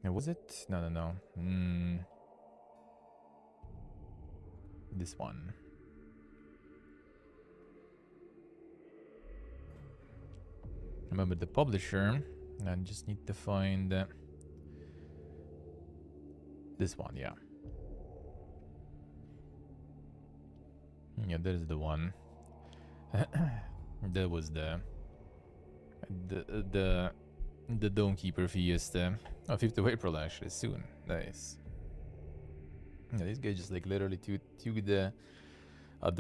Was it? No. This one. Remember the publisher. I just need to find this one, yeah. Yeah, there's the one. That was the Dawnkeeper Fiesta. Oh, 5th of April actually, soon. Nice. Yeah, this guy just like literally took the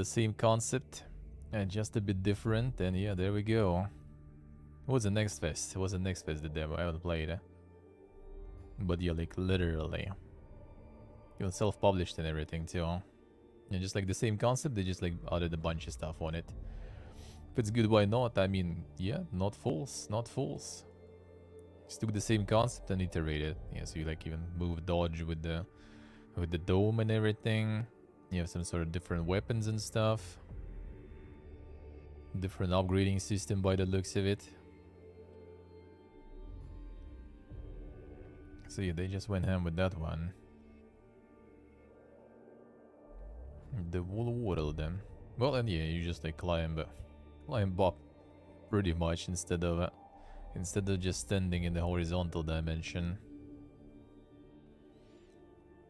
same concept and just a bit different, and yeah, there we go. What's the next fest? What's the next fest? The demo I haven't played it. But yeah, like literally. Even self-published and everything too. Yeah, just like the same concept, they just like added a bunch of stuff on it. If it's good, why not? I mean, yeah, not false, not false. Just took the same concept and iterated. Yeah, so you like even move dodge with the dome and everything. You have some sort of different weapons and stuff. Different upgrading system by the looks of it. So yeah, they just went ham with that one. The whole world then. Well, and yeah, you just like climb up pretty much instead of just standing in the horizontal dimension.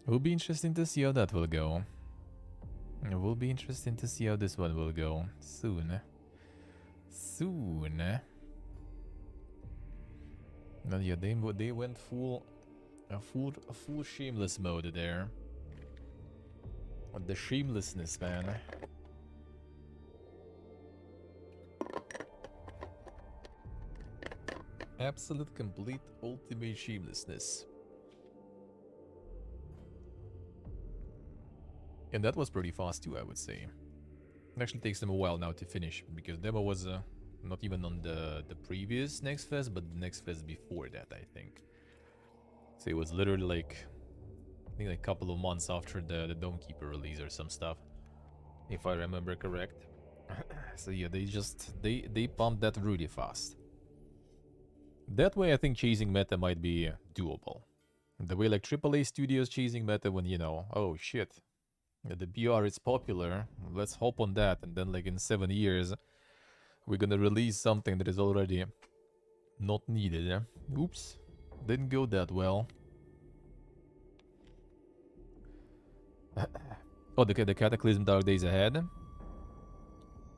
It will be interesting to see how that will go. It will be interesting to see how this one will go soon. Soon. But yeah, they went a full shameless mode there. The shamelessness, man. Absolute, complete, ultimate shamelessness. And that was pretty fast too, I would say. It actually takes them a while now to finish, because demo was not even on the previous Next Fest, but the Next Fest before that, I think. So it was literally like, I think like a couple of months after the Dawnkeeper release or some stuff, if I remember correct. So yeah, they pumped that really fast. That way I think chasing meta might be doable. The way like AAA studios chasing meta when, you know, oh shit, the BR is popular, let's hop on that, and then like in 7 years we're gonna release something that is already not needed. Oops, didn't go that well. Oh, the Cataclysm Dark Days Ahead.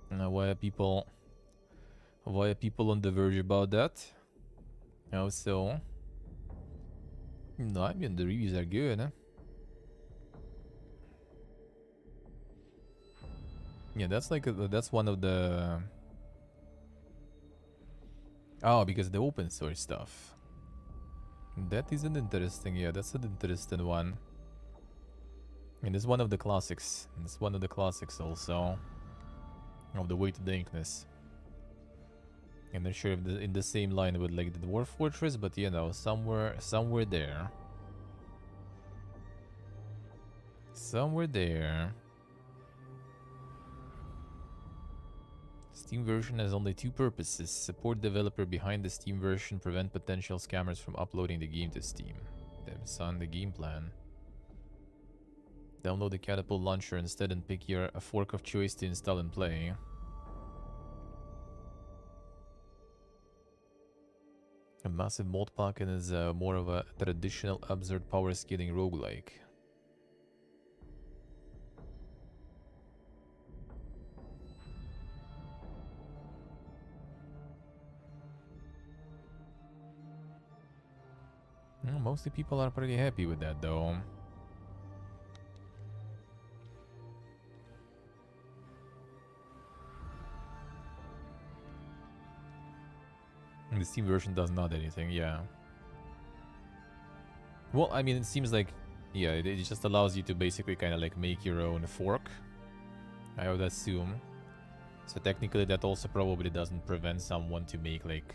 Why are people on the verge about that? How so? No, I mean the reviews are good. Yeah, that's like that's one of the. Oh, because the open source stuff. That is an interesting. Yeah, that's an interesting one. And it's one of the classics. It's one of the classics also. Of the Way to Dankness. I'm not sure if in the same line with like the Dwarf Fortress, but you know, somewhere there. Somewhere there. Steam version has only two purposes: support developer behind the Steam version, prevent potential scammers from uploading the game to Steam. Damn son, the game plan. Download the Catapult launcher instead and pick your a fork of choice to install and play. A massive mod pack and is more of a traditional absurd power scaling roguelike. Mostly people are pretty happy with that though. The Steam version does not anything, yeah. Well, I mean, it seems like, yeah, it just allows you to basically kind of like make your own fork, I would assume. So technically that also probably doesn't prevent someone to make like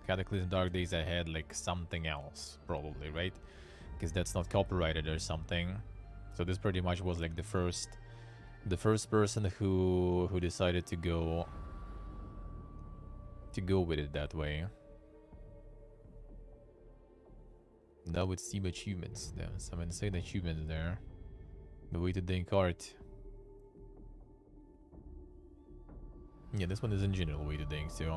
Cataclysm Dark Days Ahead like something else, probably, right? Because that's not copyrighted or something. So this pretty much was like the first person who decided to go with it that way. Now with Steam achievements. There's some insane achievements there. The way to think art. Yeah, this one is in general way to think too.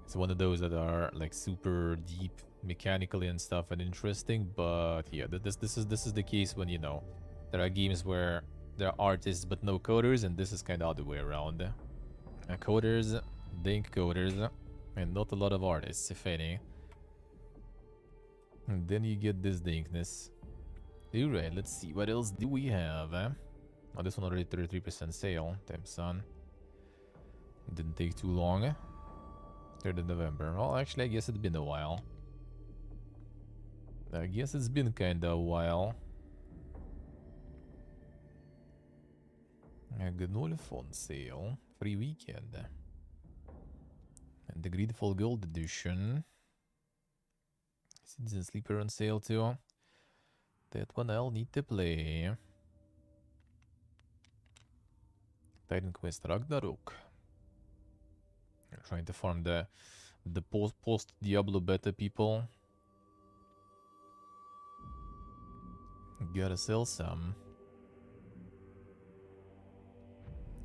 It's one of those that are like super deep mechanically and stuff and interesting, but yeah, this is the case when, you know, there are games where there are artists but no coders, and this is kind of the other way around. Coders, think coders, and not a lot of artists, if any. And then you get this dinkness. Alright, let's see, what else do we have? Oh, this one already 33% sale. Damn, son. Didn't take too long. 3rd of November. Well, actually, I guess it's been a while. I guess it's been kinda a while. A Gnome phone sale. Free weekend. And the Greedfall Gold Edition. Citizen Sleeper on sale too. That one I'll need to play. Titan Quest Ragnarok. I'm trying to farm the post Diablo beta people. Gotta sell some.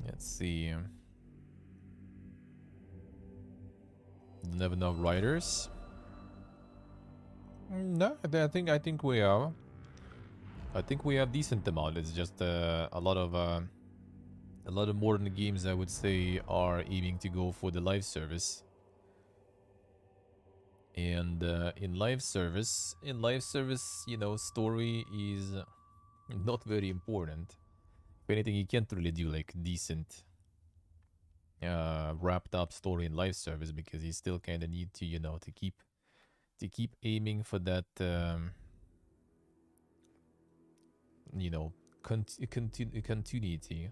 Let's see. Don't have enough writers. No, I think we have. I think we have decent amount. It's just a lot of modern games, I would say, are aiming to go for the live service. And in live service, you know, story is not very important. If anything, you can't really do like decent wrapped up story in live service, because you still kind of need to, you know, to keep aiming for that you know, continuity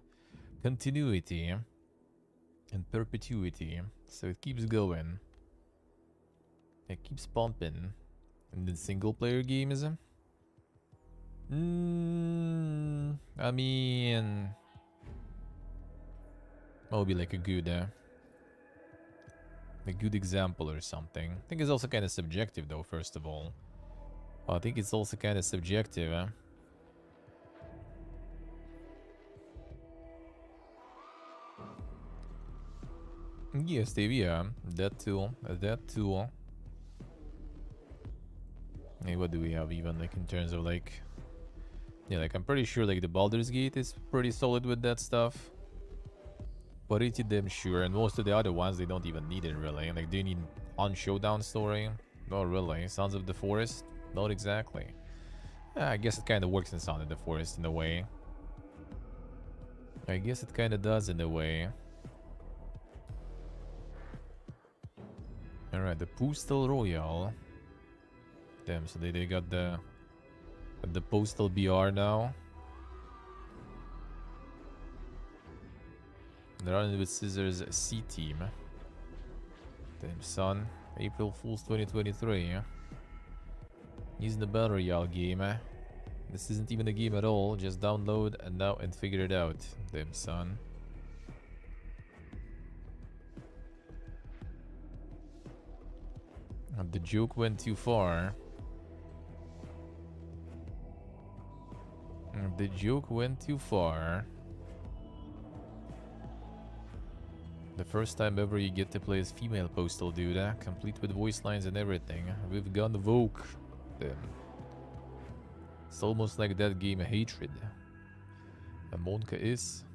and perpetuity, so it keeps going, it keeps pumping. And then single player games, I mean, what would be like a good example or something? I think it's also kind of subjective though, first of all. I think it's also kind of subjective. Yes, Steve, yeah, that too. Hey, what do we have even, like, in terms of, like... Yeah, like, I'm pretty sure, like, the Baldur's Gate is pretty solid with that stuff. Pretty damn sure, and most of the other ones, they don't even need it, really. Like, do you need on-showdown story? Not really. Sons of the Forest? Not exactly. Yeah, I guess it kind of works in Sons of the Forest, in a way. I guess it kind of does, in a way. Alright, the Postal Royale. Damn, so they got the Postal BR now. They're running with Scissors C Team. Damn, son. April Fools 2023. He's in the Battle Royale game. This isn't even a game at all. Just download and figure it out. Damn, son. The joke went too far. The joke went too far. The first time ever you get to play as female Postal dude, complete with voice lines and everything. We've gone woke. Then it's almost like that game of Hatred. Monka is.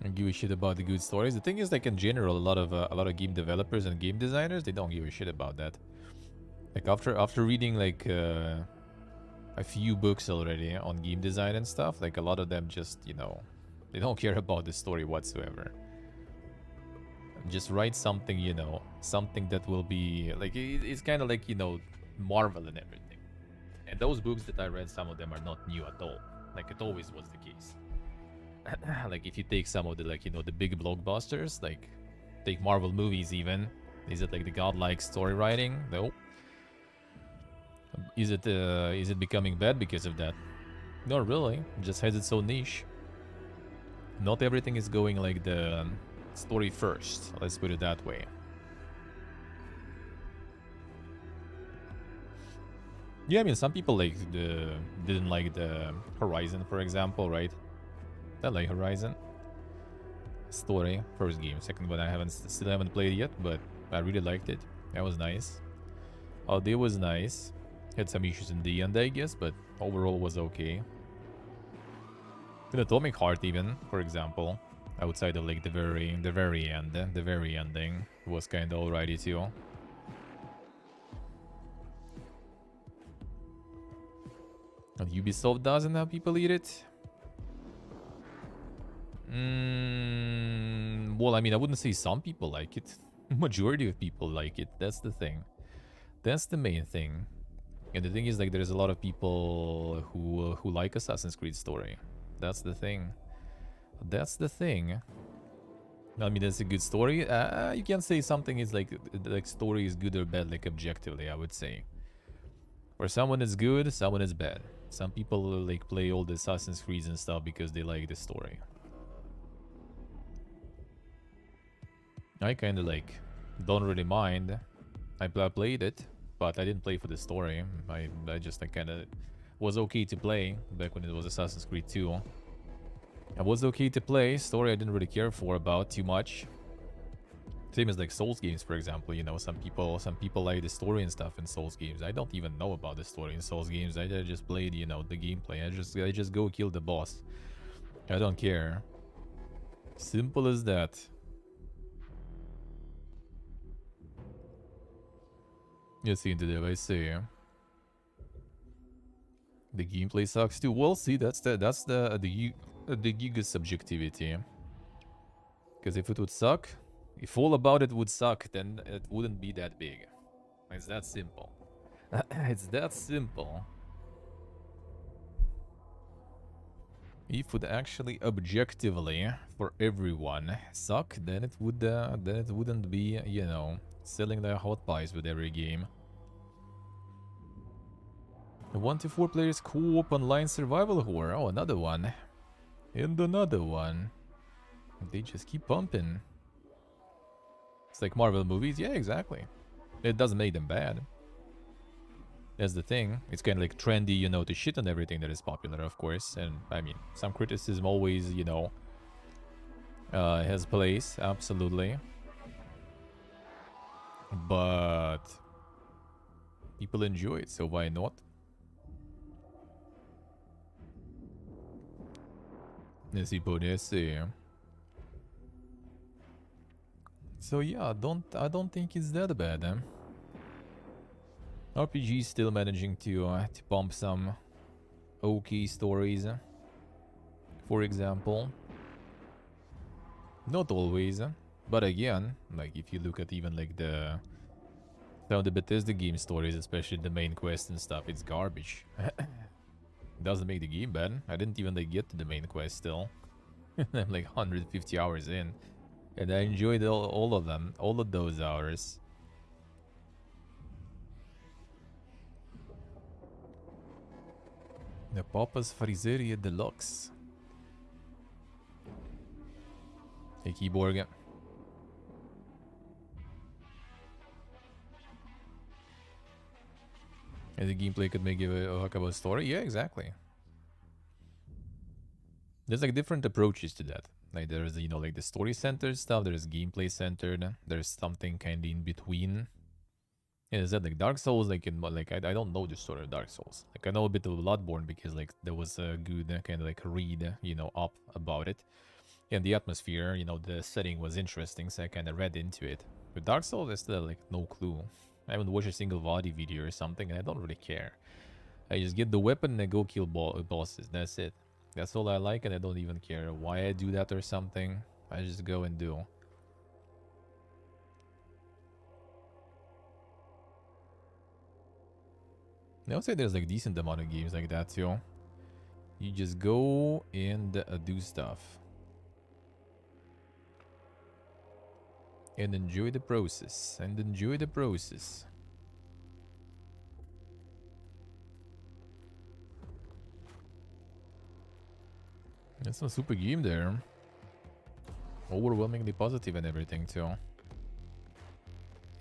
And give a shit about the good stories. The thing is, like, in general, a lot of game developers and game designers, they don't give a shit about that. Like, after reading like a few books already on game design and stuff, like, a lot of them just, you know, they don't care about the story whatsoever. Just write something, you know, something that will be like, it's kind of like, you know, Marvel and everything. And those books that I read, some of them are not new at all. Like, it always was the case. Like, if you take some of the, like, you know, the big blockbusters, like, take Marvel movies even, is it like the godlike story writing? No. Is it becoming bad because of that? Not really. It just has its own niche. Not everything is going like the story first. Let's put it that way. Yeah, I mean, some people like didn't like the Horizon, for example, right? I like Horizon story, first game. Second one, I still haven't played yet, but I really liked it. That was nice. Day was nice. Had some issues in the end, I guess, but overall was okay. With Atomic Heart, even, for example, outside of like the very ending was kind of alrighty too. And Ubisoft doesn't have people eat it. Well, I mean, I wouldn't say some people like it. Majority of people like it. That's the thing. That's the main thing. And the thing is, like, there's a lot of people who like Assassin's Creed story. That's the thing. That's the thing. I mean, that's a good story. You can't say something is like story is good or bad, like objectively, I would say. For someone it's good, someone is bad. Some people like play all the Assassin's Creeds and stuff because they like the story. I kind of like don't really mind. I played it, but I didn't play for the story. I just like kind of was okay to play back when it was Assassin's Creed 2. I was okay to play. Story I didn't really care for about too much. Same as like Souls games, for example. You know, some people like the story and stuff in Souls games. I don't even know about the story in Souls games. I just played, you know, the gameplay. I just go kill the boss. I don't care. Simple as that. Let's see into the I see. The gameplay sucks too. Well, see, that's the giga subjectivity. Because if it would suck, if all about it would suck, then it wouldn't be that big. It's that simple. It's that simple. If it would actually objectively for everyone suck, then it wouldn't be, you know, selling their hot pies with every game. 1 to 4 players co-op online survival horror. Oh, another one. And another one. They just keep pumping. It's like Marvel movies. Yeah, exactly. It doesn't make them bad. That's the thing. It's kind of like trendy, you know, to shit on everything that is popular, of course. And, I mean, some criticism always, you know, has place. Absolutely. But people enjoy it, so why not? Let's see. So yeah, I don't think it's that bad. RPG is still managing to pump some okay stories. For example, not always, but again, like if you look at even like some of the Bethesda game stories, especially the main quest and stuff, it's garbage. Doesn't make the game bad. I didn't even like get to the main quest still. I'm like 150 hours in. And I enjoyed all of them. All of those hours. The Papa's Frizeria Deluxe. Hey, Keyboard. And the gameplay could make you a hook about story? Yeah, exactly. There's like different approaches to that. Like there's, you know, like the story centered stuff, there's gameplay centered, there's something kind of in between. Yeah, is that like Dark Souls? Like in like I don't know the story of Dark Souls. Like I know a bit of Bloodborne because like there was a good kind of like read, you know, up about it. And the atmosphere, you know, the setting was interesting, so I kind of read into it. With Dark Souls, I still have like no clue. I haven't watched a single VOD video or something, and I don't really care. I just get the weapon and I go kill bosses. That's it. That's all I like, and I don't even care why I do that or something. I just go and do. I would say there's like decent amount of games like that too. You just go and do stuff. And enjoy the process. And enjoy the process. That's a super game there. overwhelmingly positive and everything too.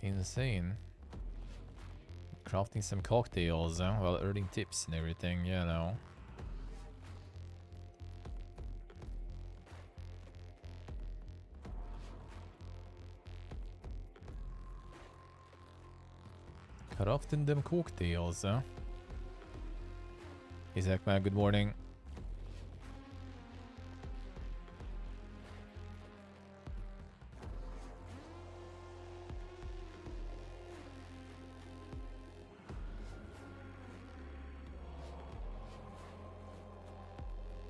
Insane. Crafting some cocktails while earning tips and everything, you know. Crafting them cocktails, huh? Hey Zachman, good morning.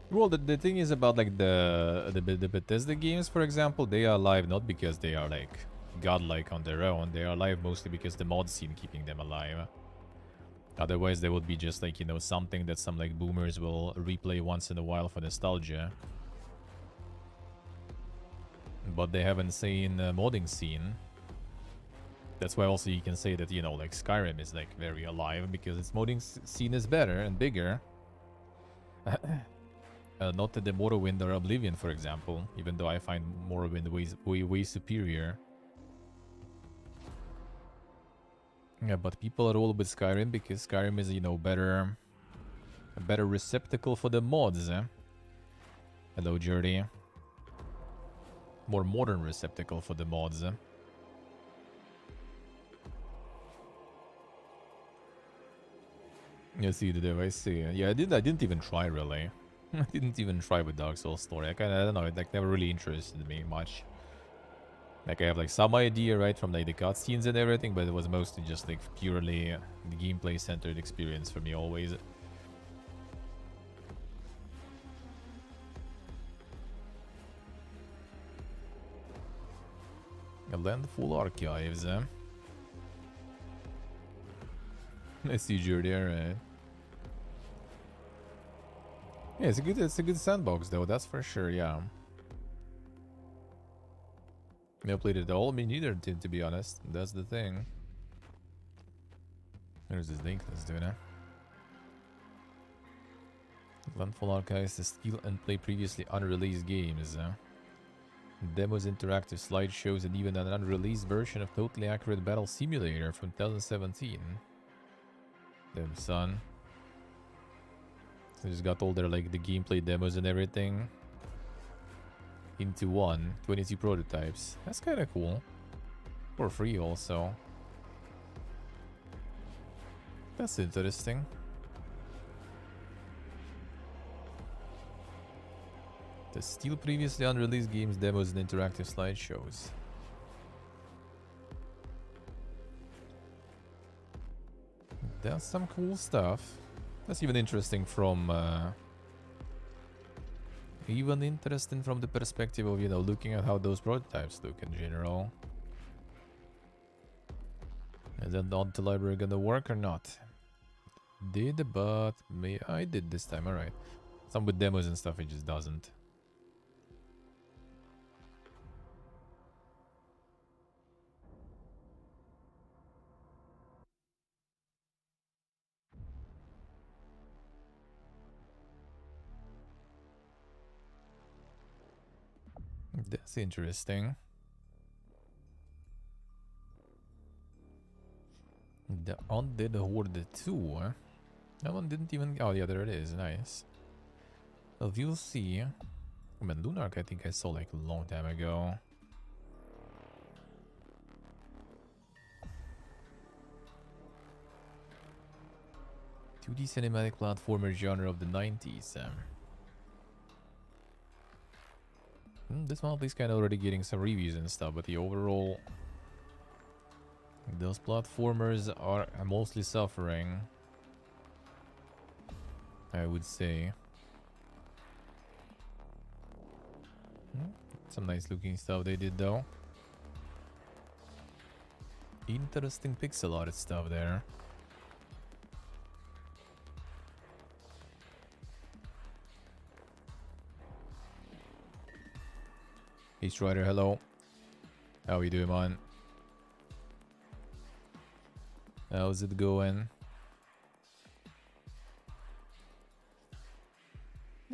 Well, the thing is about like the Bethesda games, for example, they are alive not because they are like godlike on their own. They are alive mostly because the mod scene keeping them alive. Otherwise, they would be just like, you know, something that some like boomers will replay once in a while for nostalgia. But they haven't seen a modding scene. That's why also you can say that, you know, like Skyrim is like very alive because its modding scene is better and bigger. Not the Morrowind or Oblivion, for example, even though I find Morrowind way superior. Yeah, but people are all with Skyrim because Skyrim is, you know, a better receptacle for the mods. Hello, Jordy. More modern receptacle for the mods. You see the dev, I see. Yeah, I didn't even try really. I didn't even try with Dark Souls story. I don't know, it like never really interested me much. Like I have like some idea, right, from like the cutscenes and everything, but it was mostly just like purely the gameplay centered experience for me always. A Landful Archives, I see you there, right? Yeah, it's a good sandbox though, that's for sure, yeah. Never played it all, me neither, to be honest. That's the thing. There's this link, let's do it, Landfall Archives, the steal and play previously unreleased games. Demos, interactive slideshows, and even an unreleased version of Totally Accurate Battle Simulator from 2017. Damn, son. They just got all their, like, the gameplay demos and everything into one. 22 prototypes. That's kind of cool. For free, also. That's interesting. The steal previously unreleased games, demos, and interactive slideshows. That's some cool stuff. That's even interesting from the perspective of, you know, looking at how those prototypes look in general. Is that not the library gonna work or not? Did, but I did this time, alright. Some with demos and stuff, it just doesn't. That's interesting. The Undead Horde 2, huh? That one didn't even... Oh, yeah, there it is. Nice. Well, you'll see. I mean, Lunark, I think I saw like a long time ago. ...2D cinematic platformer genre of the 90s. This one at least kind of already getting some reviews and stuff, but the overall... Those platformers are mostly suffering, I would say. Some nice looking stuff they did though. Interesting pixel art stuff there. Hey Strider, hello. How you doing, man? How's it going?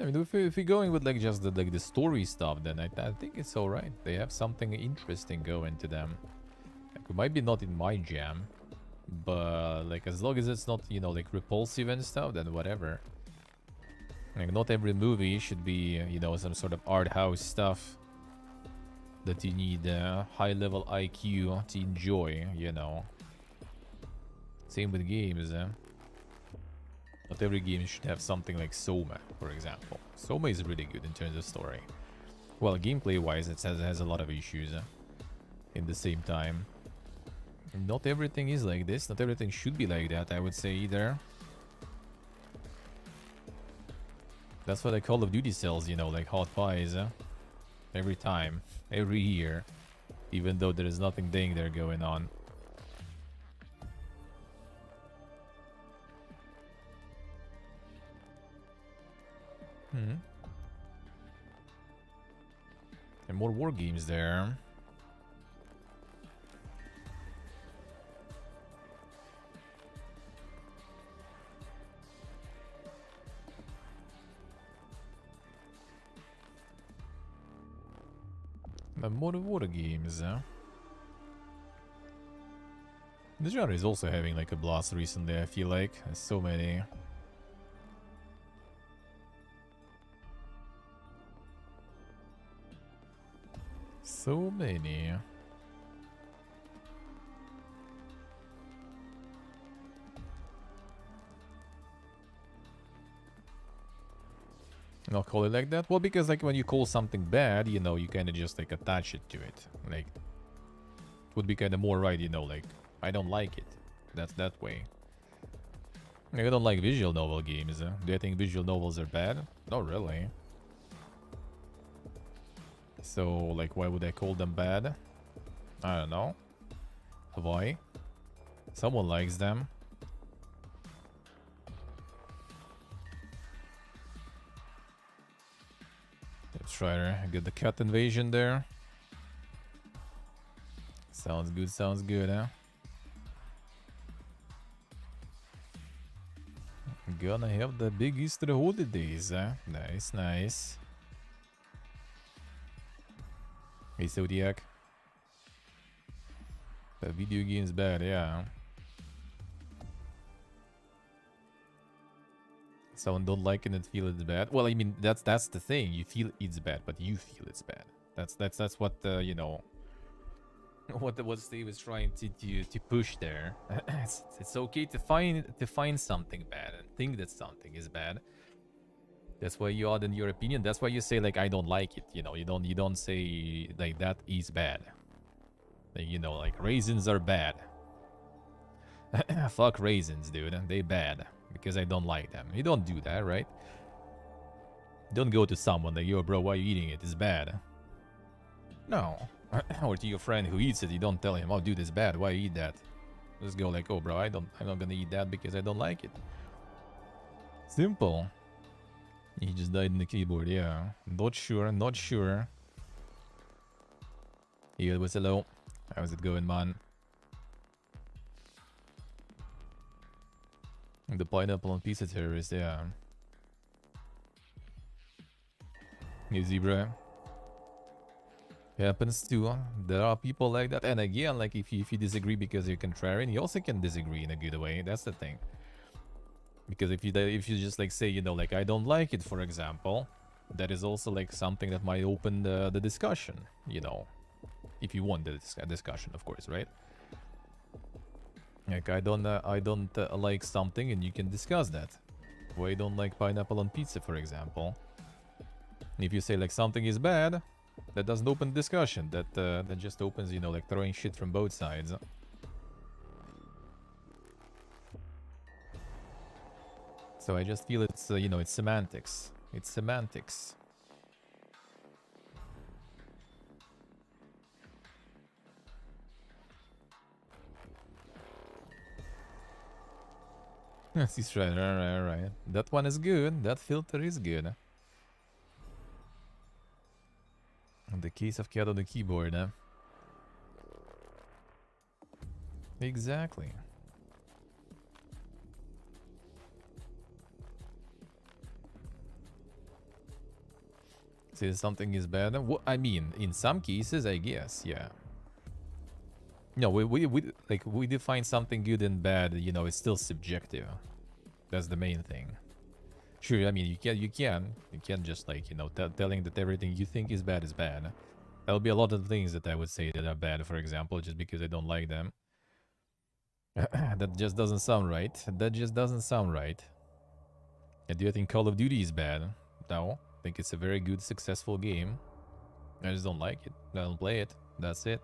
I mean, if we're going with like just the story stuff, then I think it's all right. They have something interesting going to them. Like, it might be not in my jam, but like as long as it's not, you know, like repulsive and stuff, then whatever. Like, not every movie should be, you know, some sort of art house stuff that you need high level IQ to enjoy, you know. Same with games. Not every game should have something like Soma, for example. Soma is really good in terms of story. Well, gameplay-wise, it has a lot of issues in the same time. Not everything is like this. Not everything should be like that, I would say, either. That's what Call of Duty sells, you know, like hot pies. Every time. Every year. Even though there is nothing dang there going on. And more war games there. More war games. The genre is also having like a blast recently, I feel like. There's so many. So many. I'll call it like that. Well, because like when you call something bad, you know, you kind of just like attach it to it. Like, would be kind of more right, you know, like, I don't like it. That's that way. Like, I don't like visual novel games. Do I think visual novels are bad? Not really. So, like, why would I call them bad? I don't know. Why? Someone likes them. Let's try to get the cat invasion there. Sounds good, huh? Gonna have the big Easter holidays, huh? Nice, nice. Hey, Zodiac. The video game's bad, yeah. Someone don't like it and feel it's bad. Well, I mean, that's the thing. You feel it's bad, but you feel it's bad. That's what you know. What Steve is trying to push there. It's okay to find something bad and think that something is bad. That's why you add in your opinion. That's why you say like I don't like it. You know, you don't say like that is bad. Like, you know, like raisins are bad. Fuck raisins, dude. They bad because I don't like them. You don't do that, right? Don't go to someone like, yo, bro, why are you eating it? It's bad. No. Or to your friend who eats it, you don't tell him, oh, dude, it's bad. Why you eat that? Just go like, oh, bro, I'm not gonna eat that because I don't like it. Simple. He just died in the keyboard, yeah. Not sure. Here was hello. How's it going, man? The pineapple and pizza terrorist, yeah. Hey, Zebra. Happens too. There are people like that. And again, like if you disagree because you're contrarian, you also can disagree in a good way. That's the thing. Because if you just like say, you know, like I don't like it, for example, that is also like something that might open the discussion, you know. If you want the discussion, of course, right? Like I don't like something, and you can discuss that. Why you don't like pineapple on pizza, for example? If you say like something is bad, that doesn't open discussion. That just opens, you know, like throwing shit from both sides. So I just feel it's you know, it's semantics. It's semantics. Yes, he's right. Right. That one is good. That filter is good. In the case of cat on the keyboard, huh? Exactly. Say something is bad. I mean, in some cases, I guess, yeah. No, we define something good and bad. You know, it's still subjective. That's the main thing. Sure, I mean, you can just like, you know, telling that everything you think is bad is bad. There'll be a lot of things that I would say that are bad, for example, just because I don't like them. That just doesn't sound right. That just doesn't sound right. And do you think Call of Duty is bad? No. I think it's a very good, successful game. I just don't like it. I don't play it. That's it.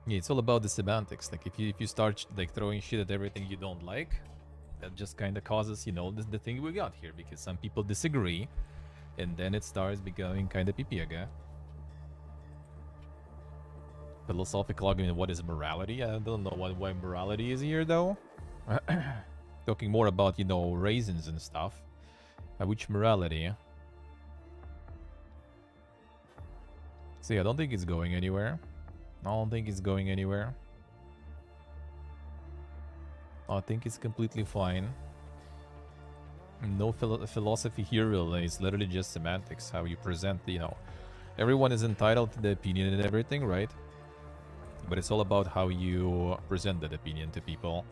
Yeah, it's all about the semantics. Like, if you start like throwing shit at everything you don't like, that just kind of causes, you know, the thing we got here, because some people disagree, and then it starts becoming kind of pipiaga. Philosophical argument, what is morality? I don't know why morality is here, though. Talking more about, you know, raisins and stuff. Which morality? See, I don't think it's going anywhere. I don't think it's going anywhere. I think it's completely fine. No philosophy here, really. It's literally just semantics. How you present, you know. Everyone is entitled to the opinion and everything, right? But it's all about how you present that opinion to people.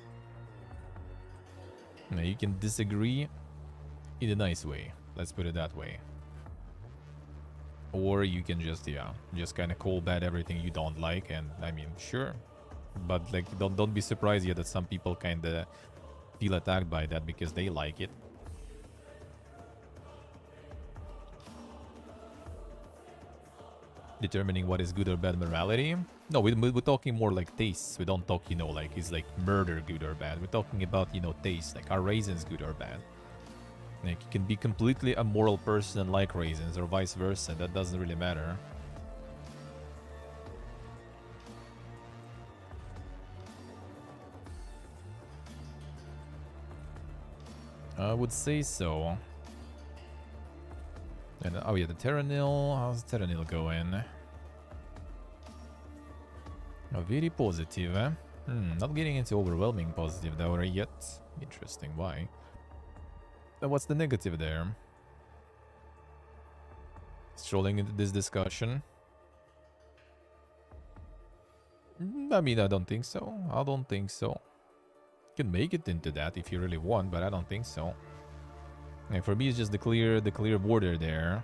Now, you can disagree in a nice way. Let's put it that way. Or you can just, yeah, just kind of call bad everything you don't like. And, I mean, sure. But, like, don't be surprised yet that some people kind of feel attacked by that because they like it. Determining what is good or bad morality? No, we're talking more like tastes. We don't talk, you know, like, is like murder good or bad? We're talking about, you know, taste. Like, are raisins good or bad? Like, you can be completely a moral person and like raisins, or vice versa. That doesn't really matter. I would say so. And, oh yeah, the Terranil. How's Terranil going? Oh, very positive, eh? Not getting into overwhelming positive though yet. Interesting, why? What's the negative there? Strolling into this discussion? I mean, I don't think so. I don't think so. You can make it into that if you really want, but I don't think so. And for me, it's just the clear border there.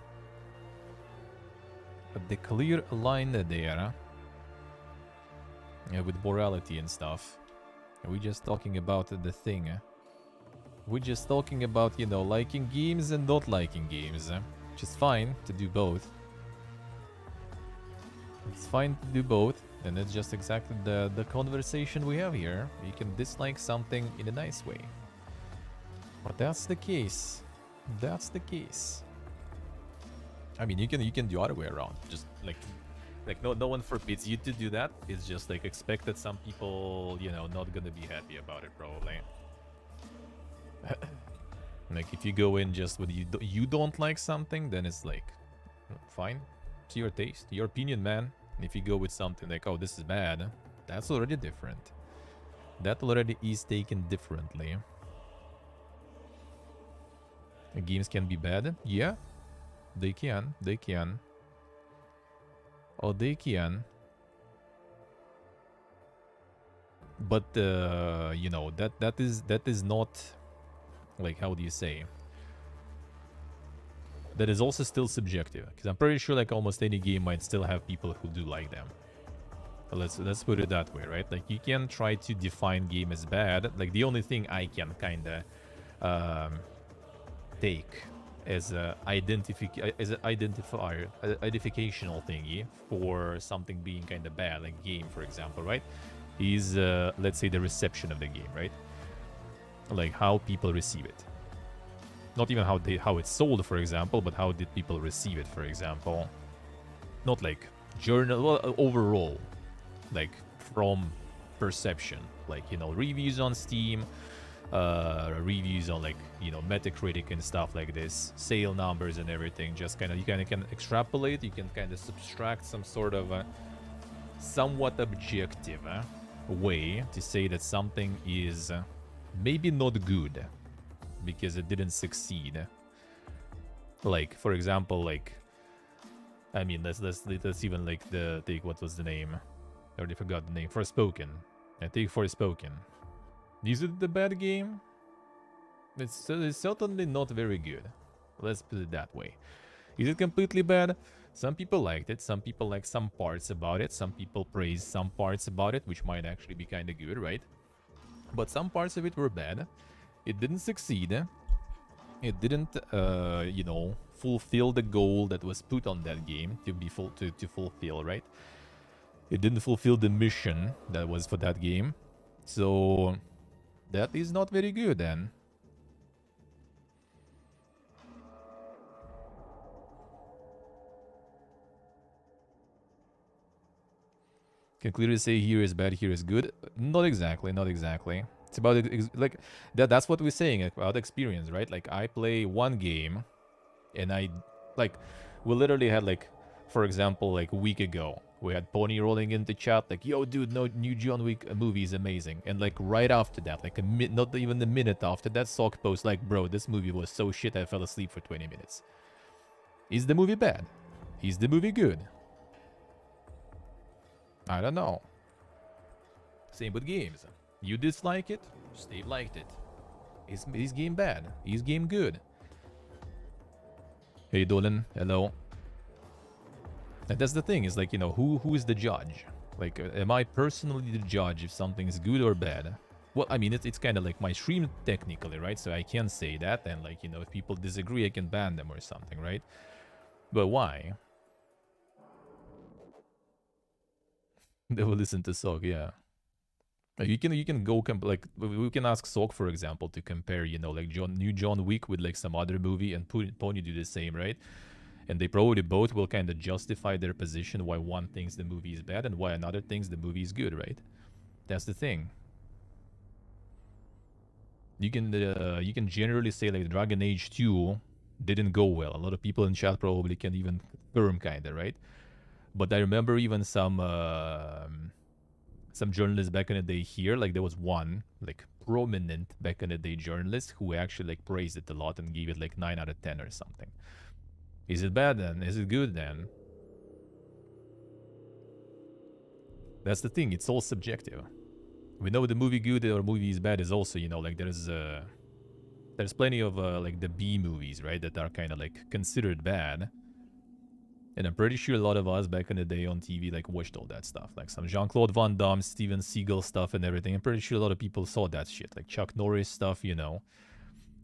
The clear line there. Yeah, with morality and stuff. We're just talking about the thing. We're just talking about, you know, liking games and not liking games. Which is fine to do both. It's fine to do both. And it's just exactly the conversation we have here. You can dislike something in a nice way. But that's the case. That's the case. I mean, you can do other way around. Just like no one forbids you to do that. It's just like expect that some people, you know, not gonna be happy about it probably. Like if you go in just with you don't like something, then it's like fine. It's your taste, your opinion, man. And if you go with something like, oh, this is bad, that's already different. That already is taken differently. Games can be bad. Yeah, they can. They can. Oh, they can. But you know, that is not like, how do you say? That is also still subjective, because I'm pretty sure like almost any game might still have people who do like them. But let's put it that way, right? Like you can try to define game as bad. Like the only thing I can kind of take as a identificational thingy for something being kind of bad, like game, for example, right? Is let's say the reception of the game, right? Like how people receive it. Not even how it's sold, for example, but how did people receive it, for example. Not like well, overall, like from perception, like, you know, reviews on Steam, reviews on, like, you know, Metacritic and stuff like this, sale numbers and everything. Just kind of, you kind of can extrapolate, you can kind of subtract some sort of a somewhat objective way to say that something is maybe not good because it didn't succeed. Like, for example, like, I mean, let's even like take what was the name? I already forgot the name. Forspoken. I take Forspoken. Is it the bad game? It's certainly not very good. Let's put it that way. Is it completely bad? Some people liked it. Some people like some parts about it. Some people praise some parts about it, which might actually be kind of good, right? But some parts of it were bad. It didn't succeed. It didn't, you know, fulfill the goal that was put on that game to fulfill, right? It didn't fulfill the mission that was for that game. So that is not very good then. Can clearly say here is bad, here is good. Not exactly, not exactly. It's about like that's what we're saying about experience, right? Like I play one game and I like we literally had like, for example, like a week ago, we had Pony rolling into chat like, yo dude, no new John Wick movie is amazing. And like right after that, like not even a minute after that, Sock post like, bro, this movie was so shit I fell asleep for 20 minutes. Is the movie bad? Is the movie good? I don't know. Same with games. You dislike it, Steve liked it. Is game bad? Is game good? Hey Dolan, hello. And that's the thing, is like, you know, who is the judge? Like, am I personally the judge if something is good or bad? Well, I mean, it's kind of like my stream technically, right? So I can say that, and like, you know, if people disagree, I can ban them or something, right? But why? They will listen to Sok, yeah. You can go like we can ask Sok, for example, to compare, you know, like new John Wick with like some other movie, and Pony do the same, right? And they probably both will kind of justify their position why one thinks the movie is bad and why another thinks the movie is good, right? That's the thing. You can generally say like Dragon Age 2 didn't go well. A lot of people in chat probably can even confirm, kind of, right? But I remember even some journalists back in the day here, like there was one like prominent back in the day journalist who actually like praised it a lot and gave it like 9 out of 10 or something. Is it bad then? Is it good then? That's the thing, it's all subjective. We know the movie good or movie is bad is also, you know, like there's plenty of like the B movies, right, that are kind of like considered bad. And I'm pretty sure a lot of us back in the day on TV like watched all that stuff. Like some Jean-Claude Van Damme, Steven Seagal stuff and everything. I'm pretty sure a lot of people saw that shit. Like Chuck Norris stuff, you know.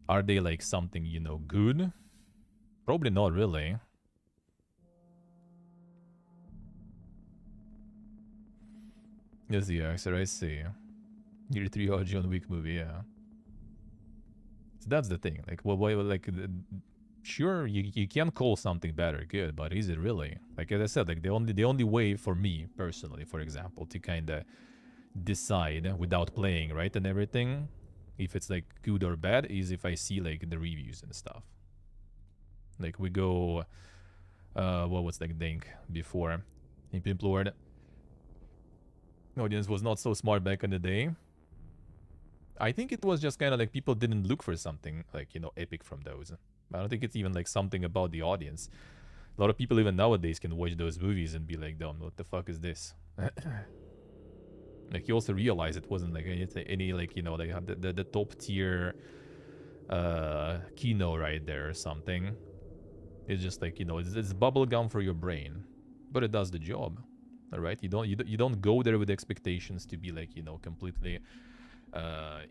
Are they like something, you know, good? Probably not really. Yes, the actor, I see. Year 3 John Wick movie, yeah. So that's the thing. Like, well, like... Sure, you can call something bad or good, but is it really? Like as I said, like the only way for me personally, for example, to kind of decide without playing, right, and everything, if it's like good or bad, is if I see like the reviews and stuff. Like we go, what was like Dink before? In Pimp Lord, audience was not so smart back in the day. I think it was just kind of like people didn't look for something like, you know, epic from those. I don't think it's even like something about the audience. A lot of people even nowadays can watch those movies and be like, "Damn, what the fuck is this?" Like you also realize it wasn't like any like, you know, like the top tier kino right there or something. It's just like, you know, it's bubble gum for your brain, but it does the job. All right, you don't go there with expectations to be like, you know, completely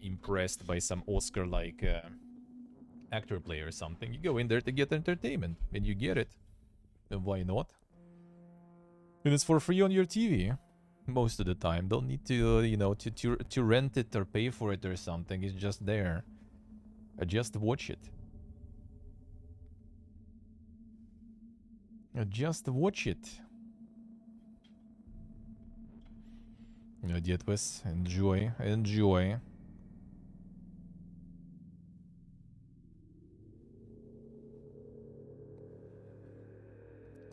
impressed by some Oscar like actor play or something. You go in there to get entertainment, and you get it. And why not? And it's for free on your TV most of the time. Don't need to, you know, to rent it or pay for it or something. It's just there. Just watch it. Just watch it. Dietwes, enjoy.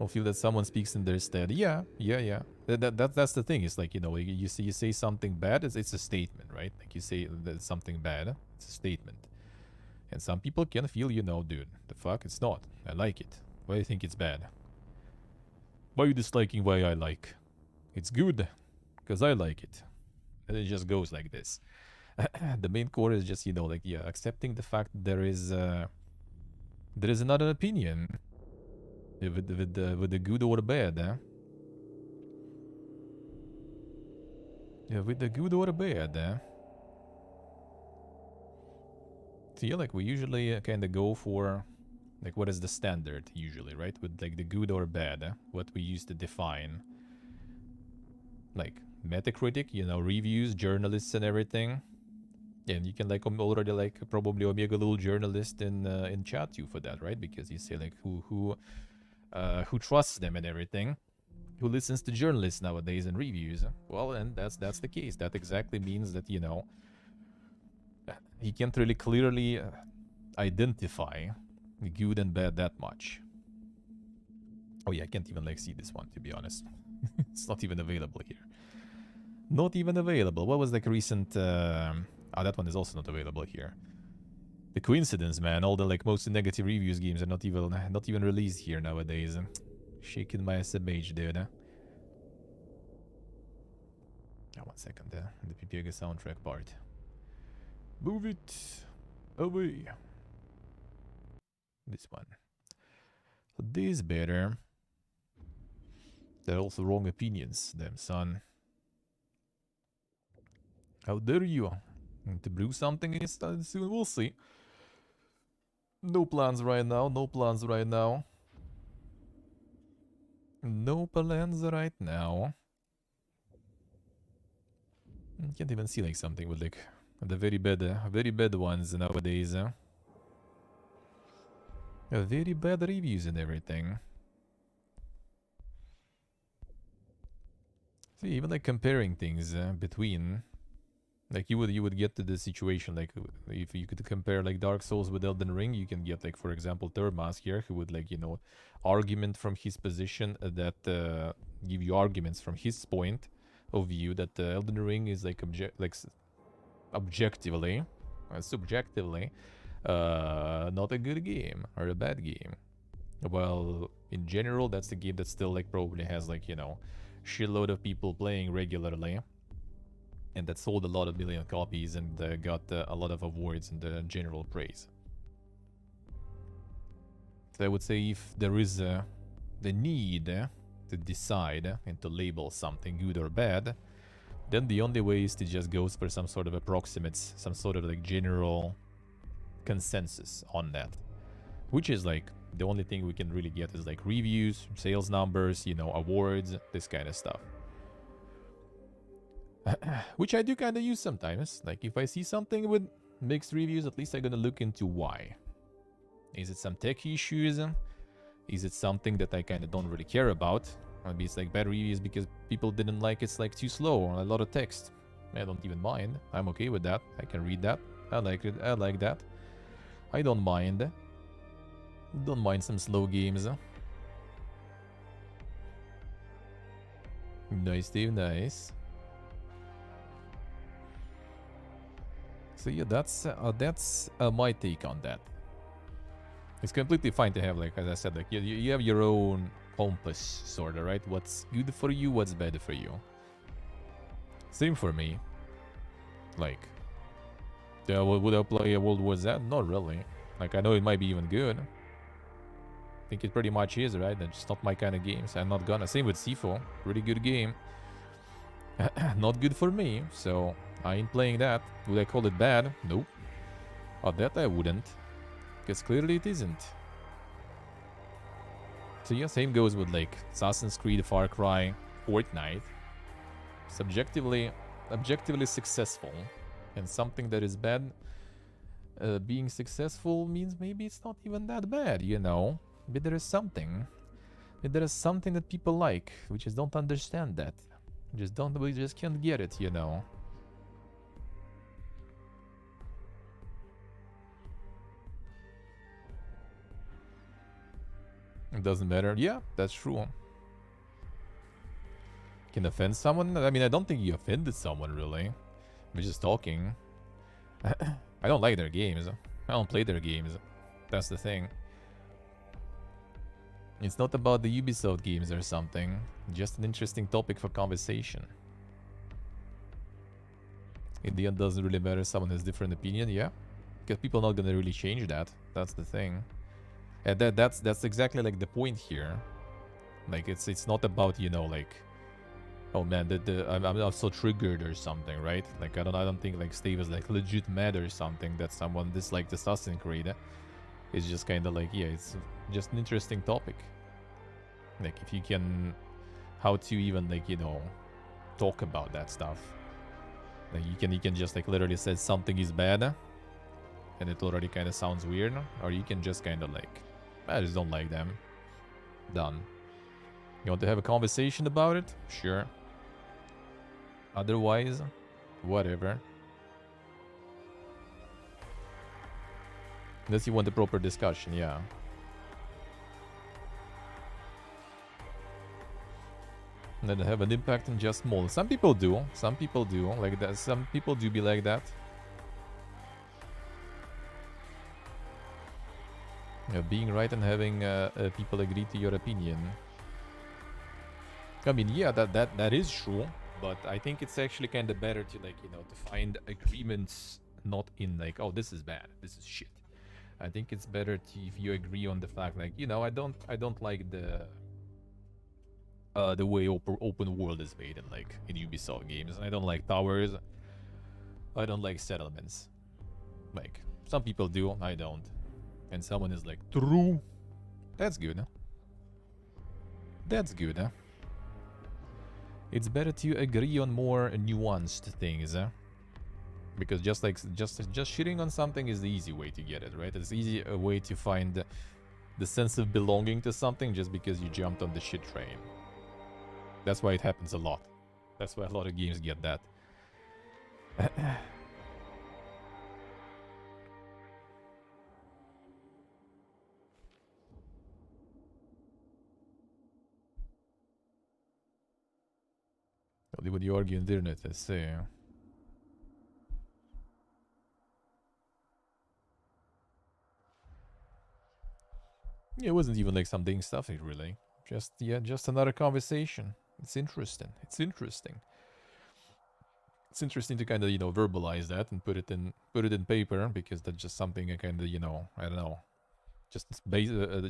Or feel that someone speaks in their stead. Yeah. That's the thing. It's like, you know, you say something bad. It's a statement, right? Like you say that something bad. It's a statement, And some people can feel, you know, dude, the fuck, it's not. I like it. Why do you think it's bad? Why are you disliking why I like? It's good, because I like it. And it just goes like this. The main core is just, you know, like, yeah, accepting the fact that there is another opinion. With the good or the bad, eh? Yeah, with the good or the bad, eh? So yeah, like we usually kind of go for, like, what is the standard usually, right? With like the good or bad, eh? What we use to define. Like Metacritic, you know, reviews, journalists and everything. Yeah, and you can like already like probably Omega little journalist in chat too for that, right? Because you say like who trusts them and everything. Who listens to journalists nowadays and reviews? Well, and that's the case. That exactly means that, you know, he can't really clearly identify good and bad that much. Oh yeah, I can't even like see this one, to be honest. It's not even available here. Not even available. What was like recent? That one is also not available here. The coincidence, man. All the like most negative reviews games are not even released here nowadays. Shaking my SMH, dude. Oh, 1 second. The Pipiega soundtrack part. Move it away. This one. So this better. They're also wrong opinions, them son. How dare you? To brew something soon? We'll see. No plans right now. No plans right now. No plans right now. Can't even see like something with like the very bad ones nowadays. Very bad reviews and everything. See, even like comparing things between, like you would get to the situation like if you could compare like Dark Souls with Elden Ring, you can get like, for example, Thermas here, who would like, you know, argument from his position that give you arguments from his point of view that Elden Ring is like objectively, subjectively, not a good game or a bad game. Well, in general, that's the game that still like probably has like, you know, shitload of people playing regularly, and that sold a lot of million copies and got a lot of awards and general praise. So I would say if there is the need to decide and to label something good or bad, then the only way is to just go for some sort of approximates, some sort of like general consensus on that. Which is like, the only thing we can really get is like reviews, sales numbers, you know, awards, this kind of stuff. Which I do kind of use sometimes. Like if I see something with mixed reviews, at least I'm gonna look into why. Is it some tech issues? Is it something that I kind of don't really care about? Maybe it's like bad reviews because people didn't like it's like too slow or a lot of text. I don't even mind. I'm okay with that. I can read that. I like it. I like that. I don't mind. Don't mind some slow games. Nice, Dave. Nice. So yeah, that's my take on that. It's completely fine to have, like, as I said, like you have your own compass, sort of, right? What's good for you, what's bad for you. Same for me. Like, yeah, would I play a World War Z? Not really. Like, I know it might be even good. I think it pretty much is, right? That's just not my kind of games. I'm not gonna. Same with C4. Really good game. Not good for me, so I ain't playing that. Would I call it bad? Nope. Oh, that I wouldn't. Because clearly it isn't. So yeah, same goes with like Assassin's Creed, Far Cry, Fortnite. Subjectively, objectively successful. And something that is bad, being successful means maybe it's not even that bad, you know? But there is something. But there is something that people like. We just don't understand that. We just can't get it, you know? It doesn't matter. Yeah, that's true. Can offend someone? I mean, I don't think you offended someone, really. We're just talking. I don't like their games. I don't play their games. That's the thing. It's not about the Ubisoft games or something. Just an interesting topic for conversation. In the end, doesn't really matter if someone has different opinion, yeah? Because people are not gonna really change that. That's the thing. And that's exactly like the point here. Like it's not about, you know, like, oh man, I'm so triggered or something, right? Like I don't think like Steve is like legit mad or something that someone disliked Assassin's Creed. It's just kind of like, yeah, it's just an interesting topic. Like if you can, how to even like, you know, talk about that stuff. Like you can just like literally say something is bad, and it already kind of sounds weird, or you can just kind of like, I just don't like them. Done. You want to have a conversation about it? Sure. Otherwise, whatever. Unless you want a proper discussion, yeah. And then have an impact on just small. Some people do. Some people do like that. Some people do be like that. Yeah, being right and having people agree to your opinion. I mean, yeah, that is true. But I think it's actually kind of better to like, you know, to find agreements not in like, oh, this is bad, this is shit. I think it's better to, if you agree on the fact like, you know, I don't like the way open world is made in like in Ubisoft games. I don't like towers. I don't like settlements. Like some people do, I don't. And someone is like, true. That's good, huh? That's good, huh? It's better to agree on more nuanced things, huh? Because just shitting on something is the easy way to get it, right? It's easy a way to find the sense of belonging to something just because you jumped on the shit train. That's why it happens a lot. That's why a lot of games get that. Only when you argue on the internet, I say. Yeah, it wasn't even like something stuffy, really. Just, yeah, just another conversation. It's interesting. It's interesting. It's interesting to kind of, you know, verbalize that and put it in paper, because that's just something I kind of, you know, I don't know, just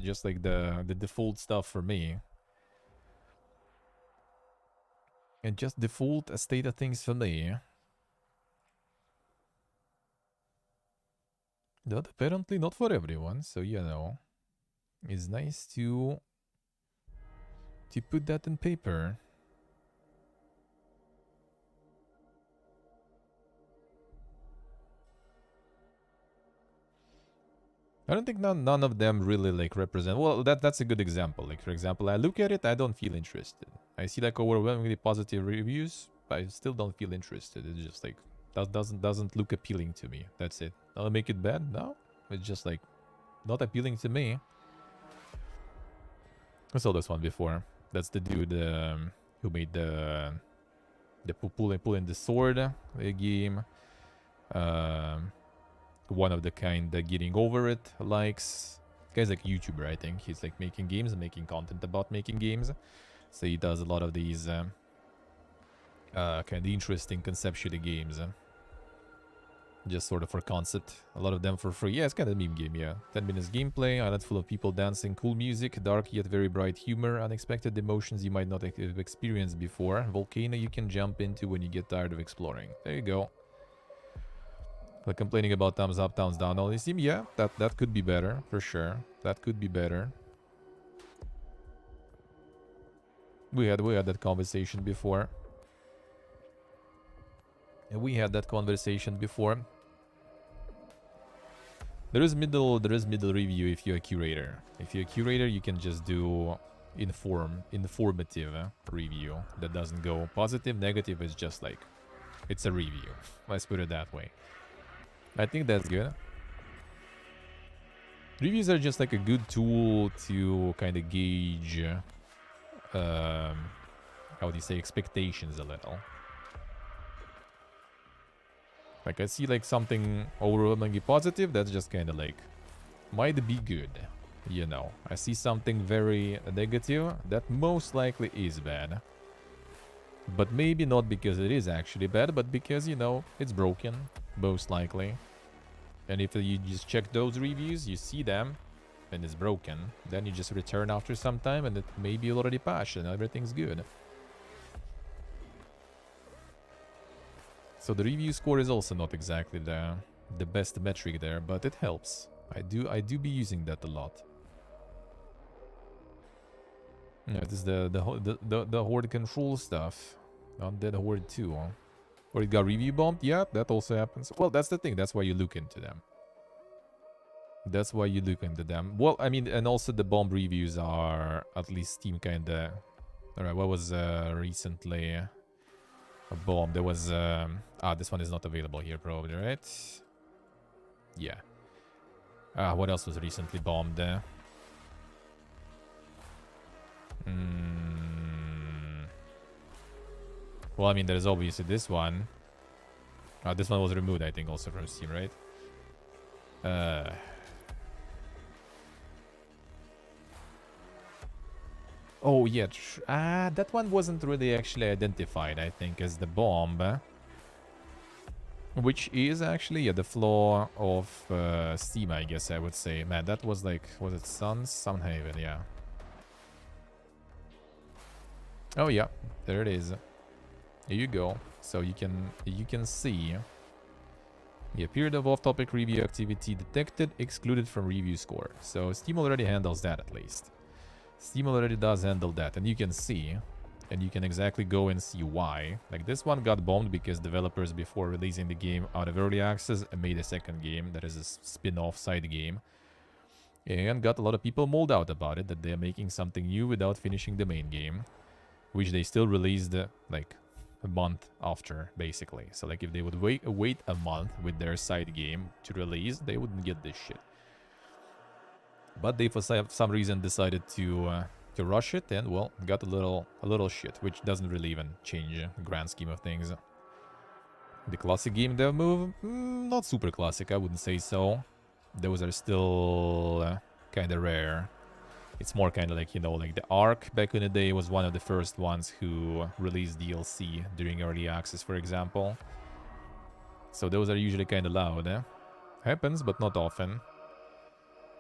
just like the default stuff for me. And just default a state of things for me. But apparently not for everyone, so you know, it's nice to put that in paper. I don't think none of them really like represent. Well, that's a good example. Like for example, I look at it, I don't feel interested. I see like overwhelmingly positive reviews, but I still don't feel interested. It's just like doesn't look appealing to me. That's it. I'll make it bad? No, it's just like not appealing to me. I saw this one before. That's the dude who made the pulling the sword game. One of the kind that getting over it likes. Guy's like a YouTuber, I think. He's like making games and making content about making games. So he does a lot of these kind of interesting conceptually games. Just sort of for concept. A lot of them for free. Yeah, it's kind of a meme game, yeah. 10 minutes gameplay, island full of people dancing, cool music, dark yet very bright humor, unexpected emotions you might not have experienced before. Volcano you can jump into when you get tired of exploring. There you go. Like complaining about thumbs up, thumbs down on Steam, yeah, that could be better, for sure. That could be better. We had that conversation before. And we had that conversation before. There is middle review if you're a curator. If you're a curator, you can just do informative review that doesn't go positive, negative. It's just like, it's a review. Let's put it that way. I think that's good. Reviews are just like a good tool to kind of gauge, how do you say, expectations a little. Like, I see, like, something overwhelmingly positive. That's just kind of, like, might be good. You know, I see something very negative. That most likely is bad. But maybe not because it is actually bad, but because, you know, it's broken. Most likely. And if you just check those reviews, you see them, and it's broken. Then you just return after some time, and it may be already patched, and everything's good. So the review score is also not exactly the best metric there, but it helps. I do be using that a lot. Yeah, this is the horde control stuff. Undead Horde 2, huh? Or it got review bombed? Yeah, that also happens. Well, that's the thing. That's why you look into them. That's why you look into them. Well, I mean, and also the bomb reviews are at least Steam kinda... Alright, what was recently a bomb? There was... this one is not available here probably, right? Yeah. What else was recently bombed? Well, I mean, there's obviously this one. This one was removed, I think, also from Steam, right? Oh, yeah. That one wasn't really actually identified, I think, as the bomb. Which is actually, yeah, the flaw of Steam, I guess I would say. Man, that was like... Was it Sunhaven? Yeah. Oh, yeah. There it is. Here you go. So you can see... Yeah, period of off-topic review activity detected, excluded from review score. So Steam already handles that at least. Steam already does handle that, and you can see, and you can exactly go and see why. Like, this one got bombed because developers, before releasing the game out of early access, made a second game that is a spin-off side game. And got a lot of people mauled out about it, that they're making something new without finishing the main game. Which they still released, like, a month after, basically. So, like, if they would wait a month with their side game to release, they wouldn't get this shit. But they, for some reason, decided to rush it, and, well, got a little shit, which doesn't really even change the grand scheme of things. The classic game dev move? Not super classic, I wouldn't say so. Those are still kind of rare. It's more kind of like, you know, like the Ark back in the day was one of the first ones who released DLC during early access, for example. So those are usually kind of loud. Happens, but not often.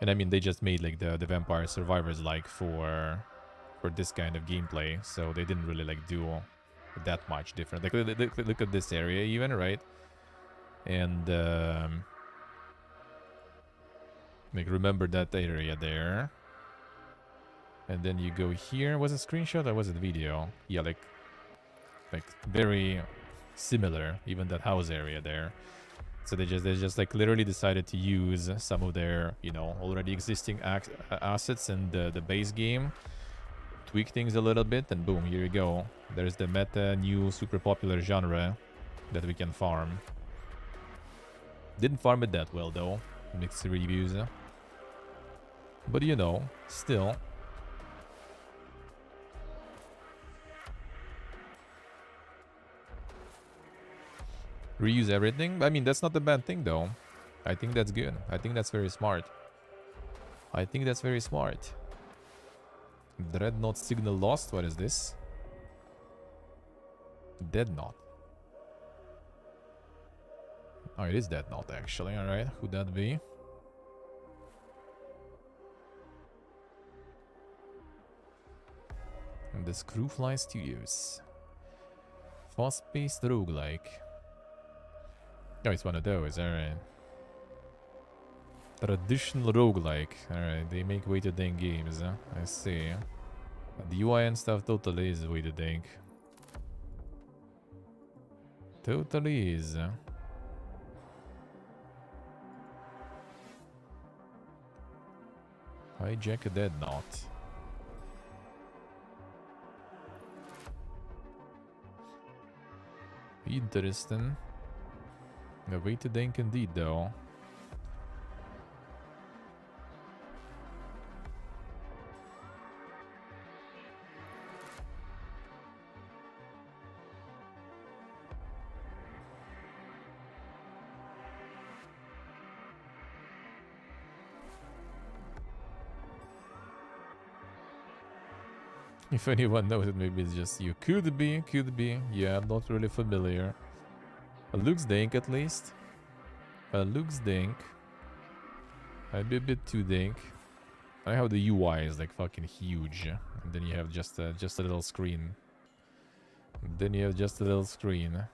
And I mean, they just made like the Vampire Survivors like for this kind of gameplay. So they didn't really like do that much different. Like look at this area even, right? And like remember that area there. And then you go here. Was it screenshot or was it video? Yeah, like very similar. Even that house area there. So they just like literally decided to use some of their, you know, already existing assets in the base game, tweak things a little bit, and boom, here you go. There's the meta new super popular genre that we can farm. Didn't farm it that well though. Mixed reviews. But you know, still. Reuse everything? I mean, that's not a bad thing, though. I think that's good. I think that's very smart. I think that's very smart. Dreadnought signal lost? What is this? Deadnought. Oh, it is Deadnought, actually. Alright, who'd that be? And the Screwfly Studios. Fast-paced roguelike. Oh, it's one of those, alright. Traditional roguelike. Alright, they make way to think games, huh? I see. The UI and stuff totally is way to think. Totally is. Hijack a Deadnought. Interesting. A way to think indeed, though. If anyone knows it, maybe it's just you. Could be, could be. Yeah, I'm not really familiar. Looks dank at least. Looks dank. Might be a bit too dank. I like how the UI is like fucking huge. And then you have just a little screen. And then you have just a little screen.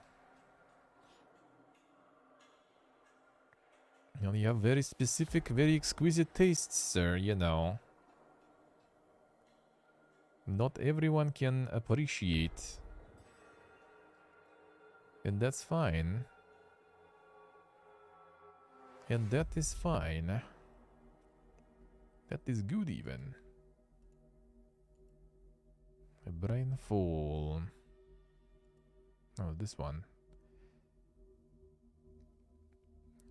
Well, you have very specific, very exquisite tastes, sir, you know. Not everyone can appreciate. And that's fine. And that is fine. That is good even. A brain full. Oh, this one.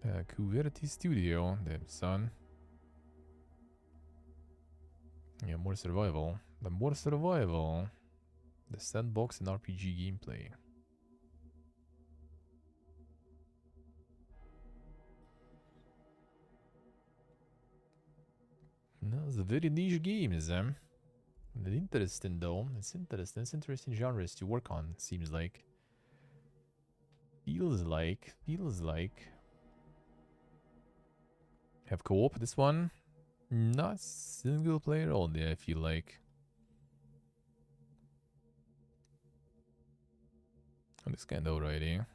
QWERTY Studio, damn son. Yeah, more survival. The more survival. The sandbox and RPG gameplay. No, it's a very niche game, is it? Interesting though. It's interesting. It's interesting genres to work on, seems like. Feels like. Have co-op this one? Not single player only, I feel like. Oh, this kind of alrighty.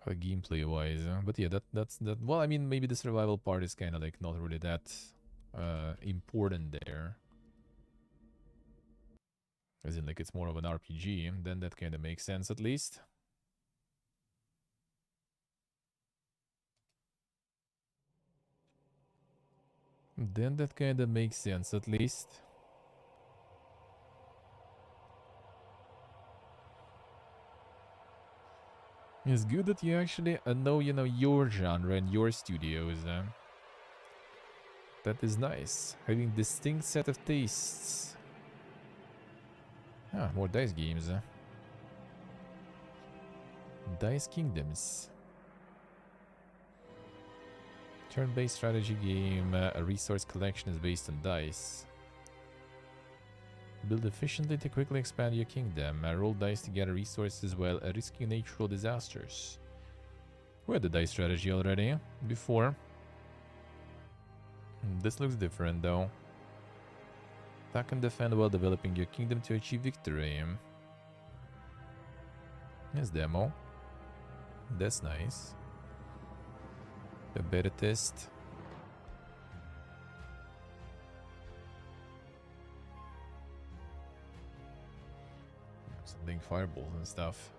Gameplay wise, but yeah, that's that. Well, I mean, maybe the survival part is kind of like not really that important there. As in, like, it's more of an RPG, then that kind of makes sense at least. Then that kind of makes sense at least. It's good that you actually know, you know, your genre and your studios. That is nice. Having distinct set of tastes. Ah, more dice games. Dice Kingdoms. Turn-based strategy game. A resource collection is based on dice. Build efficiently to quickly expand your kingdom. Roll dice to gather resources while risking natural disasters. We had the dice strategy already before. This looks different though. Attack and defend while developing your kingdom to achieve victory. Yes, demo. That's nice. The beta test. Something fireballs and stuff.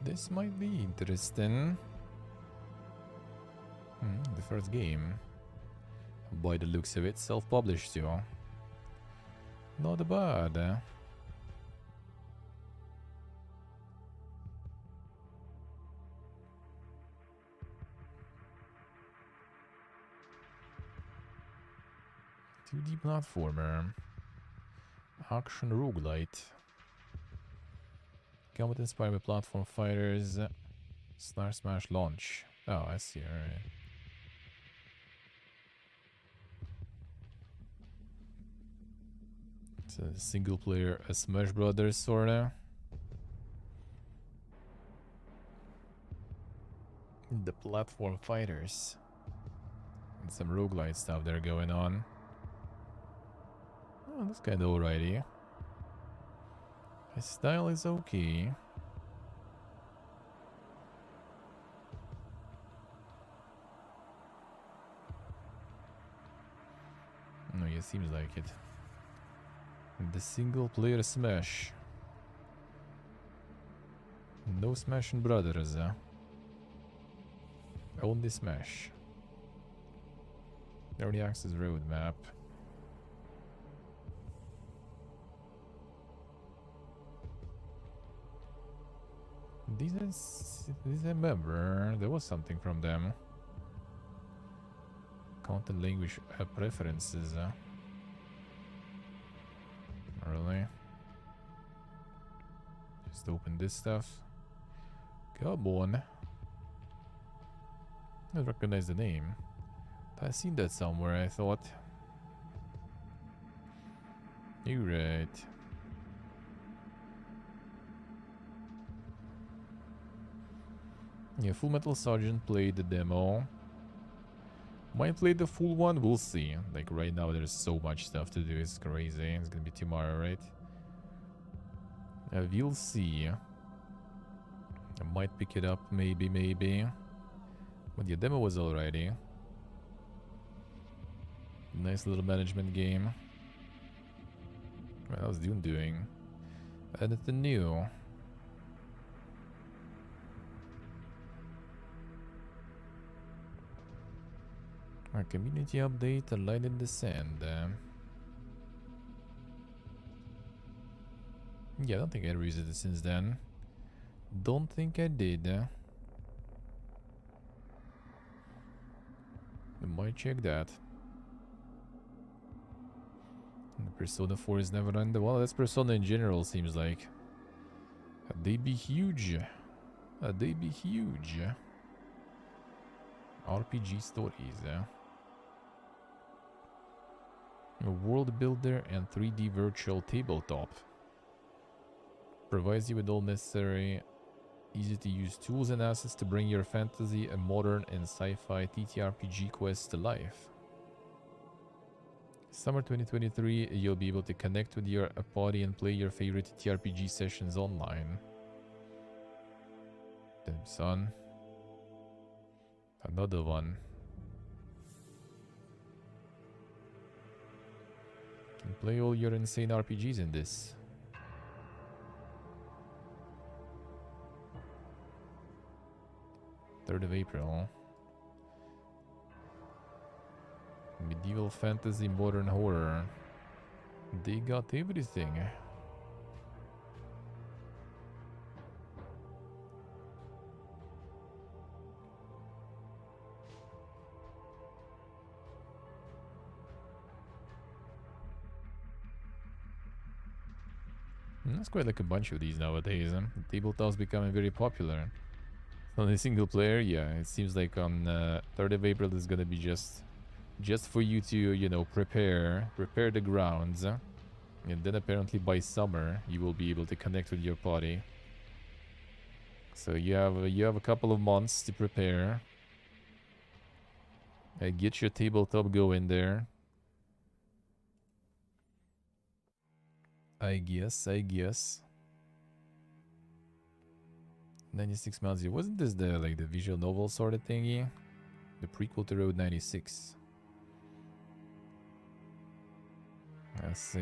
This might be interesting. The first game. By the looks of it, self-published too. Not bad. .2D platformer. Action roguelite. Combat inspired by platform fighters. Smash launch. Oh, I see, alright. It's a single player Smash Brothers sorta. The platform fighters. And some roguelite stuff there going on. Oh, that's kinda alrighty. His style is okay. No, it seems like it. The single player Smash. No Smash and Brothers, Only Smash. Early access roadmap. These I remember there was something from them. Content language preferences. Really? Just open this stuff. Come on. I don't recognize the name. I've seen that somewhere, I thought. You're right. Yeah, Full Metal Sergeant played the demo. Might play the full one, we'll see. Like right now there's so much stuff to do, it's crazy. It's gonna be tomorrow, right? We'll see. I might pick it up, maybe. But the demo was already. Nice little management game. What else Dune doing? Anything new? A community update, a line in the sand. Yeah, I don't think I revisited it since then. Don't think I did. I might check that. And the Persona 4 is never on the well, that's Persona in general, seems like. They be huge. They be huge. RPG stories. A world builder and 3D virtual tabletop. Provides you with all necessary, easy to use tools and assets to bring your fantasy and modern and sci-fi TTRPG quests to life. Summer 2023, you'll be able to connect with your party and play your favorite TTRPG sessions online. Damn son. Another one. You can play all your insane RPGs in this. April 3rd. Medieval fantasy, modern horror. They got everything. That's quite like a bunch of these nowadays. Tabletop's becoming very popular. On a single player, yeah, it seems like on 3rd of April is gonna be just for you to, you know, prepare the grounds, and then apparently by summer you will be able to connect with your party. So you have a couple of months to prepare. Get your tabletop going there. I guess. 96 Miles. Wasn't this the like the visual novel sort of thingy? The prequel to Road 96. I see.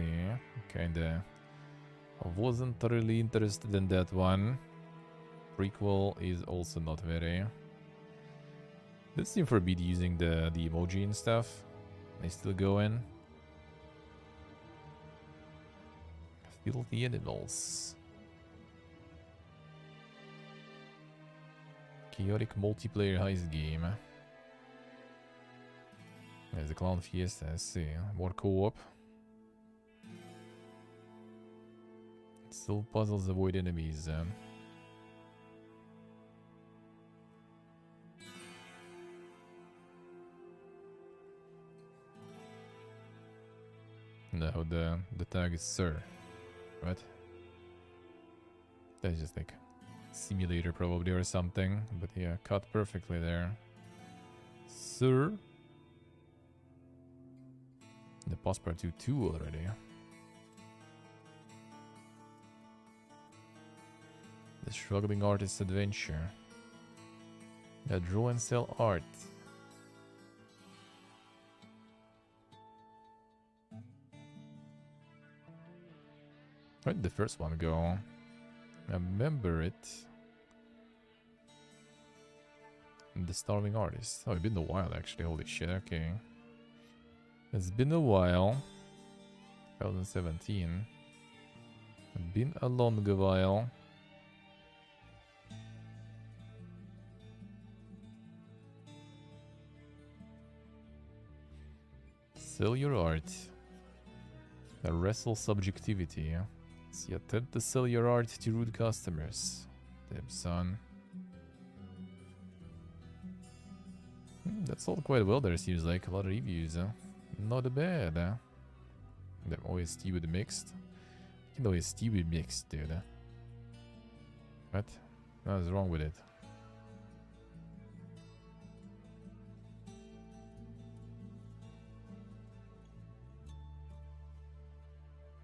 Kinda. I wasn't really interested in that one. Prequel is also not very. Did seem forbid using the emoji and stuff. They still going. Filthy animals. Chaotic multiplayer heist game. There's the Clown Fiesta, I see. More co-op. Solve puzzles, avoid enemies. No, the tag is Sir. Right? That's just like simulator probably or something, but yeah, cut perfectly there. Sir. The Passepartout 2 already. The Struggling Artist's Adventure. Yeah, draw and sell art. Where did the first one go? I remember it. And the Starving Artist. Oh, it's been a while actually, holy shit, okay. It's been a while. 2017. Been a long while. Sell your art. Wrestle subjectivity. So you attempt to sell your art to rude customers. Damn, son. That's all quite well there, seems like. A lot of reviews, huh? Not bad, huh? The OST with the mixed. You can OST with mixed, dude. Huh? What? What's wrong with it?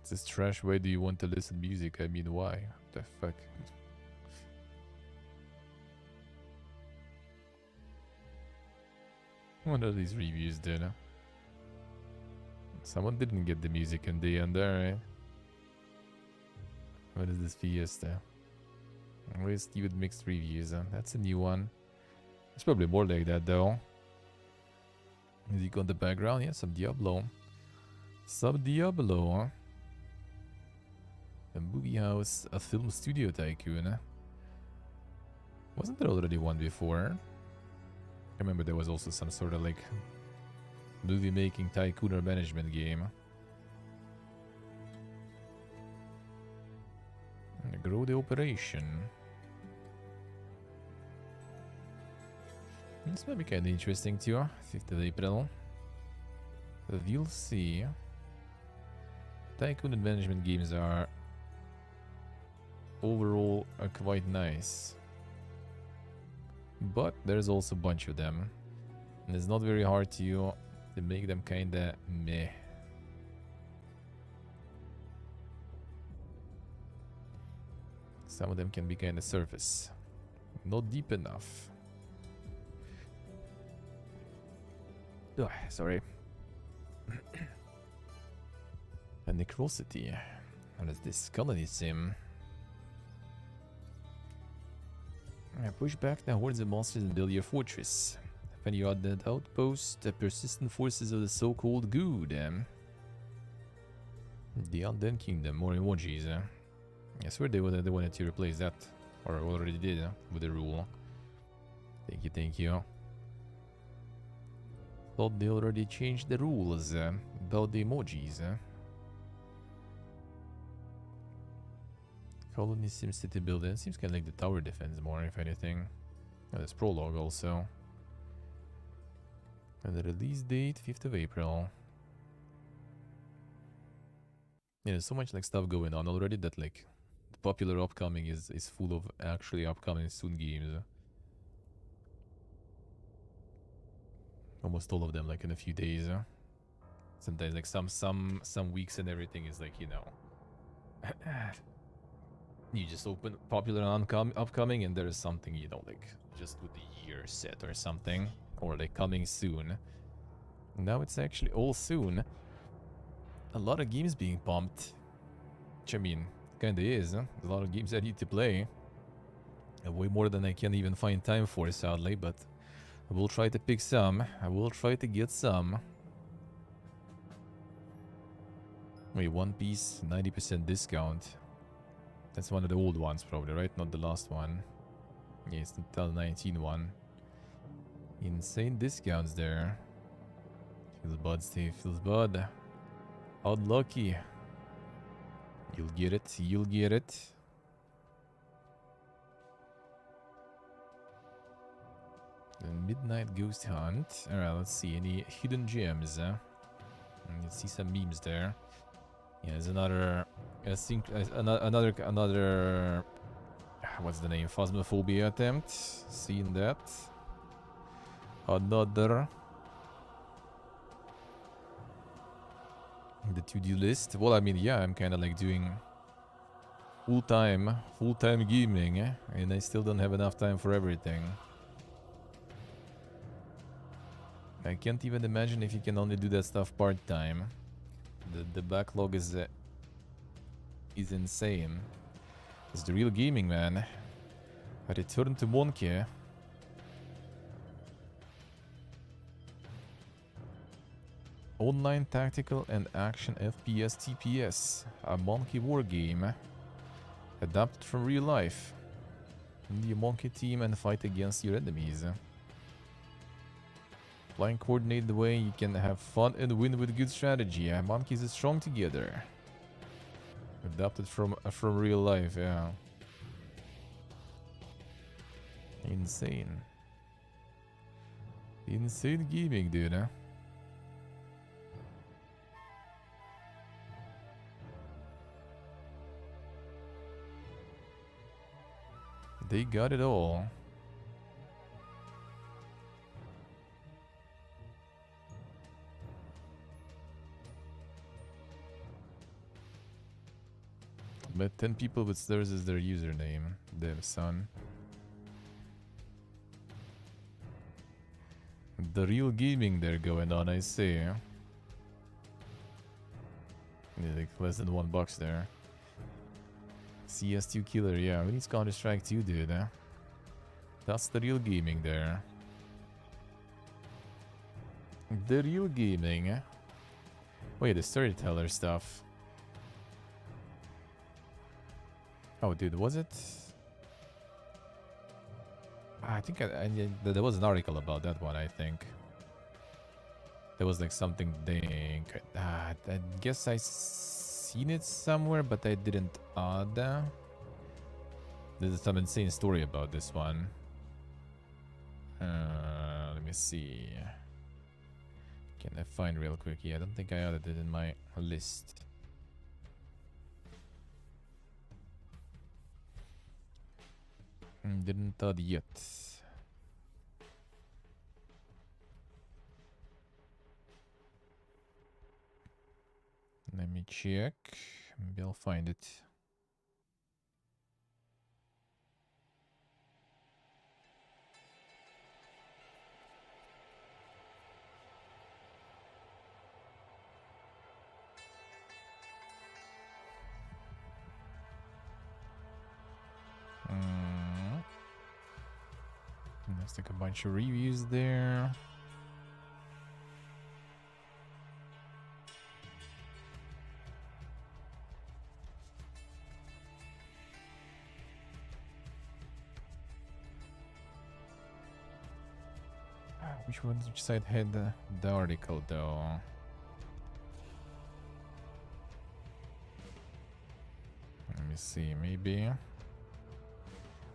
It's this trash. Why do you want to listen to music? I mean, why? What the fuck? What are these reviews, dude? Huh? Someone didn't get the music in the end there, right? What is this Fiesta? Where's with mixed reviews? Huh? That's a new one. It's probably more like that though. Music on the background, yeah, some Diablo. Some Diablo, huh? A movie house, a film studio tycoon. Huh? Wasn't there already one before? I remember there was also some sort of like movie making tycoon or management game. Grow the operation. This might be kind of interesting too. 5th of April. We'll see. Tycoon and management games are overall quite nice. But there's also a bunch of them. And it's not very hard to make them kinda meh. Some of them can be kinda surface. Not deep enough. Ugh, sorry. A necrosity. What is this? Colony sim. Push back the hordes of monsters and build your fortress. When you are that outpost, the persistent forces of the so-called good. The Undead Kingdom, more emojis. I swear they wanted to replace that, or already did, with the rule. Thank you, thank you. Thought they already changed the rules about the emojis. Colony Sim City building. Seems kind of like the tower defense more, if anything. Oh, there's prologue also. And the release date, 5th of April. Yeah, there's so much like stuff going on already that like the popular upcoming is full of actually upcoming soon games. Almost all of them like in a few days. Sometimes like some weeks and everything is like, you know. You just open popular and upcoming and there is something, you know, like just with the year set or something. Or like coming soon. Now it's actually all soon. A lot of games being pumped. Which I mean, kinda is. Huh? A lot of games I need to play. Way more than I can even find time for, sadly. But I will try to pick some. I will try to get some. Wait, One Piece, 90% discount. That's one of the old ones probably, right? Not the last one. Yeah, it's the 2019 one. Insane discounts there. Feels bud, Steve. Feels bud. Unlucky. You'll get it. You'll get it. The Midnight Ghost Hunt. Alright, let's see. Any hidden gems? Let's see some memes there. Yeah, there's another... Another... What's the name? Phasmophobia attempt. Seeing that. Another. The to-do list. Well, I mean, yeah, I'm kind of like doing full-time gaming, and I still don't have enough time for everything. I can't even imagine if you can only do that stuff part-time. The backlog is insane. It's the real gaming, man. A return to Monkey. Online tactical and action FPS TPS. A monkey war game. Adapted from real life. Be a monkey team and fight against your enemies. Play and coordinate the way you can have fun and win with good strategy. Monkeys are strong together. Adapted from real life, yeah. Insane. Insane gaming, dude, huh? They got it all. But 10 people with slurs is their username. Damn, son. The real gaming there going on, I see. Yeah, like less than $1 there. CS2 killer, yeah, we need Counter-Strike 2, dude. Huh? That's the real gaming there. The real gaming. Eh? Wait, the storyteller stuff. Oh, dude, was it? I think there was an article about that one, I think. There was like something I guess I seen it somewhere, but I didn't add. There's some insane story about this one. Let me see. Can I find real quick? Yeah, I don't think I added it in my list. Didn't add yet. Let me check. Maybe I'll find it. There's like a bunch of reviews there. Which side had the article though? Let me see, maybe.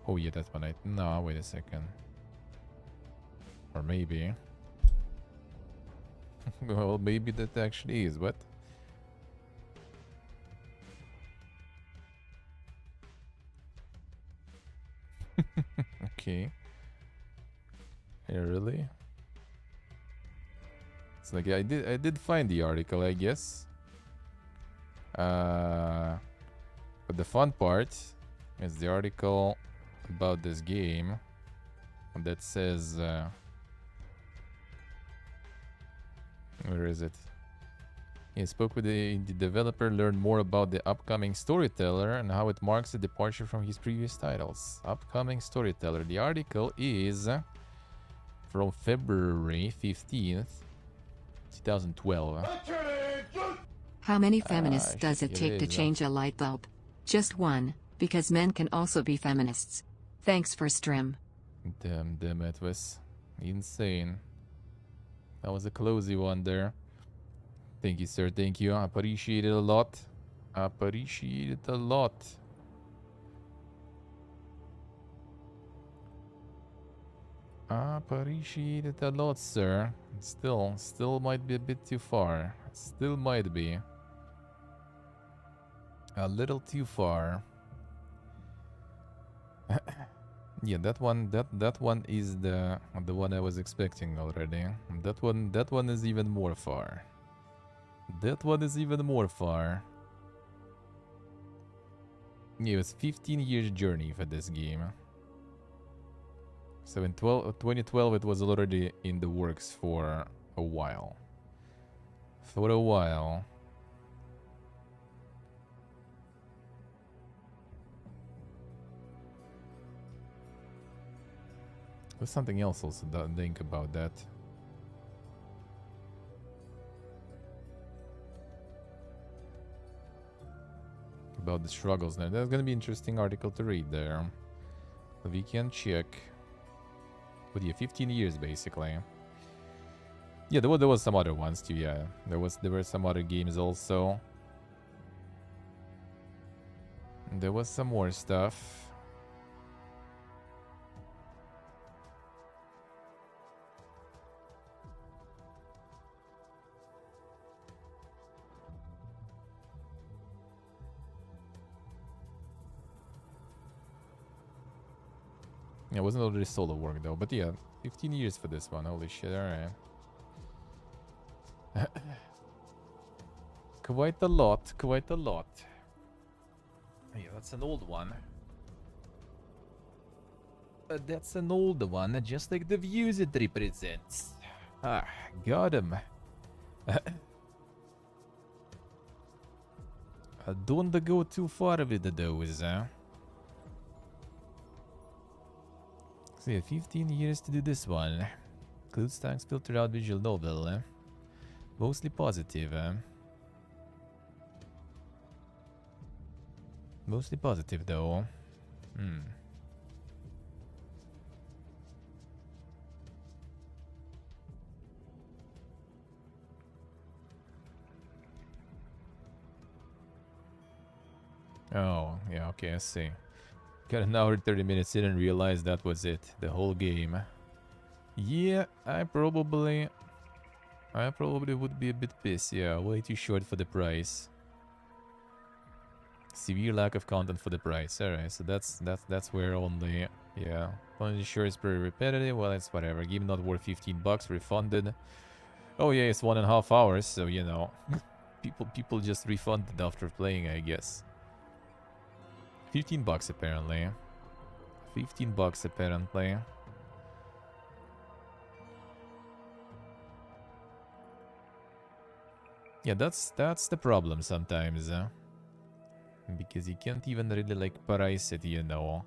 Oh yeah, that's one. No, wait a second. Or maybe. Well, maybe that actually is. What? Okay. Yeah, really? It's like I did find the article, I guess. But the fun part is the article about this game that says where is it? He spoke with the developer, learned more about the upcoming storyteller and how it marks a departure from his previous titles. Upcoming storyteller. The article is from February 15th, 2012. How many feminists does it take to change a light bulb? Just one, because men can also be feminists. Thanks for stream. Damn, it was insane. That was a closey one there. Thank you, sir. Thank you. I appreciate it a lot. I appreciate it a lot. I appreciate it a lot, sir. Still might be a bit too far. Still might be a little too far. Yeah, that one is the one I was expecting already. That one is even more far. That one is even more far. Yeah, it was 15 years journey for this game. So in 2012 it was already in the works for a while. For a while. There's something else also to think about that. About the struggles there. That's gonna be an interesting article to read there. We can check. But yeah, 15 years basically. Yeah, there was some other ones too, yeah. There were some other games also. There was some more stuff. Yeah, it wasn't already solo work though, but yeah, 15 years for this one. Holy shit, alright. Quite a lot, quite a lot. Yeah, that's an old one. That's an old one, just like the views it represents. Ah, got him. Don't go too far with those, huh? So yeah, 15 years to do this one. Includes tags filtered out visual novel, eh? Mostly positive, eh? Mostly positive, though. Hmm. Oh, yeah, okay, I see. Got an hour 30 minutes in and realized that was it. The whole game. Yeah, I probably would be a bit pissed. Yeah, way too short for the price. Severe lack of content for the price. Alright, so that's where only, yeah. Only sure it's pretty repetitive. Well, it's whatever. Game not worth 15 bucks. Refunded. Oh yeah, it's 1.5 hours. So you know, people just refunded after playing, I guess. 15 bucks apparently. 15 bucks apparently. Yeah, that's the problem sometimes, because you can't even really like price it, you know,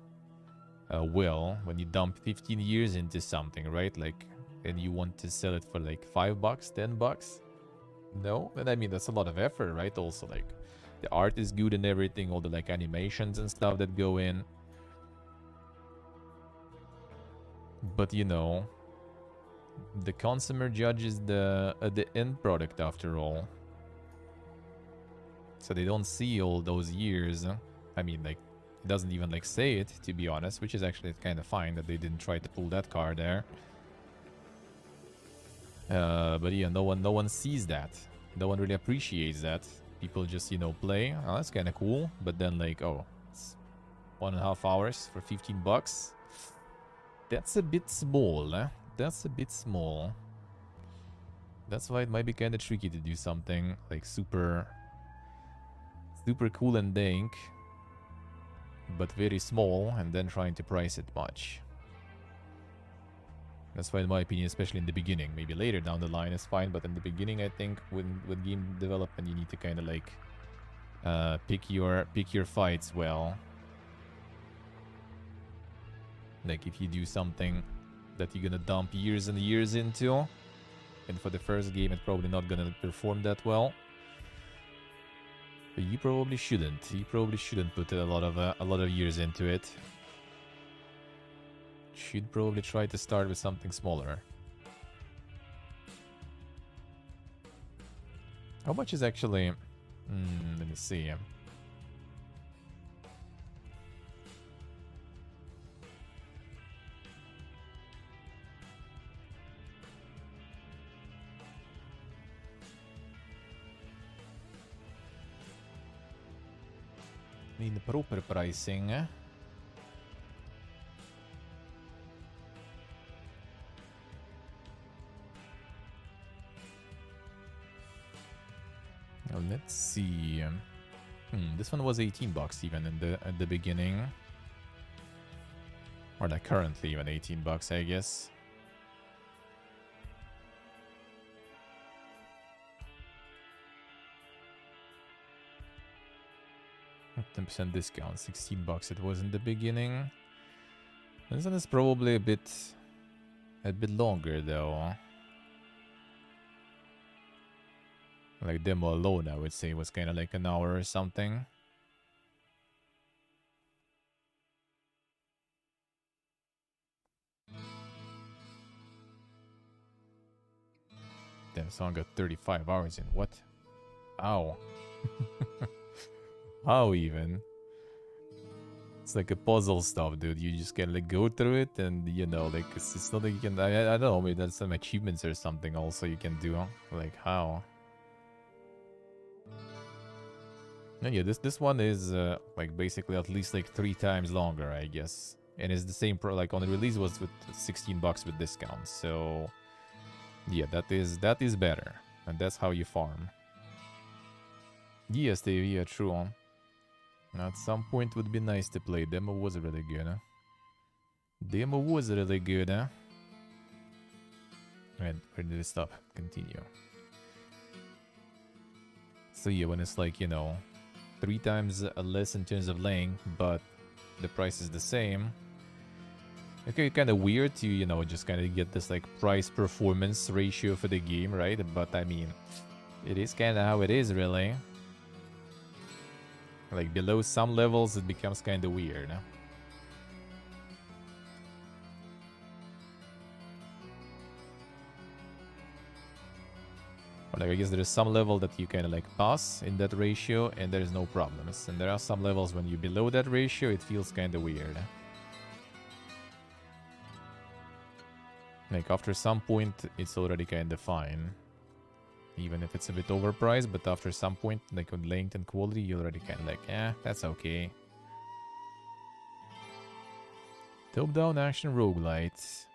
well, when you dump 15 years into something, right? Like, and you want to sell it for like 5 bucks, 10 bucks? No? And I mean, that's a lot of effort, right? Also, like, the art is good and everything, all the like animations and stuff that go in. But you know, the consumer judges the end product after all. So they don't see all those years. I mean, like, it doesn't even like say it, to be honest, which is actually kind of fine that they didn't try to pull that card there. But yeah, no one sees that. No one really appreciates that. People just, you know, play. Oh, that's kind of cool. But then like, oh, it's 1.5 hours for 15 bucks. That's a bit small, eh? That's a bit small. That's why it might be kind of tricky to do something like super cool and dank, but very small, and then trying to price it much. That's why, in my opinion, especially in the beginning, maybe later down the line is fine, but in the beginning, I think with game development, you need to kind of like pick your fights well. Like if you do something that you're gonna dump years and years into, and for the first game, it's probably not gonna perform that well. But you probably shouldn't. You probably shouldn't put a lot of years into it. Should probably try to start with something smaller. How much is actually? Let me see. I mean, the proper pricing. Well, let's see. This one was 18 bucks even at the beginning. Or like currently even 18 bucks, I guess. %10 discount, 16 bucks it was in the beginning. This one is probably a bit longer though. Like demo alone, I would say, was kind of like an hour or something. Damn, song got 35 hours in. What? Ow. How even? It's like a puzzle stuff, dude. You just can like go through it, and you know, like it's not like you can. I don't know. Maybe that's some achievements or something. Also, you can do. Like how? And yeah, this one is like basically at least like 3 times longer, I guess, and it's the same like on the release was with $16 with discounts. So yeah, that is better, and that's how you farm. Yes, Dave. Yeah, true. At some point would be nice to play. Demo was really good, huh? Demo was really good, huh? Right, where did it stop? Continue. So yeah, when it's like, you know, 3 times less in terms of length, but the price is the same. Okay, kind of weird to, you know, just kind of get this like price performance ratio for the game, right? But I mean, it is kind of how it is, really. Like below some levels, it becomes kind of weird. But like, I guess there is some level that you kind of like pass in that ratio, and there is no problems. And there are some levels when you're below that ratio, it feels kind of weird. Like after some point, it's already kind of fine. Even if it's a bit overpriced, but after some point, like on length and quality, you're already kind of like, eh, that's okay. Top-down action roguelite.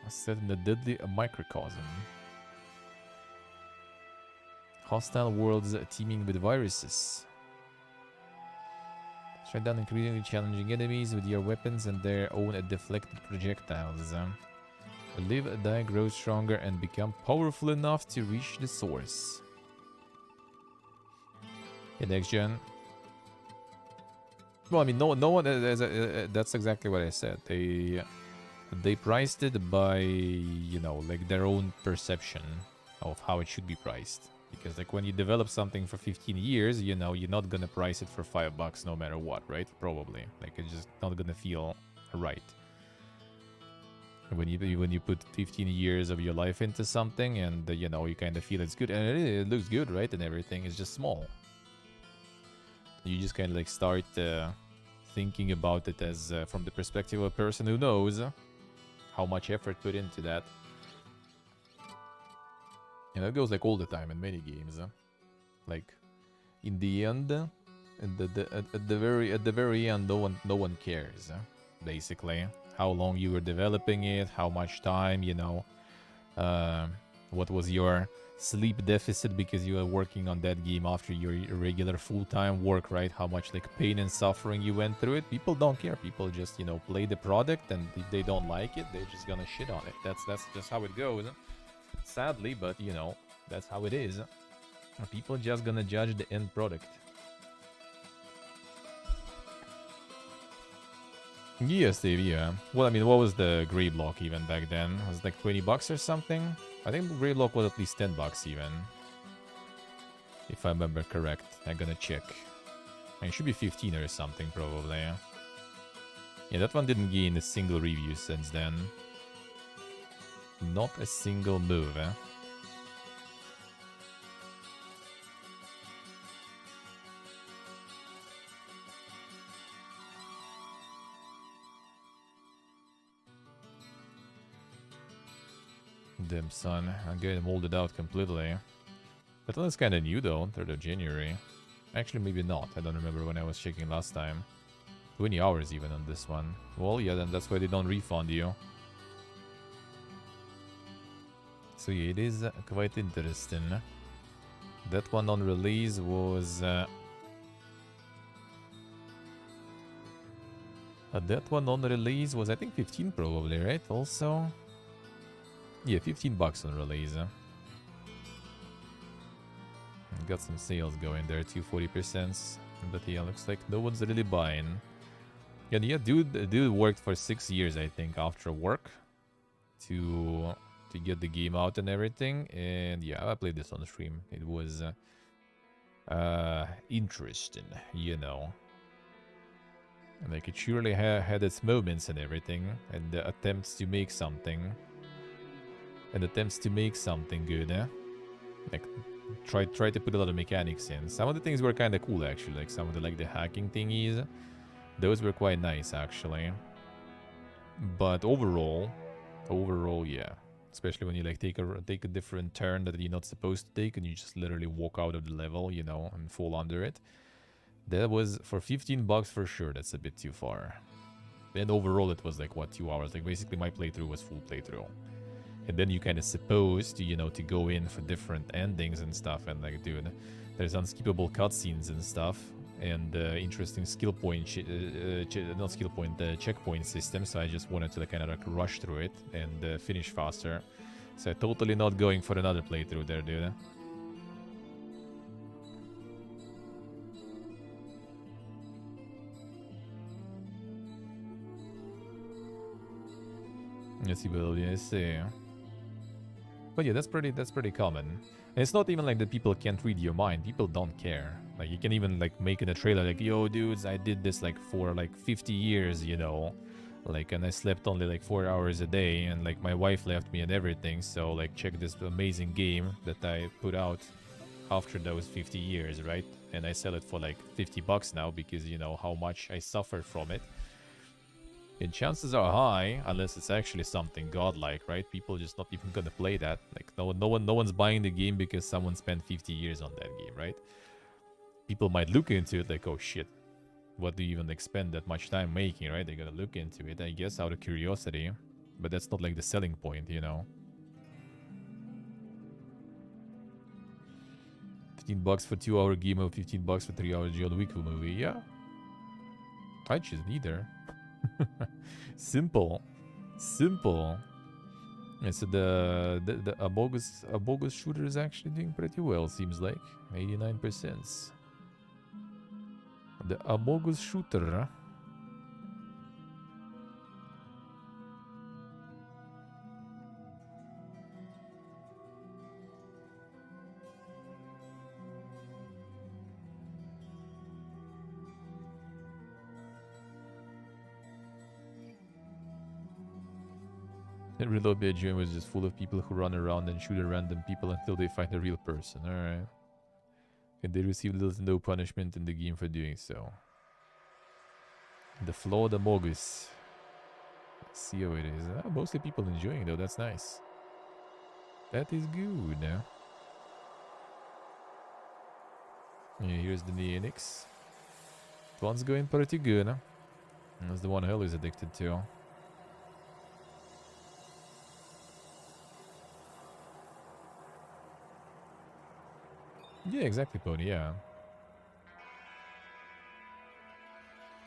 Set in the deadly microcosm. Hostile worlds teeming with viruses. Strike down increasingly challenging enemies with your weapons and their own deflected projectiles. Live, die, grow stronger, and become powerful enough to reach the source. Yeah, next gen. Well, I mean, no one. That's exactly what I said. They priced it by, you know, like their own perception of how it should be priced. Because like when you develop something for 15 years, you know, you're not gonna price it for $5 no matter what, right? Probably. Like it's just not gonna feel right. When you put 15 years of your life into something, and you know, you kind of feel it's good, and it looks good, right, and everything is just small. You just kind of like start thinking about it as from the perspective of a person who knows how much effort put into that. And that goes like all the time in many games. Like in the end, at the very end, no one cares. Basically, how long you were developing it, how much time, you know, what was your sleep deficit because you were working on that game after your regular full-time work, right? How much like pain and suffering you went through it. People don't care. People just, you know, play the product, and if they don't like it, they're just gonna shit on it. That's just how it goes. Sadly, but you know, that's how it is. People just gonna judge the end product. Yes, Steve, yeah. Well, I mean, what was the gray block even back then? Was it like $20 or something? I think the gray block was at least $10 even. If I remember correct. I'm gonna check. I mean, it should be 15 or something probably. Yeah, that one didn't gain a single review since then. Not a single move, eh? Damn, son. I'm getting molded out completely. That one is kind of new, though. 3rd of January. Actually, maybe not. I don't remember when I was checking last time. 20 hours even on this one. Well, yeah, then that's why they don't refund you. So yeah, it is quite interesting. That one on release was... that one on release was, I think, 15 probably, right? Also... Yeah, $15 on release. Got some sales going there, 240%. But yeah, looks like no one's really buying. And yeah, dude worked for 6 years, I think, after work to get the game out and everything. And yeah, I played this on the stream. It was interesting, you know. Like it surely had its moments and everything, and the attempts to make something. And attempts to make something good, eh? Like, try to put a lot of mechanics in. Some of the things were kind of cool, actually. Like, some of the, like, the hacking thingies. Those were quite nice, actually. But overall, yeah. Especially when you like take a different turn that you're not supposed to take, and you just literally walk out of the level, you know, and fall under it. That was for 15 bucks for sure. That's a bit too far. And overall, it was like what, 2 hours? Like basically, my playthrough was full playthrough. And then you kind of supposed to, you know, to go in for different endings and stuff. And like, dude, there's unskippable cutscenes and stuff, and interesting skill point, not skill point, checkpoint system. So I just wanted to like, kind of like rush through it and finish faster. So totally not going for another playthrough there, dude. Let's see what I say. But yeah, that's pretty common. And it's not even like that people can't read your mind. People don't care. Like, you can even like make in a trailer like, yo dudes, I did this like for like 50 years, you know. Like, and I slept only like 4 hours a day, and like my wife left me and everything. So like, check this amazing game that I put out after those 50 years, right? And I sell it for like 50 bucks now because, you know, how much I suffered from it. And chances are high, unless it's actually something godlike, right? People just not even gonna play that. Like no one's buying the game because someone spent 50 years on that game, right? People might look into it like, oh shit, what do you even spend that much time making, right? They're gonna look into it, I guess, out of curiosity. But that's not like the selling point, you know. 15 bucks for 2-hour game or 15 bucks for 3 hours John Wick movie, yeah. I choose neither. Simple. Yeah, so the Abogus shooter is actually doing pretty well, seems like. 89%. The Abogus shooter. The real BGM was just full of people who run around and shoot at random people until they find a real person. Alright. And they receive little to no punishment in the game for doing so. The flawed Amogus. Let's see how it is. Mostly people enjoying though, that's nice. That is good. Yeah, here's the Neonix. That one's going pretty good. That's the one Hell is addicted to. Yeah, exactly, Pony, yeah.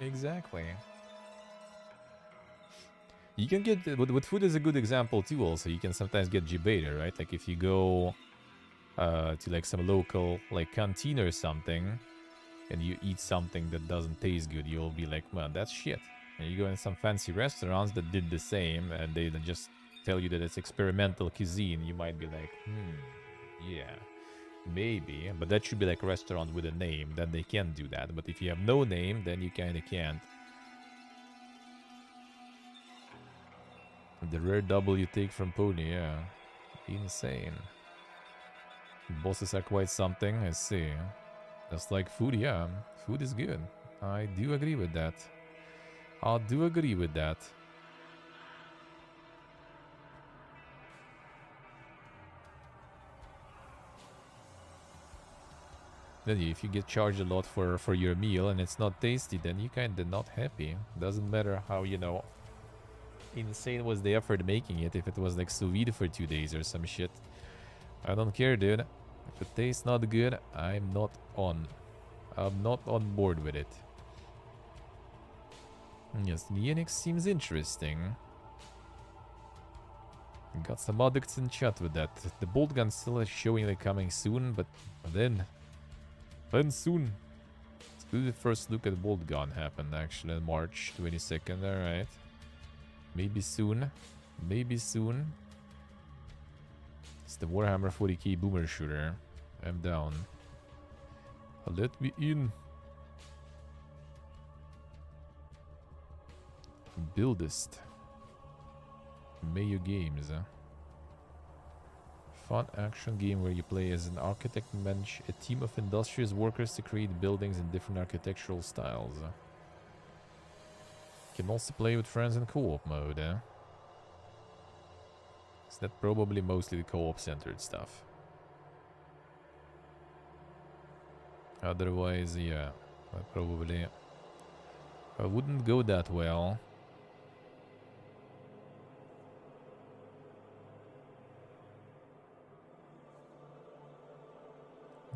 Exactly. You can get, with food is a good example too also. You can sometimes get G-Beta, right? Like if you go to like some local like canteen or something, and you eat something that doesn't taste good, you'll be like, man, that's shit. And you go in some fancy restaurants that did the same, and they just tell you that it's experimental cuisine. You might be like, yeah. Maybe, but that should be like a restaurant with a name. Then they can do that. But if you have no name, then you kind of can't. The rare double you take from Pony, yeah. Insane. Bosses are quite something, I see. Just like food, yeah. Food is good. I do agree with that. I do agree with that. Then if you get charged a lot for your meal and it's not tasty, then you kinda not happy. Doesn't matter how, you know, insane was the effort making it. If it was like sous vide for 2 days or some shit, I don't care, dude. If it tastes not good, I'm not on board with it. Yes, Neonix seems interesting. Got some addicts in chat with that. The bolt gun still is showing like coming soon, but then soon. Let's do the first look at bolt gun happened actually on March 22nd. Alright. Maybe soon. Maybe soon. It's the Warhammer 40k boomer shooter. I'm down. Let me in. Buildist. Mayo Games. Fun action game where you play as an architect and manage a team of industrious workers to create buildings in different architectural styles. Can also play with friends in co-op mode, eh? Is that probably mostly the co-op centered stuff? Otherwise, yeah, I wouldn't go that well.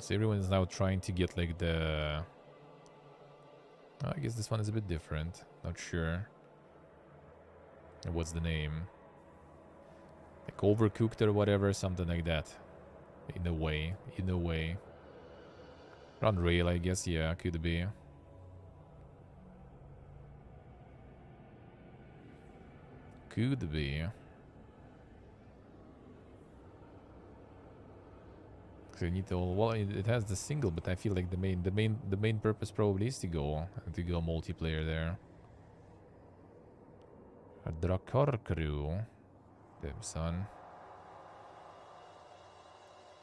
So everyone is now trying to get like the... Oh, I guess this one is a bit different. Not sure. What's the name? Like Overcooked or whatever, something like that. In a way. Unreal, I guess, yeah, could be. Could be. So you need to... Well, it has the single, but I feel like the main purpose probably is to go multiplayer there. A Drakar crew. Damn, son.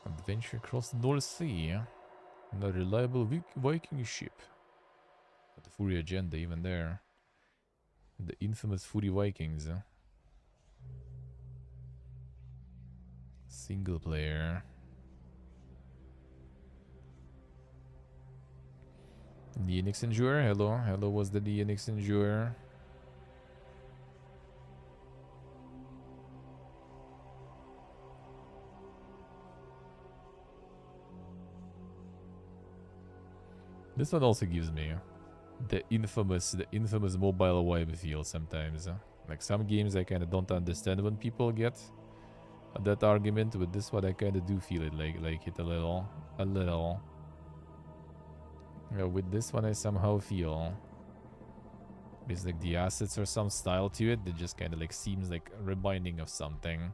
Adventure across the North Sea. Not a reliable Viking ship. But the Fury agenda even there. The infamous Fury Vikings. Single player. The Enix Endurer. Hello was the Enix Endurer. This one also gives me the infamous mobile vibe feel sometimes. Like some games I kind of don't understand when people get that argument. With this one I kind of do feel it, like it a little. Yeah, with this one I somehow feel it's like the assets or some style to it that just kind of like seems like reminding of something.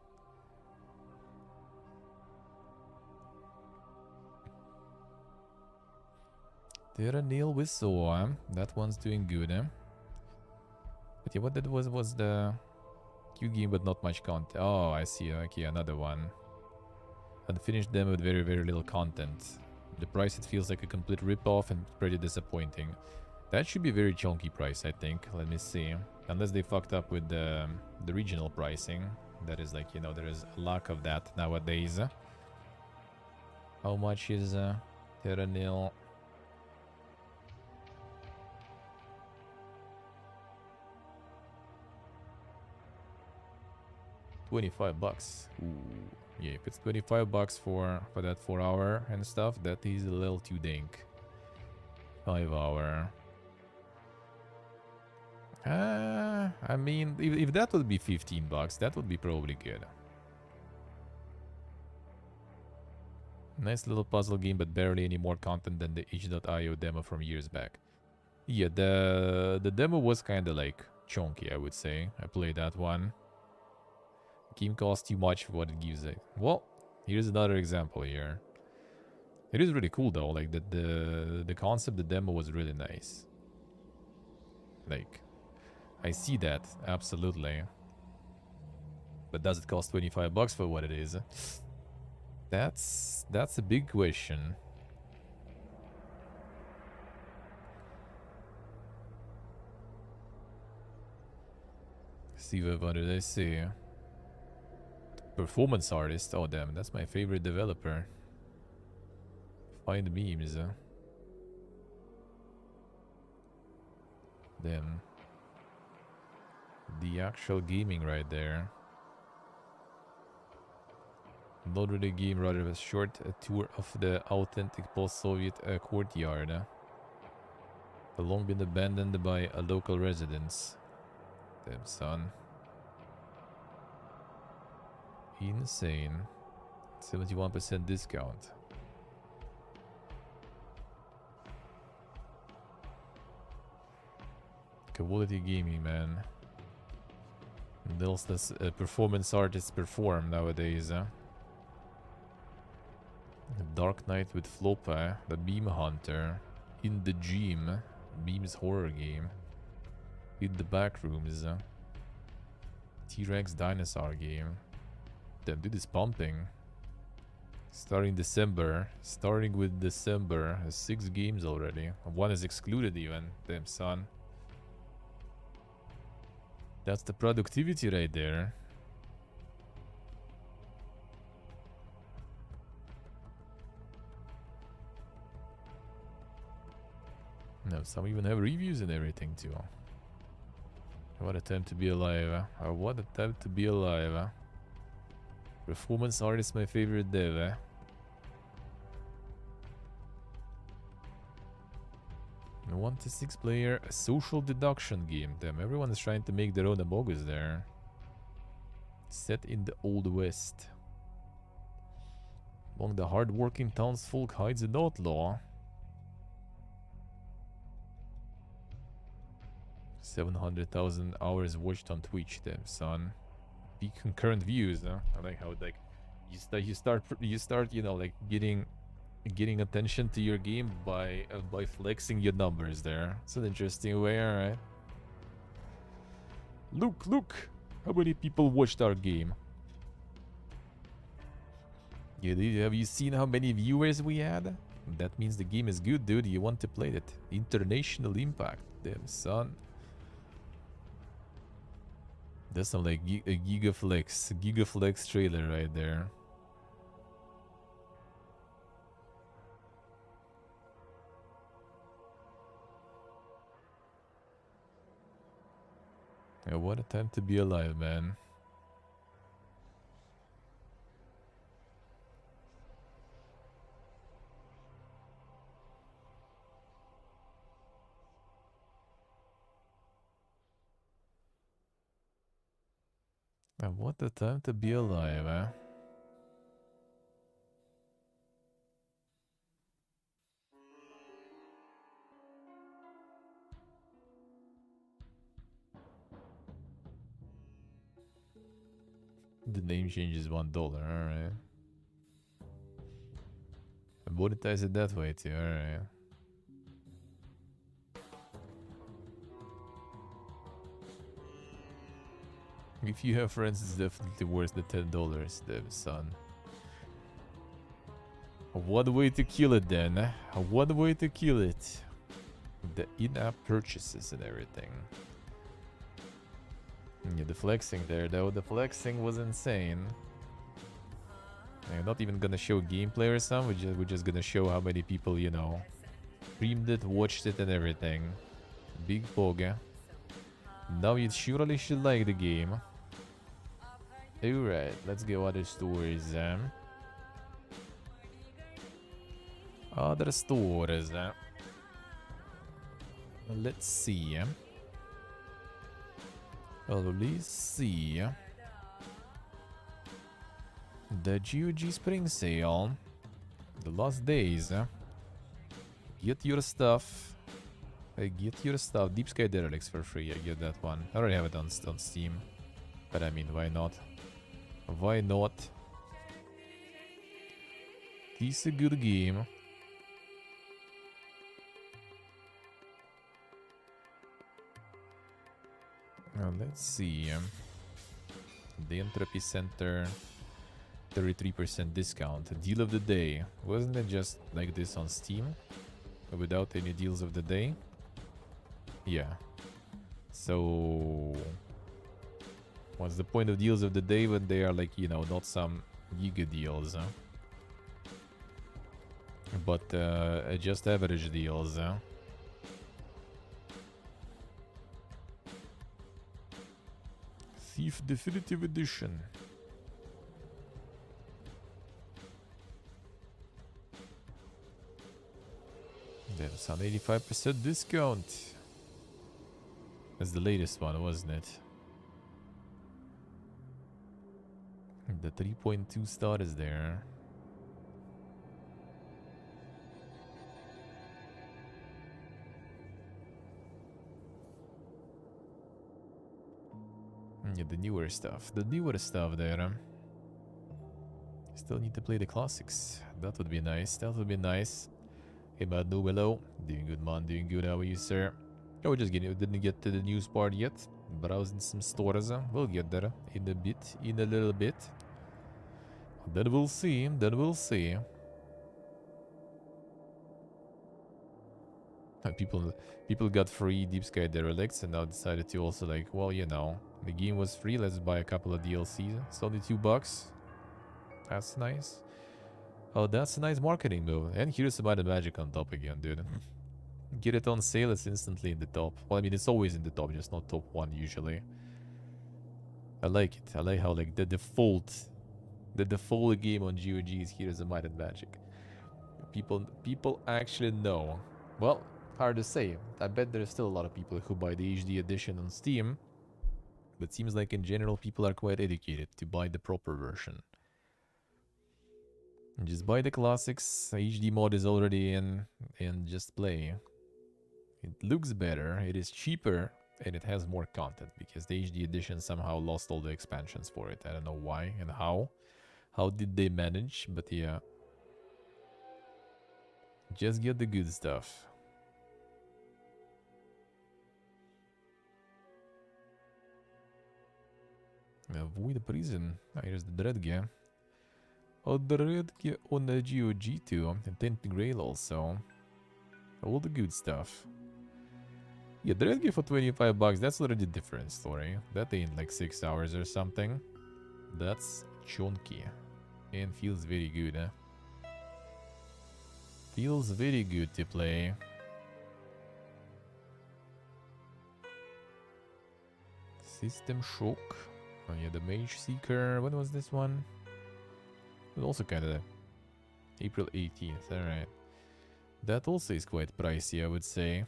Tyranneal Whistle, that one's doing good, eh? But yeah, what that was the Q game, but not much content. Oh, I see. Okay, another one. Unfinished demo with very little content. The price, it feels like a complete rip-off and pretty disappointing. That should be a very chunky price, I think. Let me see. Unless they fucked up with the regional pricing. That is like, you know, there is a lack of that nowadays. How much is Tyranneal? $25. Ooh. Yeah, if it's $25 for that 4 hour and stuff, that is a little too dank. 5 hour. I mean, if that would be $15, that would be probably good. Nice little puzzle game, but barely any more content than the itch.io demo from years back. Yeah, the demo was kind of like chunky, I would say. I played that one. Game costs too much for what it gives it. Well, here's another example here. It is really cool though, like the concept, the demo was really nice. Like, I see that, absolutely. But does it cost $25 for what it is? That's a big question. See what did I see? Performance artist. Oh damn, that's my favorite developer. Find memes. Damn. The actual gaming right there. Not really a game, rather a short tour of the authentic post-Soviet courtyard. Long been abandoned by a local residents. Damn, son. Insane. 71% discount. Quality gaming, man. And else does performance artists perform nowadays? Dark Knight with Flopa, the Beam Hunter. In the Gym, Beam's horror game. In the Backrooms, T-Rex dinosaur game. Damn, dude is pumping. Starting with December. 6 games already. One is excluded even. Damn, son. That's the productivity right there. No, some even have reviews and everything too. What a time to be alive. What a time to be alive. Performance artist, my favorite dev. 1 to 6 player social deduction game. Damn, everyone is trying to make their own Among Us there. Set in the Old West. Among the hard-working townsfolk hides an outlaw. 700,000 hours watched on Twitch, damn son. Big concurrent views, huh? I like how like you start you know like getting attention to your game by flexing your numbers there. It's an interesting way, all right. Look, how many people watched our game? Yeah, have you seen how many viewers we had? That means the game is good, dude. You want to play it. International impact, damn son. That's some like a Gigaflex trailer right there. Yeah, what a time to be alive, man. And what a time to be alive, eh? The name change is $1, alright. And monetize it that way too, alright. If you have friends, it's definitely worth the $10, damn son. One way to kill it then. One way to kill it. The in-app purchases and everything. Yeah, the flexing there though. The flexing was insane. I'm not even gonna show gameplay or something. We're just gonna show how many people, you know, streamed it, watched it and everything. Big poga. Now you surely should like the game. Alright, let's go other stories. Other stores. Let's see. Well, let's see. The GOG Spring Sale. The last days. Get your stuff. Get your stuff. Deep Sky Derelicts for free. I get that one. I already have it on Steam. But I mean, why not? Why not? It's a good game. Now let's see. The Entropy Center, 33% discount. Deal of the day. Wasn't it just like this on Steam? Without any deals of the day? Yeah. So what's the point of deals of the day when they are like, you know, not some giga deals, huh? But just average deals, huh? Thief Definitive Edition. There's an 85% discount. That's the latest one, wasn't it? The 3.2 star is there. Yeah, the newer stuff. The newer stuff there. Still need to play the classics. That would be nice. That would be nice. Hey, Mad Noob, hello. Doing good, man. Doing good. How are you, sir? Oh, just getting. Didn't get to the news part yet. Browsing some stores. We'll get there in a bit. In a little bit. Then we'll see. Then we'll see. People got free Deep Sky Derelicts and now decided to also like, well, you know, the game was free, let's buy a couple of DLCs. It's only $2. That's nice. Oh, that's a nice marketing move. And here's about the magic on top again, dude. Get it on sale, it's instantly in the top. Well, I mean, it's always in the top, just not top 1 usually. I like it. I like how like the default game on GOG is Heroes of Might and Magic. People actually know. Well, hard to say. I bet there's still a lot of people who buy the HD edition on Steam. But seems like in general people are quite educated to buy the proper version. Just buy the classics, HD mod is already in, and just play. It looks better, it is cheaper, and it has more content, because the HD edition somehow lost all the expansions for it. I don't know why and how. How did they manage, but yeah. Just get the good stuff. Avoid prison. Ah, here's the Dreadgear. Oh, the Dreadgear on the GOG too, and Tinted Grail also. All the good stuff. Yeah, Dreadgear for $25, that's already a different story. That ain't like 6 hours or something. That's chunky. And feels very good, eh? Feels very good to play. System Shock. Oh yeah, the Mage Seeker. When was this one? It was also kind of April 18th, alright. That also is quite pricey, I would say.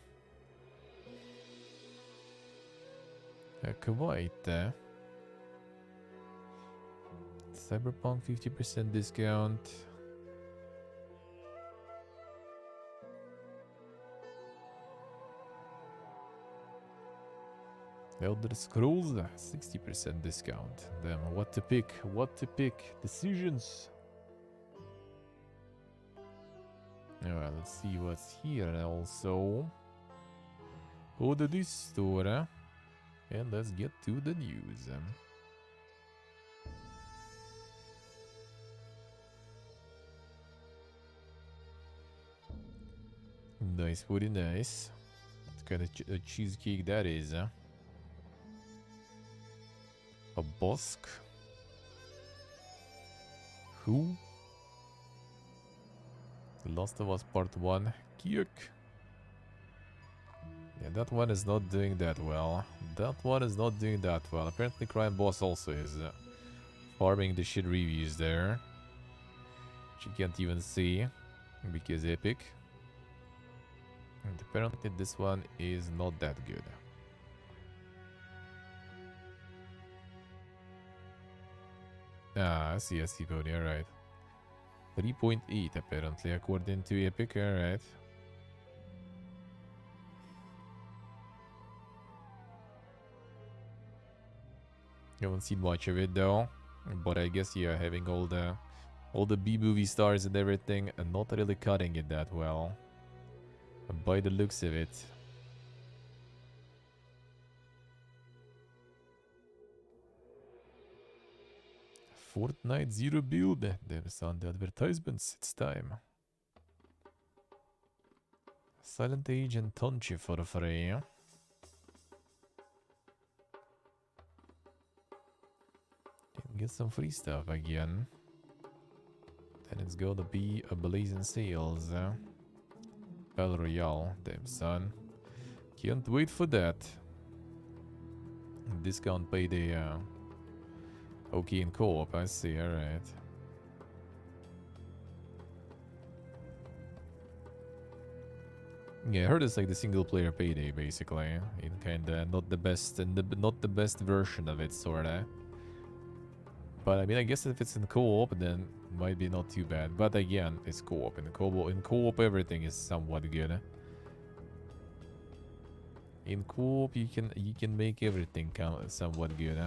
Quite. Cyberpunk 50% discount. Elder Scrolls 60% discount. Damn, what to pick? What to pick? Decisions. Alright, let's see what's here also. Go to this store. And let's get to the news. Nice, pretty nice. What kind of a cheesecake that is, huh? A Bosk? Who? The Last of Us Part 1. Kirk. Yeah, that one is not doing that well. That one is not doing that well. Apparently Crime Boss also is farming the shit reviews there. Which you can't even see because epic. And apparently this one is not that good. Ah, I see, Bodhi, alright. 3.8 apparently according to Epic, alright. Haven't seen much of it though, but I guess yeah, having all the B-movie stars and everything, and not really cutting it that well, by the looks of it. Fortnite Zero build. There's on the advertisements. It's time. Silent Agent Tonchi for free. Get some free stuff again. Then it's gonna be a blazing sales. Battle Royale, damn son. Can't wait for that. Discount payday. Okay, in co-op, I see, alright. Yeah, I heard it's like the single player payday basically. In kinda not the best and not the best version of it, sorta. But I mean, I guess if it's in co-op, then it might be not too bad. But again, it's co-op. In co-op, everything is somewhat good. In co-op, you can make everything count somewhat good.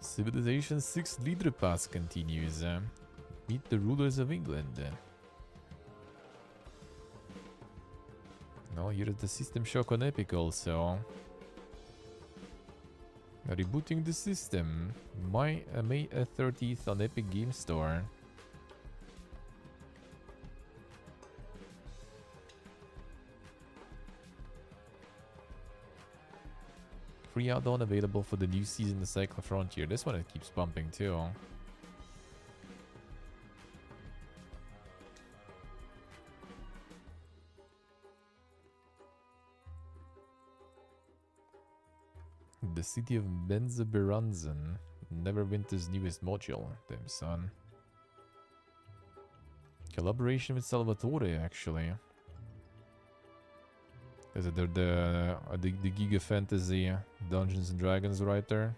Civilization 6 Leader Pass continues. Meet the rulers of England. Now here's the System Shock on Epic also. Rebooting the system. May 30th on Epic Game Store. Free add-on available for the new season, the Cycle Frontier. This one it keeps bumping too. The city of Benzeberanzen. Neverwinter's newest module. Damn son. Collaboration with Salvatore, actually. Is it the Giga Fantasy Dungeons and Dragons writer?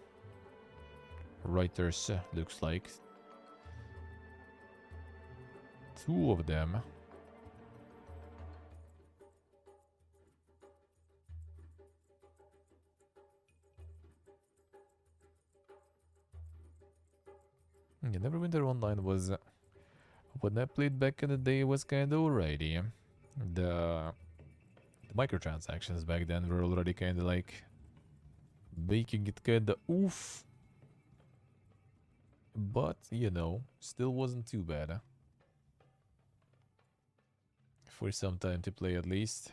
Writers, looks like. Two of them. Yeah, Neverwinter Online was... when I played back in the day, it was kind of alrighty. The microtransactions back then were already kind of like... making it kind of oof. But, you know, still wasn't too bad. For some time to play at least.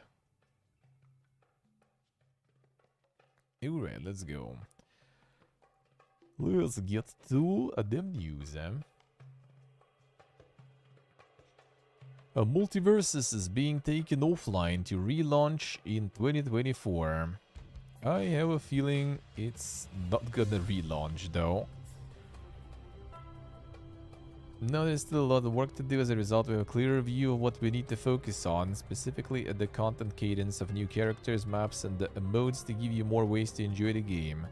Alright, let's go. Let's get to the news, Multiversus is being taken offline to relaunch in 2024. I have a feeling it's not gonna relaunch though. Now there's still a lot of work to do. As a result, we have a clearer view of what we need to focus on, specifically at the content cadence of new characters, maps, and the modes to give you more ways to enjoy the game.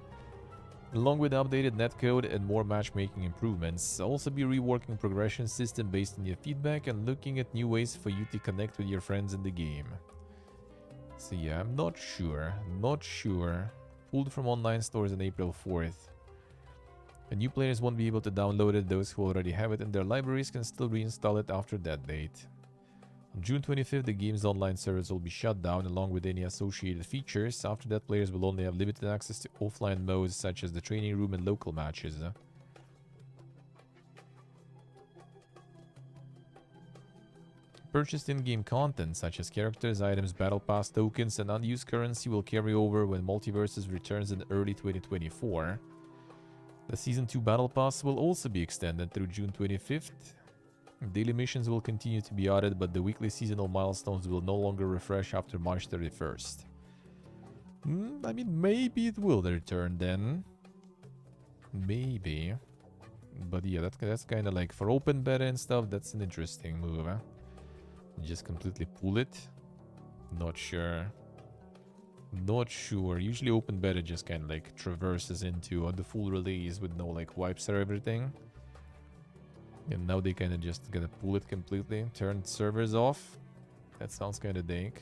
Along with updated netcode and more matchmaking improvements, I'll also be reworking progression system based on your feedback and looking at new ways for you to connect with your friends in the game. So yeah, I'm not sure. Pulled from online stores on April 4th. And new players won't be able to download it. Those who already have it in their libraries can still reinstall it after that date. On June 25th, the game's online servers will be shut down along with any associated features. After that, players will only have limited access to offline modes such as the training room and local matches. Purchased in-game content such as characters, items, battle pass tokens, and unused currency will carry over when Multiversus returns in early 2024. The Season 2 Battle Pass will also be extended through June 25th. Daily missions will continue to be added, but the weekly seasonal milestones will no longer refresh after March 31st. I mean, maybe it will return then. Maybe. But yeah, that's kind of like for open beta and stuff, that's an interesting move, huh? Just completely pull it. Not sure. Usually open beta just kind of like traverses into the full release with no like wipes or everything. And now they kind of just gonna pull it completely. Turn servers off. That sounds kind of dank.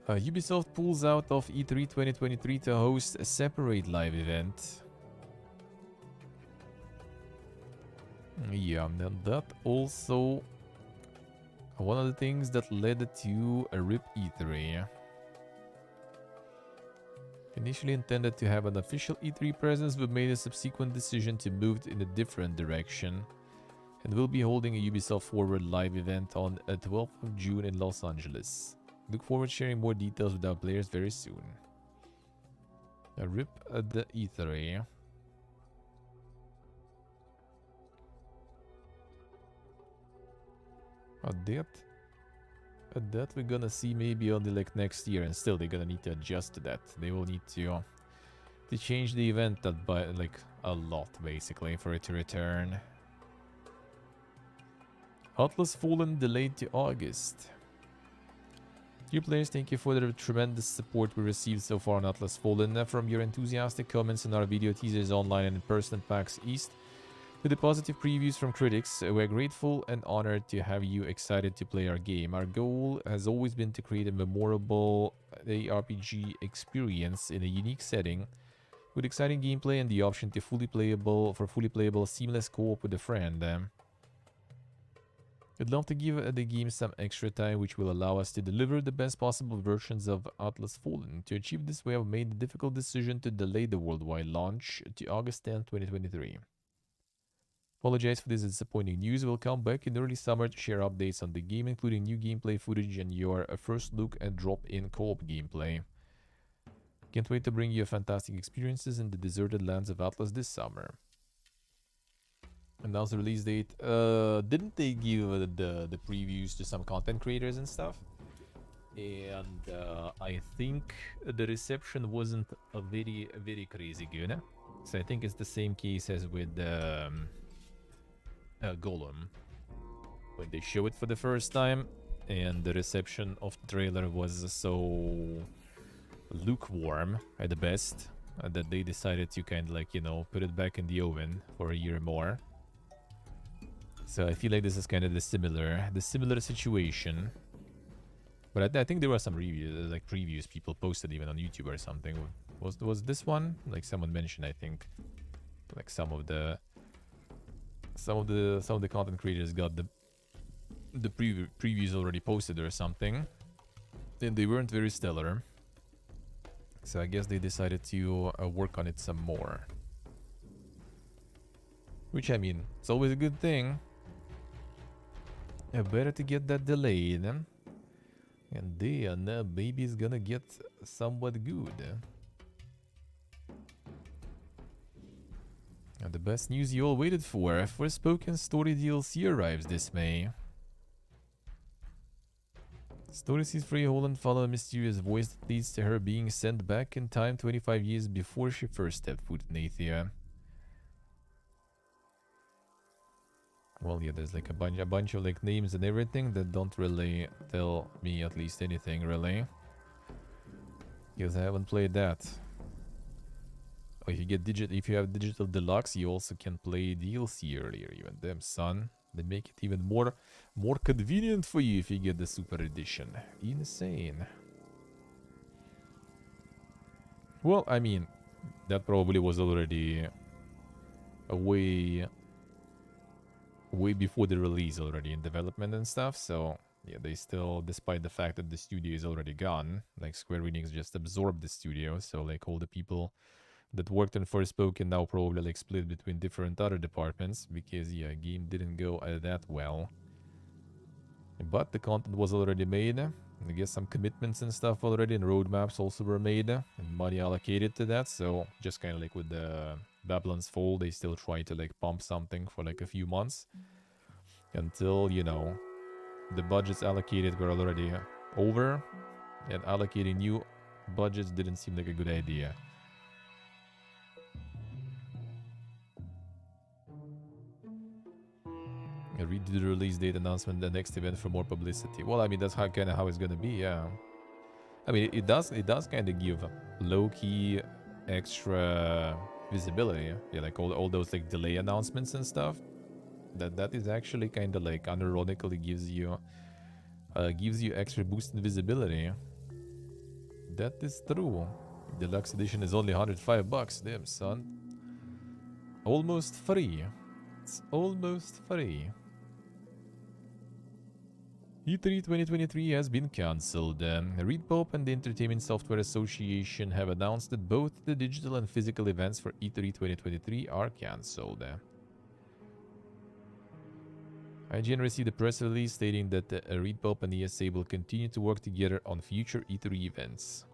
Ubisoft pulls out of E3 2023 to host a separate live event. Yeah, and that also one of the things that led to a RIP E3. Initially intended to have an official E3 presence, but made a subsequent decision to move in a different direction. And will be holding a Ubisoft Forward live event on 12th of June in Los Angeles. Look forward to sharing more details with our players very soon. A RIP at the E3. That we're gonna see maybe on the like next year, and still they're gonna need to adjust to that. They will need to change the event that by like a lot basically for it to return. Atlas Fallen delayed to August. Dear players, thank you for the tremendous support we received so far on Atlas Fallen. From your enthusiastic comments on our video teasers online and in person at PAX East, to the positive previews from critics, we're grateful and honored to have you excited to play our game. Our goal has always been to create a memorable ARPG experience in a unique setting, with exciting gameplay and the option to fully playable seamless co-op with a friend. I'd love to give the game some extra time, which will allow us to deliver the best possible versions of Atlas Fallen. To achieve this, we have made the difficult decision to delay the worldwide launch to August 10th, 2023. Apologize for this disappointing news. We'll come back in early summer to share updates on the game, including new gameplay footage and your first look and drop-in co-op gameplay. Can't wait to bring you fantastic experiences in the deserted lands of Atlas this summer. Announce the release date. Didn't they give the previews to some content creators and stuff? And I think the reception wasn't a very crazy good. So I think it's the same case as with Golem. When they show it for the first time, and the reception of the trailer was so lukewarm at the best, that they decided to kind of like, you know, put it back in the oven for a year more. So I feel like this is kind of the similar situation. But I think there were some reviews, like previews people posted even on YouTube or something. Was this one? Like someone mentioned, I think, like some of the content creators got the previews already posted or something, and they weren't very stellar. So I guess they decided to work on it some more. Which, I mean, it's always a good thing. Better to get that delayed. And then maybe it's gonna get somewhat good. And the best news you all waited for. Forspoken Story DLC arrives this May. Story sees Frey Holland follow a mysterious voice that leads to her being sent back in time 25 years before she first stepped foot in Athia. Well, yeah, there's like a bunch of like names and everything that don't really tell me at least anything really, because I haven't played that. Oh, if you have digital deluxe, you also can play DLC earlier. Even damn son, they make it even more convenient for you if you get the super edition. Insane. Well, I mean, that probably was already a way before the release, already in development and stuff. So yeah, they still, despite the fact that the studio is already gone, like Square Enix just absorbed the studio, so like all the people that worked on Forspoken now probably like split between different other departments, because yeah, game didn't go that well. But the content was already made. I guess some commitments and stuff already, and roadmaps also were made, and money allocated to that. So just kind of like with the Babylon's Fall, they still try to like pump something for like a few months until, you know, the budgets allocated were already over, and allocating new budgets didn't seem like a good idea. Read the release date announcement, the next event for more publicity. Well, I mean, that's kind of how it's gonna be, yeah. I mean, it does kind of give low-key extra visibility. Yeah, like all those like delay announcements and stuff. That is actually kind of like unironically gives you extra boost in visibility. That is true. Deluxe edition is only $105. Damn, son. Almost free. It's almost free. E3 2023 has been cancelled. Reed Pope and the Entertainment Software Association have announced that both the digital and physical events for E3 2023 are cancelled. IGN received a press release stating that Reed Pope and ESA will continue to work together on future E3 events.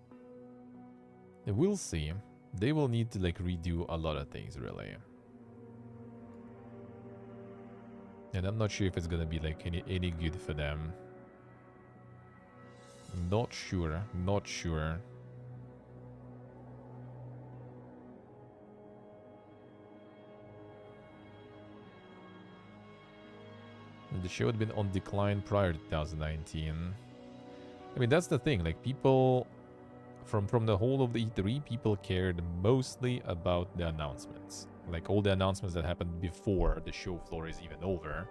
We'll see. They will need to like redo a lot of things, really. And I'm not sure if it's gonna be like any good for them. Not sure. The show had been on decline prior to 2019. I mean, that's the thing. Like, people from the whole of the E3, people cared mostly about the announcements. Like, all the announcements that happened before the show floor is even over.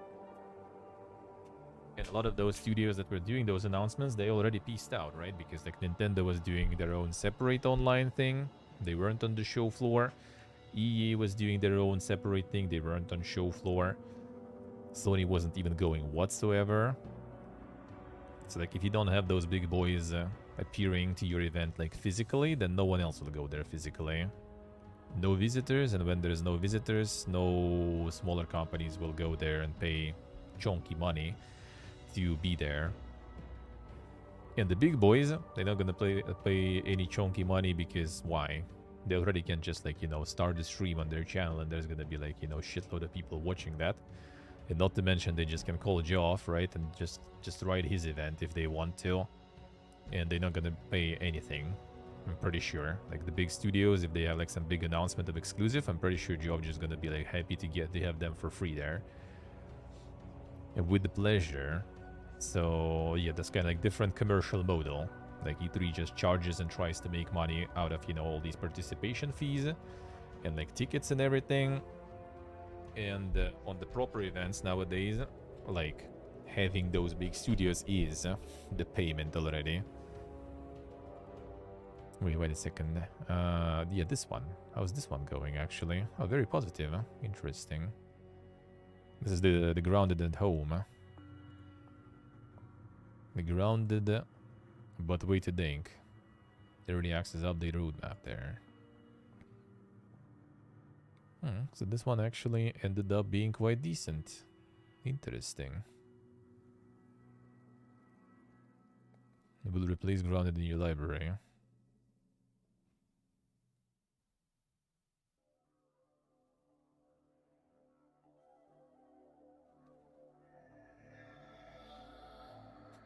And a lot of those studios that were doing those announcements, they already pieced out, right? Because like Nintendo was doing their own separate online thing. They weren't on the show floor. EA was doing their own separate thing. They weren't on show floor. Sony wasn't even going whatsoever. So like if you don't have those big boys appearing to your event like physically, then no one else will go there physically. No visitors, and when there's no visitors, no smaller companies will go there and pay chunky money to be there. And the big boys, they're not gonna pay any chunky money because why? They already can just like, you know, start the stream on their channel and there's gonna be like, you know, shitload of people watching that. And not to mention they just can call Joe off, right? And just write his event if they want to. And they're not gonna pay anything. I'm pretty sure. Like the big studios, if they have like some big announcement of exclusive, I'm pretty sure Joe just gonna be like happy to have them for free there. And with the pleasure. So yeah, that's kind of like different commercial model. Like E3 just charges and tries to make money out of, you know, all these participation fees and like tickets and everything. And on the proper events nowadays, like having those big studios is the payment already. Wait a second. Yeah, this one. How's this one going actually? Oh, very positive. Interesting. This is the grounded at home. The grounded, but way to think. Early access update roadmap there. So this one actually ended up being quite decent. Interesting. It will replace grounded in your library.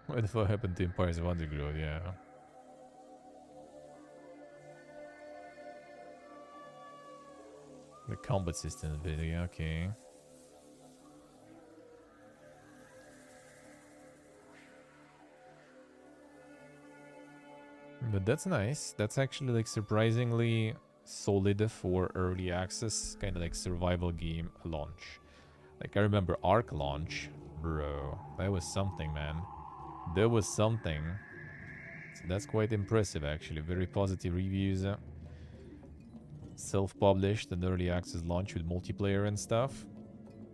What the fuck happened to Empires of Undergrowth? Yeah. The combat system video, okay. But that's nice. That's actually like surprisingly solid for early access, kind of like survival game launch. Like I remember Ark launch, bro. That was something, man. There was something. So that's quite impressive actually. Very positive reviews. Self-published and early access launch with multiplayer and stuff.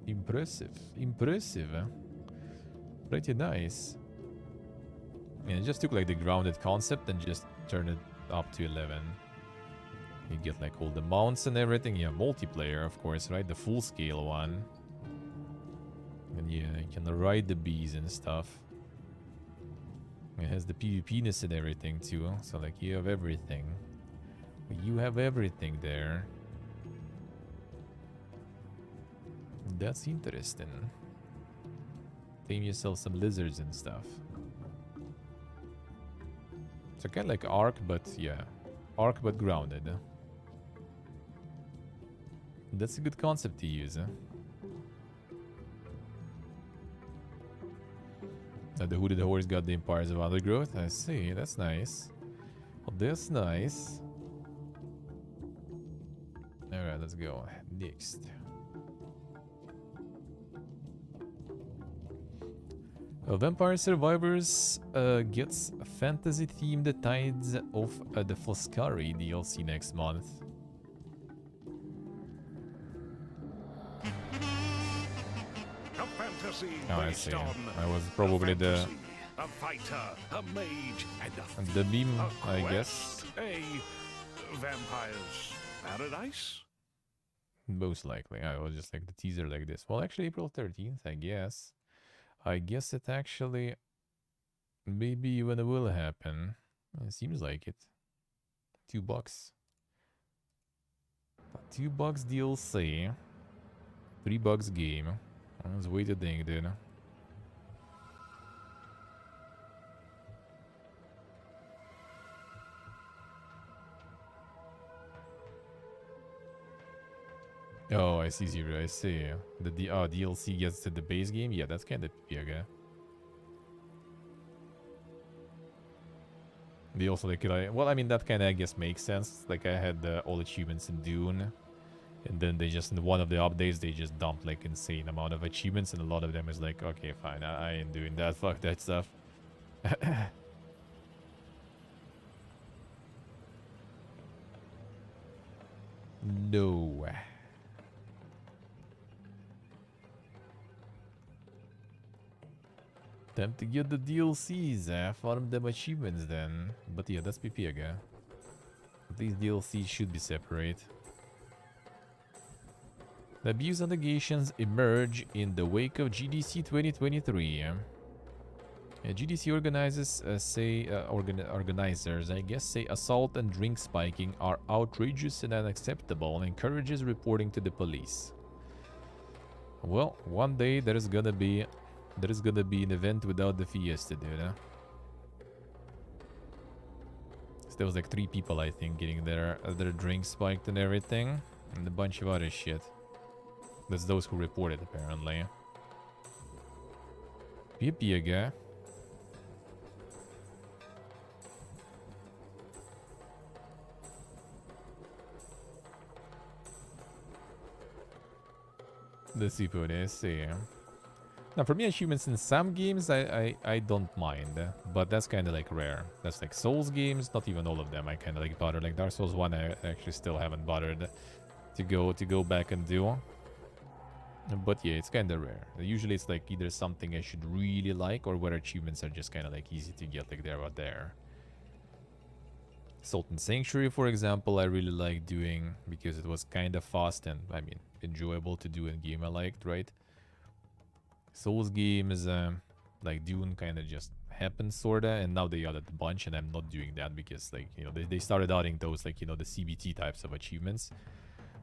Impressive. Impressive. Pretty nice. And it just took like the grounded concept and just turned it up to 11. You get like all the mounts and everything. Yeah, multiplayer of course, right? The full scale one. And yeah, you can ride the bees and stuff. It has the PvP-ness and everything too. So like you have everything. You have everything there. That's interesting. Tame yourself some lizards and stuff. So kind of like Ark, but yeah. Ark, but grounded. That's a good concept to use. The Hooded Horse got the Empires of Undergrowth. I see. That's nice. Well, that's nice. Alright, let's go. Next. Vampire Survivors gets fantasy-themed Tides of the Foscari DLC next month. Oh, I see. I was probably the fighter, a mage, and the meme, I guess. A vampire's paradise? Most likely. I was just like the teaser like this. Well, actually, April 13th, I guess. I guess it actually maybe even will happen. It seems like it. $2. $2 DLC. $3 game. That's way to think, dude. Oh, I see, Zero. I see. The DLC gets to the base game? Yeah, that's kind of big. They also, like, well, I mean, that kind of, I guess, makes sense. Like, I had all achievements in Dune. And then they just, in one of the updates, they just dumped, like, insane amount of achievements. And a lot of them is like, okay, fine, I ain't doing that. Fuck that stuff. No. Time to get the DLCs, farm them achievements then. But yeah, that's PP again. These DLCs should be separate. The abuse allegations emerge in the wake of GDC 2023. GDC organizers organizers, I guess, say assault and drink spiking are outrageous and unacceptable and encourages reporting to the police. Well, one day there is gonna be an event without the fiesta, dude. Huh? So there was like 3 people, I think, getting their drinks spiked and everything, and a bunch of other shit. That's those who reported, apparently. Piega. The seafood is, yeah. Now, for me, achievements in some games, I don't mind, but that's kind of like rare. That's like Souls games, not even all of them. I kind of like bother. Like Dark Souls 1, I actually still haven't bothered to go back and do. But yeah, it's kind of rare. Usually, it's like either something I should really like, or where achievements are just kind of like easy to get, like there or there. Sultan Sanctuary, for example, I really like doing because it was kind of fast and, I mean, enjoyable to do in game I liked, right? Souls games, like Dune, kind of just happened, sorta, and now they added a bunch, and I'm not doing that because, like, you know, they started adding those, like, you know, the CBT types of achievements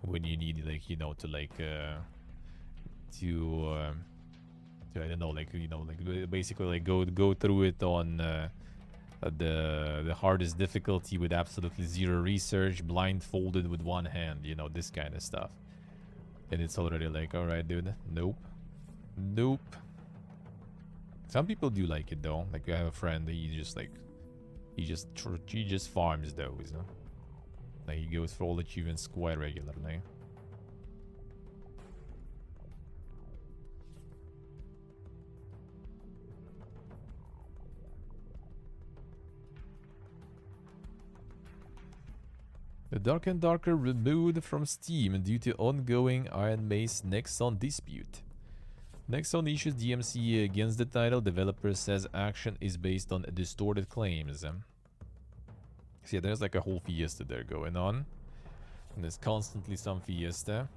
when you need, like, you know, to, like, I don't know, like, you know, like, basically, like, go through it on, the hardest difficulty with absolutely zero research, blindfolded with one hand, you know, this kind of stuff. And it's already like, alright, dude, nope. Nope. Some people do like it though. Like I have a friend, he just farms those, you know? Like he goes for all achievements quite regularly. The Dark and Darker removed from Steam due to ongoing Iron Mace Nexon dispute. Nexon issues DMCA against the title. Developer says action is based on distorted claims. So yeah, there's like a whole fiesta there going on. And there's constantly some fiesta.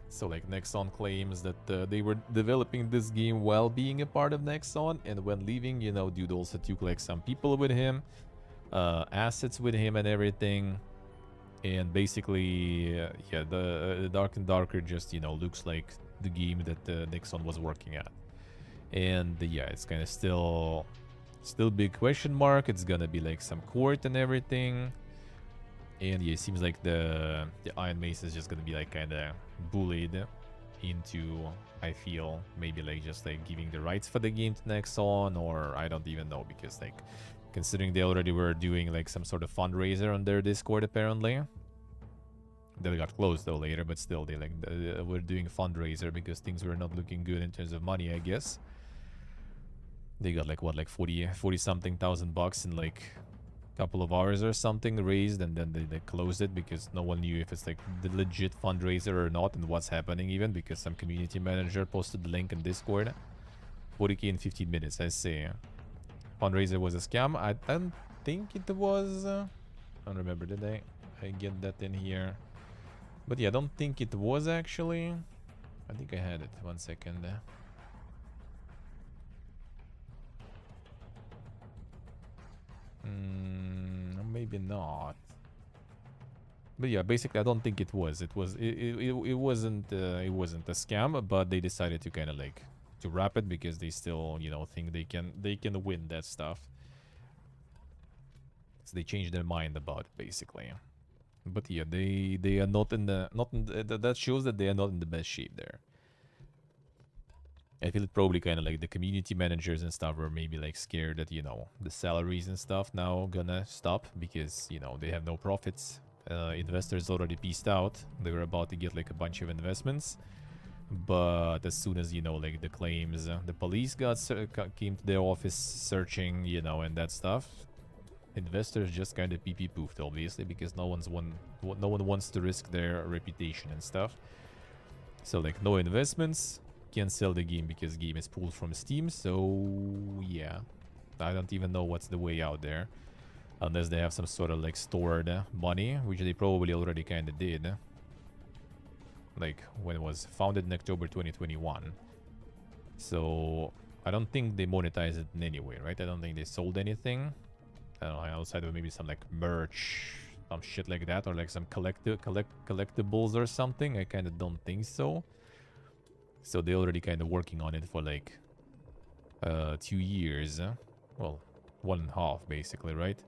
So like Nexon claims that they were developing this game while being a part of Nexon. And when leaving, you know, dude also took like some people with him. Assets with him and everything. And basically, yeah, the Dark and Darker just, you know, looks like the game that Nexon was working at. And yeah, it's kind of still big question mark. It's gonna be like some court and everything. And yeah, it seems like the Iron Mace is just gonna be like kind of bullied into, I feel, maybe like just like giving the rights for the game to Nexon, or I don't even know, because like considering they already were doing like some sort of fundraiser on their Discord, apparently. They got closed though later, but still they were doing a fundraiser because things were not looking good in terms of money, I guess. They got like what, like 40 something thousand bucks in like a couple of hours or something raised, and then they closed it because no one knew if it's like the legit fundraiser or not and what's happening, even because some community manager posted the link in Discord. 40k in 15 minutes, I say. Fundraiser was a scam. I don't think it was. I don't remember, did I get that in here? But yeah, I don't think it was actually. I think I had it. 1 second. Maybe not. But yeah, basically, I don't think it was. It wasn't a scam, but they decided to kind of like to wrap it because they still, you know, think they can win that stuff. So they changed their mind about it, basically. But yeah, they are not in the that shows that they are not in the best shape there. I feel it probably kind of like the community managers and stuff were maybe like scared that, you know, the salaries and stuff now gonna stop because, you know, they have no profits. Investors already pieced out. They were about to get like a bunch of investments. But as soon as, you know, like the claims, the police came to their office searching, you know, and that stuff, investors just kind of pee-pee-poofed, obviously, because no one wants to risk their reputation and stuff. So like no investments, can't sell the game because game is pulled from Steam. So yeah, I don't even know what's the way out there, unless they have some sort of like stored money, which they probably already kind of did. Like when it was founded in October 2021. So I don't think they monetized it in any way, right? I don't think they sold anything. I don't know, outside of maybe some like merch, some shit like that, or like some collectibles or something. I kind of don't think so. So they already kind of working on it for like 2 years. Well, 1.5 basically, right?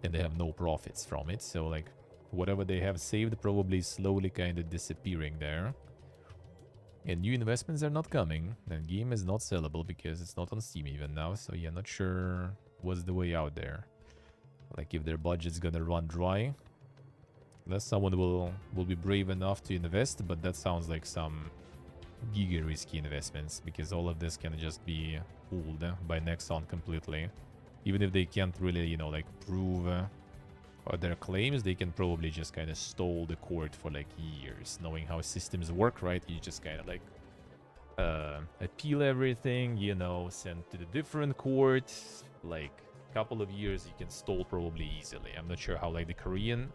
And they have no profits from it. So like whatever they have saved probably slowly kind of disappearing there. And new investments are not coming. The game is not sellable because it's not on Steam even now. So yeah, not sure what's the way out there. Like if their budget's gonna run dry. Unless someone will be brave enough to invest. But that sounds like some giga risky investments. Because all of this can just be pulled by Nexon completely. Even if they can't really, you know, like prove their claims, they can probably just kind of stall the court for like years. Knowing how systems work, right? You just kind of like appeal everything, you know, send to the different courts. Like a couple of years you can stall probably easily. I'm not sure how like the Korean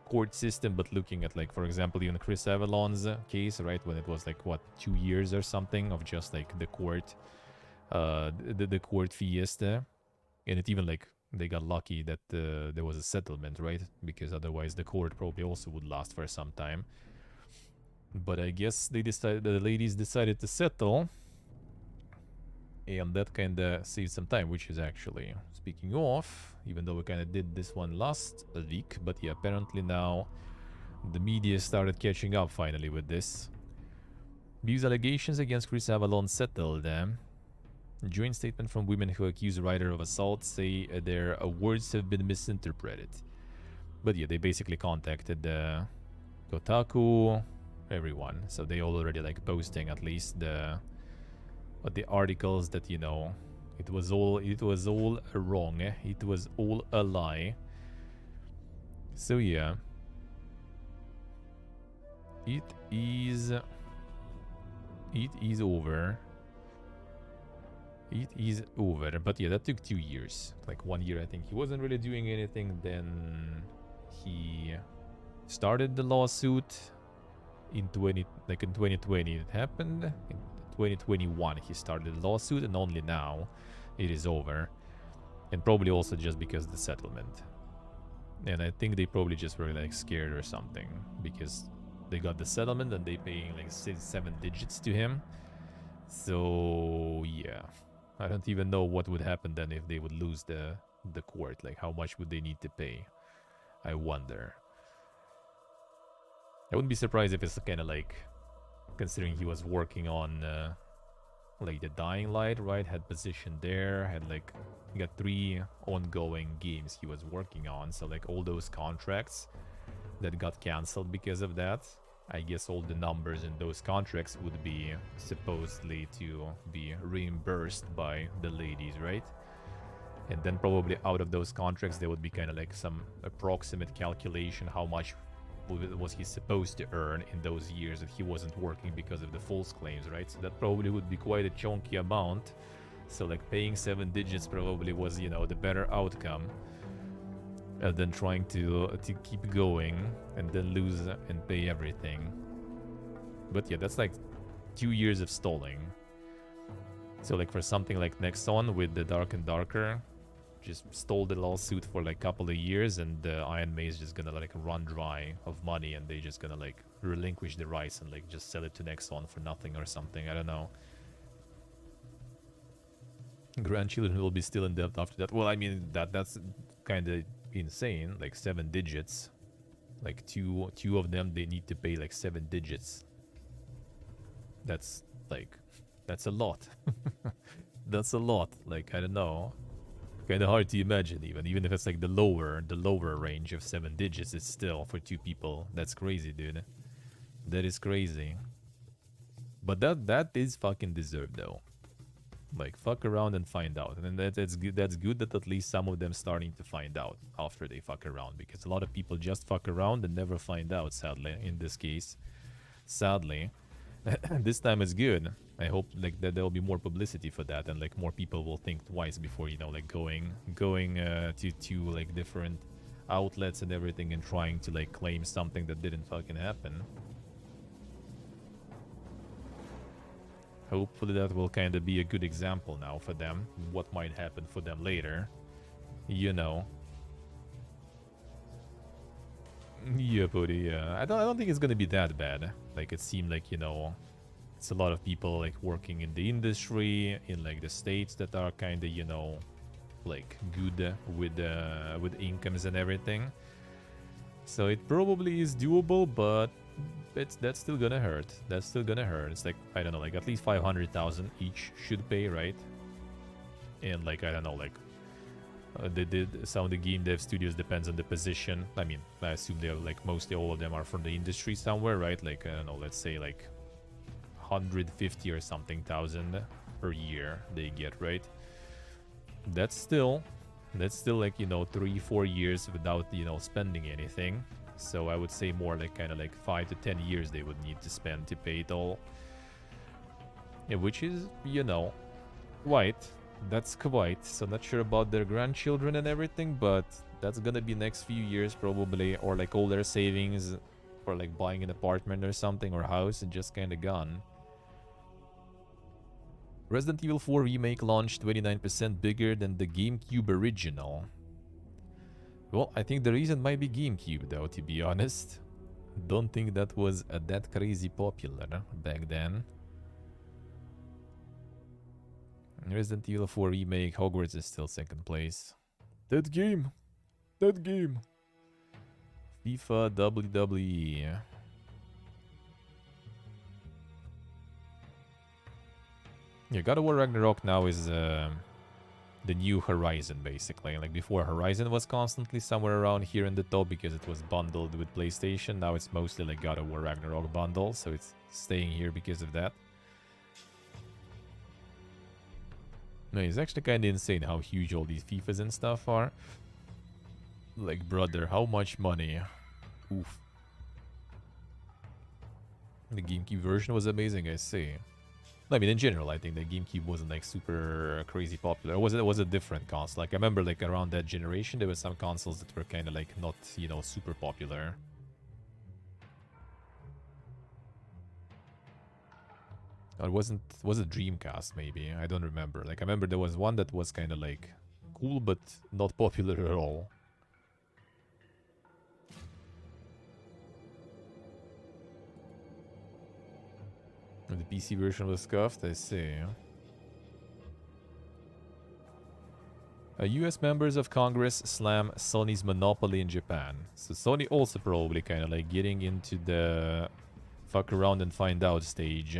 court system, but looking at like, for example, even Chris Avalon's case, right? When it was like, what, 2 years or something of just like the court, the court fiesta. And it even like, they got lucky that there was a settlement, right? Because otherwise the court probably also would last for some time. But I guess they decided, the ladies decided to settle. And that kind of saved some time, which is actually, speaking of, even though we kind of did this one last week. But yeah, apparently now the media started catching up finally with this. These allegations against Chris Avalon settled. A joint statement from women who accuse Ryder of assault say their words have been misinterpreted. But yeah, they basically contacted Kotaku, everyone. So they all already like posting at least the articles that, you know, it was all wrong. It was all a lie. So yeah, it is over. It is over. But yeah, that took 2 years. Like 1 year, I think he wasn't really doing anything. Then he started the lawsuit in 2020 it happened. In 2021 he started the lawsuit, and only now it is over. And probably also just because of the settlement. And I think they probably just were like scared or something, because they got the settlement and they paying like 7 digits to him. So yeah, I don't even know what would happen then if they would lose the court. Like how much would they need to pay? I wonder. I wouldn't be surprised if it's kind of like, considering he was working on like the Dying Light, right? Had position there, had like, he got 3 ongoing games he was working on. So like all those contracts that got cancelled because of that, I guess all the numbers in those contracts would be supposedly to be reimbursed by the ladies, right? And then probably out of those contracts there would be kind of like some approximate calculation how much was he supposed to earn in those years that he wasn't working because of the false claims, right? So that probably would be quite a chunky amount. So like paying 7 digits probably was, you know, the better outcome than trying to keep going and then lose and pay everything. But yeah, that's like 2 years of stalling. So like for something like Nexon with the Dark and Darker, just stole the lawsuit for like a couple of years, and Iron Maze just gonna like run dry of money, and they just gonna like relinquish the rights and like just sell it to Nexon for nothing or something. I don't know. Grandchildren will be still in debt after that. Well, I mean that's kind of insane. Like 7 digits, like two of them, they need to pay like 7 digits. That's like, that's a lot. That's a lot. Like, I don't know, kind of hard to imagine. Even if it's like the lower range of 7 digits, it's still for 2 people. That's crazy, dude. That is crazy. But that is fucking deserved though. Like, fuck around and find out. And that's good. That's good that at least some of them starting to find out after they fuck around, because a lot of people just fuck around and never find out, sadly, in this case. Sadly. This time it's good. I hope like that there'll be more publicity for that, and like more people will think twice before, you know, like going to like different outlets and everything and trying to like claim something that didn't fucking happen. Hopefully that will kind of be a good example now for them, what might happen for them later, you know. Yeah, buddy, yeah. I don't think it's gonna be that bad. Like, it seemed like, you know, it's a lot of people like working in the industry in like the states that are kind of, you know, like good with incomes and everything. So it probably is doable, but that's still gonna hurt. That's still gonna hurt. It's like, I don't know, like at least 500,000 each should pay, right? And like, I don't know, like some of the game dev studios depends on the position. I mean, I assume they're like mostly all of them are from the industry somewhere, right? Like, I don't know, let's say like 150 or something thousand per year they get, right? That's still like, you know, 3-4 years without, you know, spending anything. So I would say more like kind of like 5 to 10 years they would need to spend to pay it all. Yeah, which is, you know, quite. That's quite. So not sure about their grandchildren and everything, but that's gonna be next few years probably, or like all their savings for like buying an apartment or something or house and just kind of gone. Resident Evil 4 Remake launched 29% bigger than the GameCube original. Well, I think the reason might be GameCube though, to be honest. Don't think that was that crazy popular back then. Resident Evil 4 Remake, Hogwarts is still second place. That game! That game! FIFA, WWE. Yeah, God of War Ragnarok now is the new Horizon, basically. Like before, Horizon was constantly somewhere around here in the top because it was bundled with PlayStation. Now it's mostly like God of War Ragnarok bundle, so it's staying here because of that. No, it's actually kind of insane how huge all these FIFAs and stuff are. Like, brother, how much money? Oof. The GameCube version was amazing, I see. I mean, in general, I think the GameCube wasn't like super crazy popular. It was a different console. Like, I remember like around that generation, there were some consoles that were kind of like not, you know, super popular. Or was it Dreamcast maybe? I don't remember. Like, I remember there was one that was kind of like cool but not popular at all. And the PC version was scuffed, I see. US members of Congress slam Sony's monopoly in Japan. So Sony also probably kind of like getting into the fuck around and find out stage.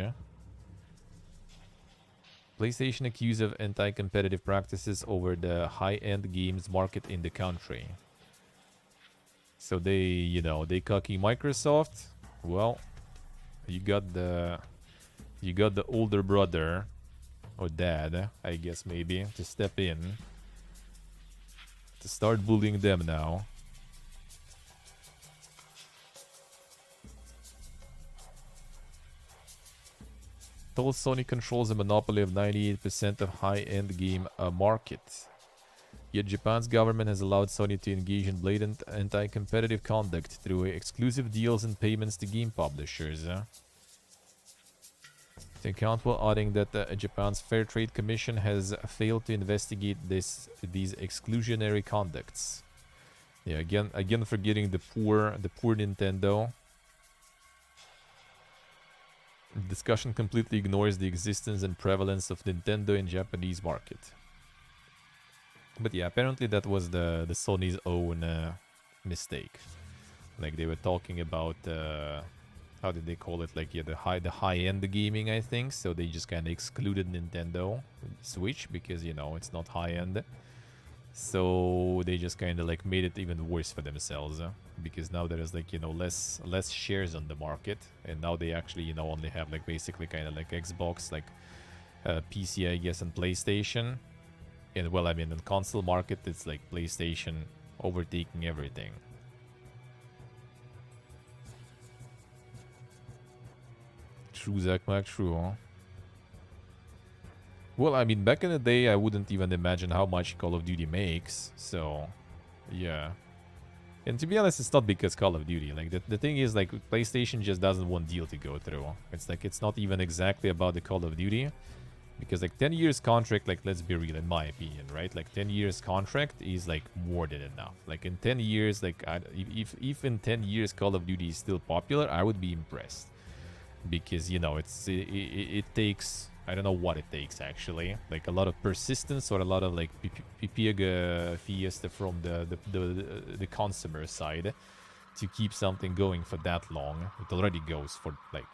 PlayStation accused of anti-competitive practices over the high-end games market in the country. So they, you know, they cocky Microsoft. Well, you got the older brother or dad, I guess maybe, to step in to start bullying them now. Told Sony controls a monopoly of 98% of high-end game market. Yet Japan's government has allowed Sony to engage in blatant anti-competitive conduct through exclusive deals and payments to game publishers. The account while adding that Japan's Fair Trade Commission has failed to investigate these exclusionary conducts. Yeah, again forgetting the poor Nintendo. The discussion completely ignores the existence and prevalence of Nintendo in Japanese market. But yeah, apparently that was the Sony's own mistake. Like they were talking about how did they call it? Like, yeah, the high-end gaming, I think. So they just kind of excluded Nintendo Switch because, you know, it's not high-end. So they just kind of like made it even worse for themselves because now there is like, you know, less shares on the market, and now they actually, you know, only have like basically kind of like Xbox, like PC, I guess, and PlayStation. And well, I mean, in console market, it's like PlayStation overtaking everything. True, Zach Mac, true, huh? Well, I mean, back in the day, I wouldn't even imagine how much Call of Duty makes. So, yeah. And to be honest, it's not because Call of Duty. Like, the thing is, like, PlayStation just doesn't want deal to go through. It's like, it's not even exactly about the Call of Duty. Because, like, 10 years contract, like, let's be real, in my opinion, right? Like, 10 years contract is, like, more than enough. Like, in 10 years, like, if in 10 years Call of Duty is still popular, I would be impressed. Because, you know, it takes... I don't know what it takes, actually. Like, a lot of persistence or a lot of, like, fiesta from the consumer side to keep something going for that long. It already goes for, like,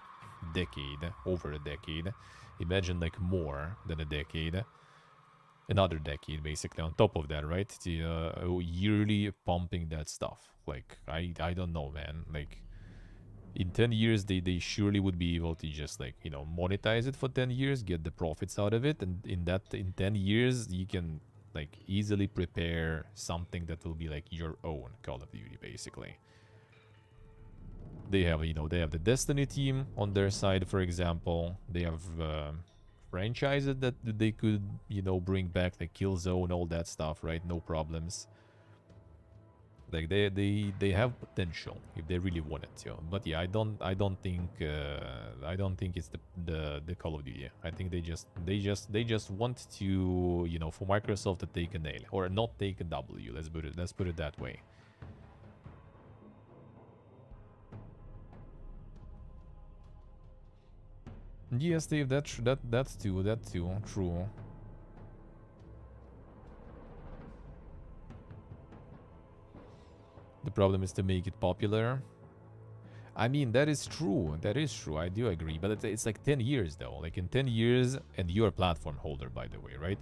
decade, over a decade. Imagine, like, more than a decade. Another decade, basically, on top of that, right? To, yearly pumping that stuff. Like, I don't know, man. Like... In 10 years, they surely would be able to just, like, you know, monetize it for 10 years, get the profits out of it. And in 10 years, you can, like, easily prepare something that will be, like, your own Call of Duty, basically. They have, you know, they have the Destiny team on their side, for example. They have franchises that they could, you know, bring back, like Killzone, all that stuff, right? No problems. Like they have potential if they really wanted to, but yeah, I don't think it's the Call of Duty. I think they just want to, you know, for Microsoft to take an L or not take a W. Let's put it that way. Yes, Dave, that's too true. The problem is to make it popular. I mean, that is true. That is true. I do agree. But it's like 10 years, though. Like, in 10 years, and you're a platform holder, by the way, right?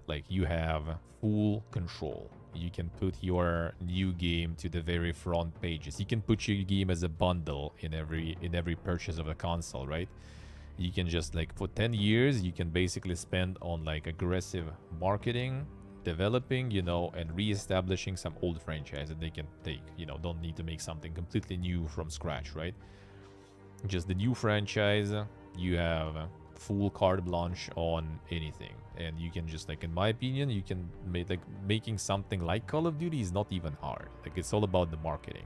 Like, you have full control. You can put your new game to the very front pages. You can put your game as a bundle in every purchase of a console, right? You can just, like, for 10 years, you can basically spend on, like, aggressive marketing, developing, you know, and re-establishing some old franchise that they can take. You know, don't need to make something completely new from scratch, right? Just the new franchise, you have full carte blanche on anything. And you can just, like, in my opinion, you can make, like, making something like Call of Duty is not even hard. Like, it's all about the marketing.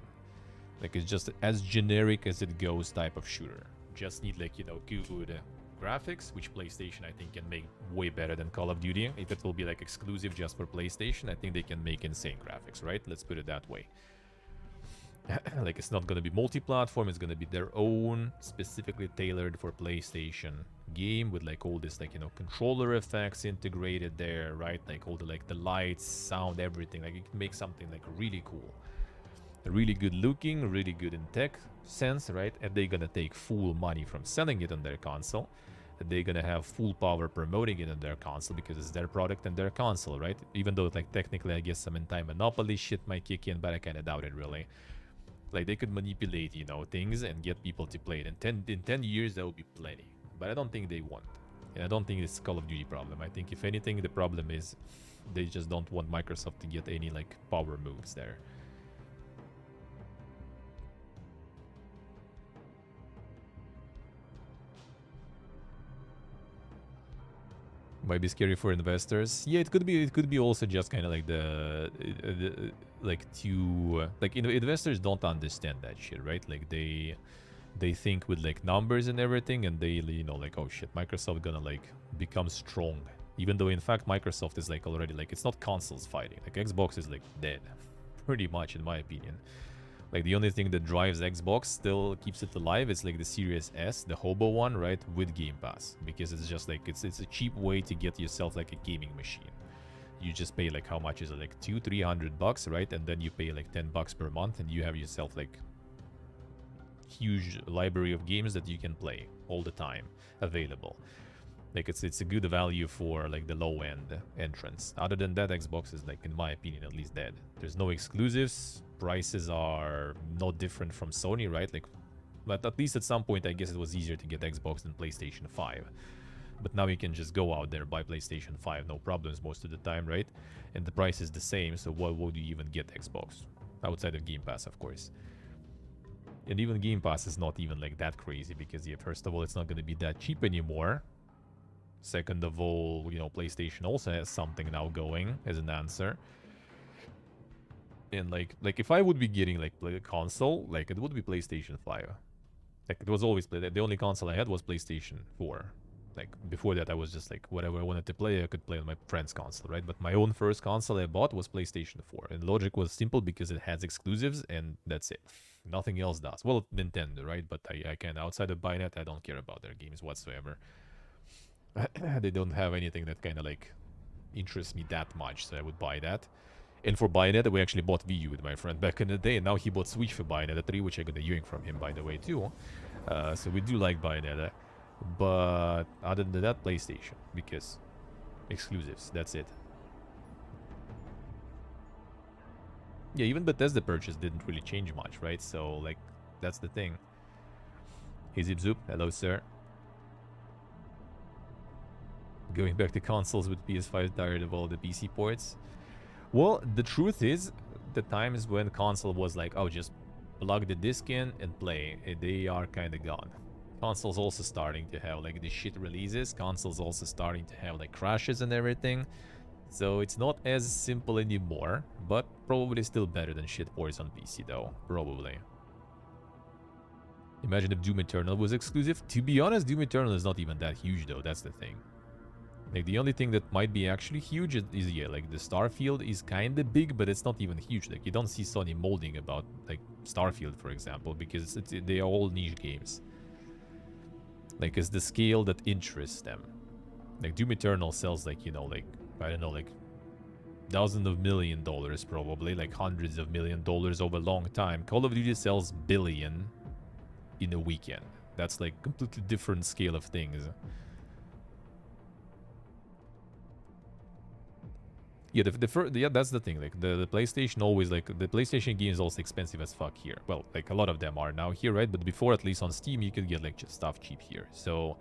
Like, it's just as generic as it goes type of shooter. Just need, like, you know, good graphics, which PlayStation I think can make way better than Call of Duty. If it will be, like, exclusive just for PlayStation, I think they can make insane graphics, right? Let's put it that way. Like, it's not gonna be multi-platform, it's gonna be their own specifically tailored for PlayStation game with, like, all this, like, you know, controller effects integrated there, right? Like all the, like, the lights, sound, everything. Like, you can make something, like, really cool, really good looking, really good in tech sense, right? And they're gonna take full money from selling it on their console. They're gonna have full power promoting it on their console because it's their product and their console, right? Even though, like, technically, I guess some anti-monopoly shit might kick in, but I kind of doubt it, really. Like, they could manipulate, you know, things and get people to play it. And in 10 years, there will be plenty. But I don't think they want. And I don't think it's a Call of Duty problem. I think, if anything, the problem is they just don't want Microsoft to get any, like, power moves there. Might be scary for investors. Yeah, it could be. It could be also just kind of like investors don't understand that shit, right? Like, they think with, like, numbers and everything, and they, you know, like, oh shit, Microsoft gonna, like, become strong, even though in fact Microsoft is, like, already, like, it's not consoles fighting. Like, Xbox is, like, dead, pretty much, in my opinion. Like, the only thing that drives Xbox, still keeps it alive, is, like, the Series S, the hobo one, right, with Game Pass. Because it's just, like, it's a cheap way to get yourself, like, a gaming machine. You just pay, like, how much is it, like, $200-300, right? And then you pay, like, $10 per month, and you have yourself, like, huge library of games that you can play all the time available. Like, it's a good value for, like, the low-end entrance. Other than that, Xbox is, like, in my opinion, at least dead. There's no exclusives. Prices are not different from Sony, right? Like, but at least at some point, I guess it was easier to get Xbox than PlayStation 5. But now you can just go out there, buy PlayStation 5, no problems most of the time, right? And the price is the same, so why would you even get Xbox? Outside of Game Pass, of course. And even Game Pass is not even, like, that crazy, because, yeah, first of all, it's not going to be that cheap anymore. Second of all, you know, PlayStation also has something now going as an answer. And like if I would be getting like a console, like it would be PlayStation 5. Like it was always the only console I had was PlayStation 4. Like before that I was just like whatever I wanted to play, I could play on my friend's console, right? But my own first console I bought was PlayStation 4. And logic was simple because it has exclusives and that's it. Nothing else does. Well, Nintendo, right? But I can, outside of buying it, I don't care about their games whatsoever. They don't have anything that kind of like interests me that much, so I would buy that. And for Bayonetta, we actually bought Wii U with my friend back in the day, and now he bought Switch for Bayonetta 3, which I got a yank from him, by the way, too. So we do like Bayonetta. But other than that, PlayStation, because exclusives, that's it. Yeah, even Bethesda purchase didn't really change much, right? So, like, that's the thing. Hey, Zip Zoop, hello, sir. Going back to consoles with PS5, tired of all the PC ports. Well, the truth is, the times when console was like, oh, just plug the disc in and play, they are kind of gone. Consoles also starting to have like the shit releases. Consoles also starting to have like crashes and everything. So it's not as simple anymore, but probably still better than shit ports on PC though, probably. Imagine if Doom Eternal was exclusive. To be honest, Doom Eternal is not even that huge though, that's the thing. Like the only thing that might be actually huge is yeah, like the Starfield is kind of big, but it's not even huge. Like you don't see Sony molding about like Starfield, for example, because they are all niche games. Like it's the scale that interests them. Like Doom Eternal sells like, you know, like, I don't know, like thousands of $1 million probably, like hundreds of $1 million over a long time. Call of Duty sells billion in a weekend. That's like completely different scale of things. Yeah, yeah, that's the thing. Like the PlayStation always, like the PlayStation games also expensive as fuck here. Well, like a lot of them are now here, right? But before, at least on Steam, you could get like just stuff cheap here. So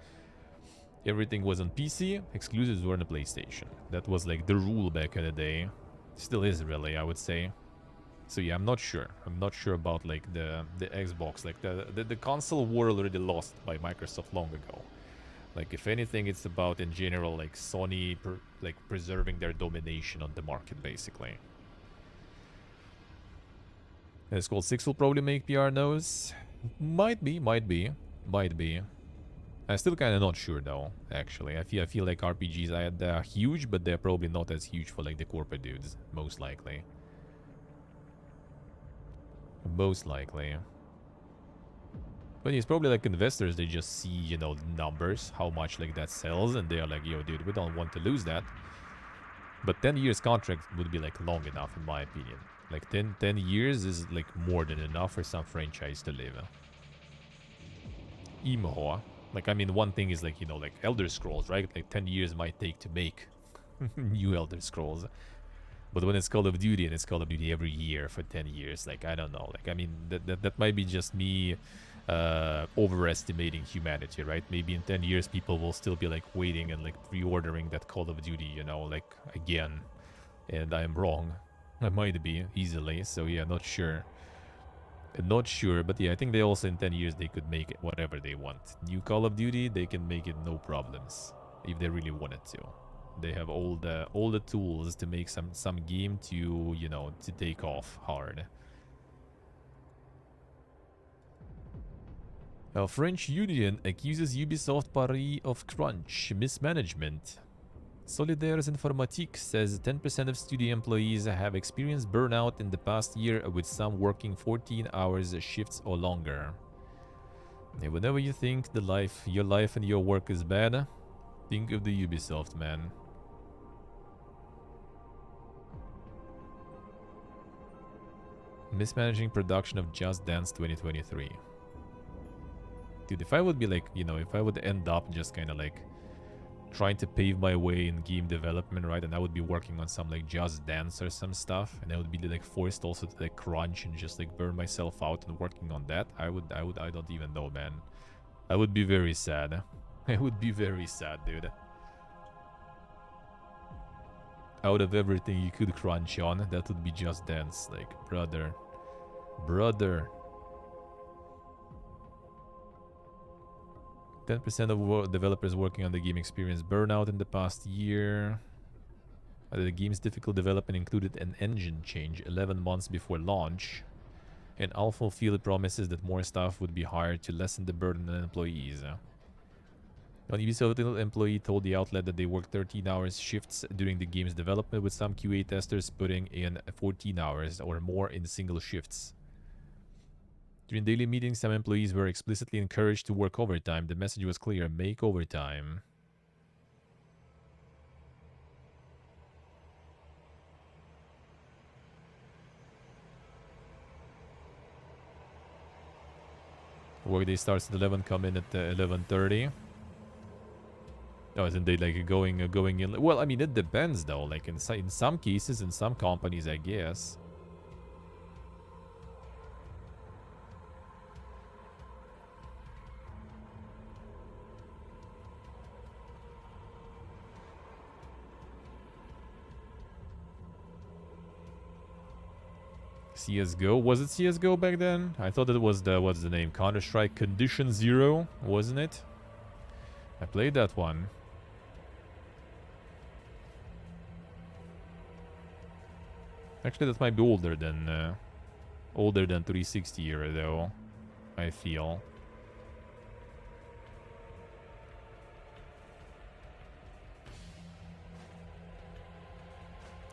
everything was on PC, exclusives were on the PlayStation. That was like the rule back in the day. Still is really, I would say. So yeah, I'm not sure. I'm not sure about like the Xbox. Like the console war already lost by Microsoft long ago. Like, if anything, it's about, in general, like, Sony, like, preserving their domination on the market, basically. And it's called 6 will probably make PR knows. Might be. I'm still kind of not sure, though, actually. I feel like RPGs are huge, but they're probably not as huge for, like, the corporate dudes, most likely. Most likely. But it's probably like investors, they just see, you know, numbers, how much like that sells, and they're like, yo, dude, we don't want to lose that. But 10 years contract would be like long enough, in my opinion. Like 10 years is like more than enough for some franchise to live. Imo. Like, I mean, one thing is like, you know, like Elder Scrolls, right? Like 10 years might take to make new Elder Scrolls. But when it's Call of Duty, and it's Call of Duty every year for 10 years, like, I don't know. Like, I mean, that might be just me overestimating humanity, right? Maybe in 10 years people will still be like waiting and like pre-ordering that Call of Duty, you know, like again, and I'm wrong. I might be easily, so yeah, not sure, but yeah, I think they also in 10 years they could make it whatever they want. New Call of Duty, they can make it no problems if they really wanted to. They have all the tools to make some game to, you know, to take off hard. A French union accuses Ubisoft Paris of crunch mismanagement. Solidaires Informatique says 10% of studio employees have experienced burnout in the past year, with some working 14 hours shifts or longer. And whenever you think your life and your work is bad, think of the Ubisoft, man. Mismanaging production of Just Dance 2023. Dude, if I would be like, you know, if I would end up just kind of like trying to pave my way in game development, right? And I would be working on some like Just Dance or some stuff, and I would be like forced also to like crunch and just like burn myself out and working on that. I don't even know, man. I would be very sad. I would be very sad, dude. Out of everything you could crunch on, that would be Just Dance. Like, brother. 10% of developers working on the game experienced burnout in the past year. The game's difficult development included an engine change 11 months before launch. And unfulfilled promises that more staff would be hired to lessen the burden on employees. One Ubisoft employee told the outlet that they worked 13 hours shifts during the game's development, with some QA testers putting in 14 hours or more in single shifts. During daily meetings, some employees were explicitly encouraged to work overtime. The message was clear: make overtime. Workday starts at 11, come in at 11:30. Oh, isn't they like going in? Well, I mean, it depends though. Like in some cases, in some companies, I guess. CSGO? Was it CSGO back then? I thought it was the, what's the name? Counter-Strike Condition Zero, wasn't it? I played that one. Actually, that might be older than 360 era though, I feel.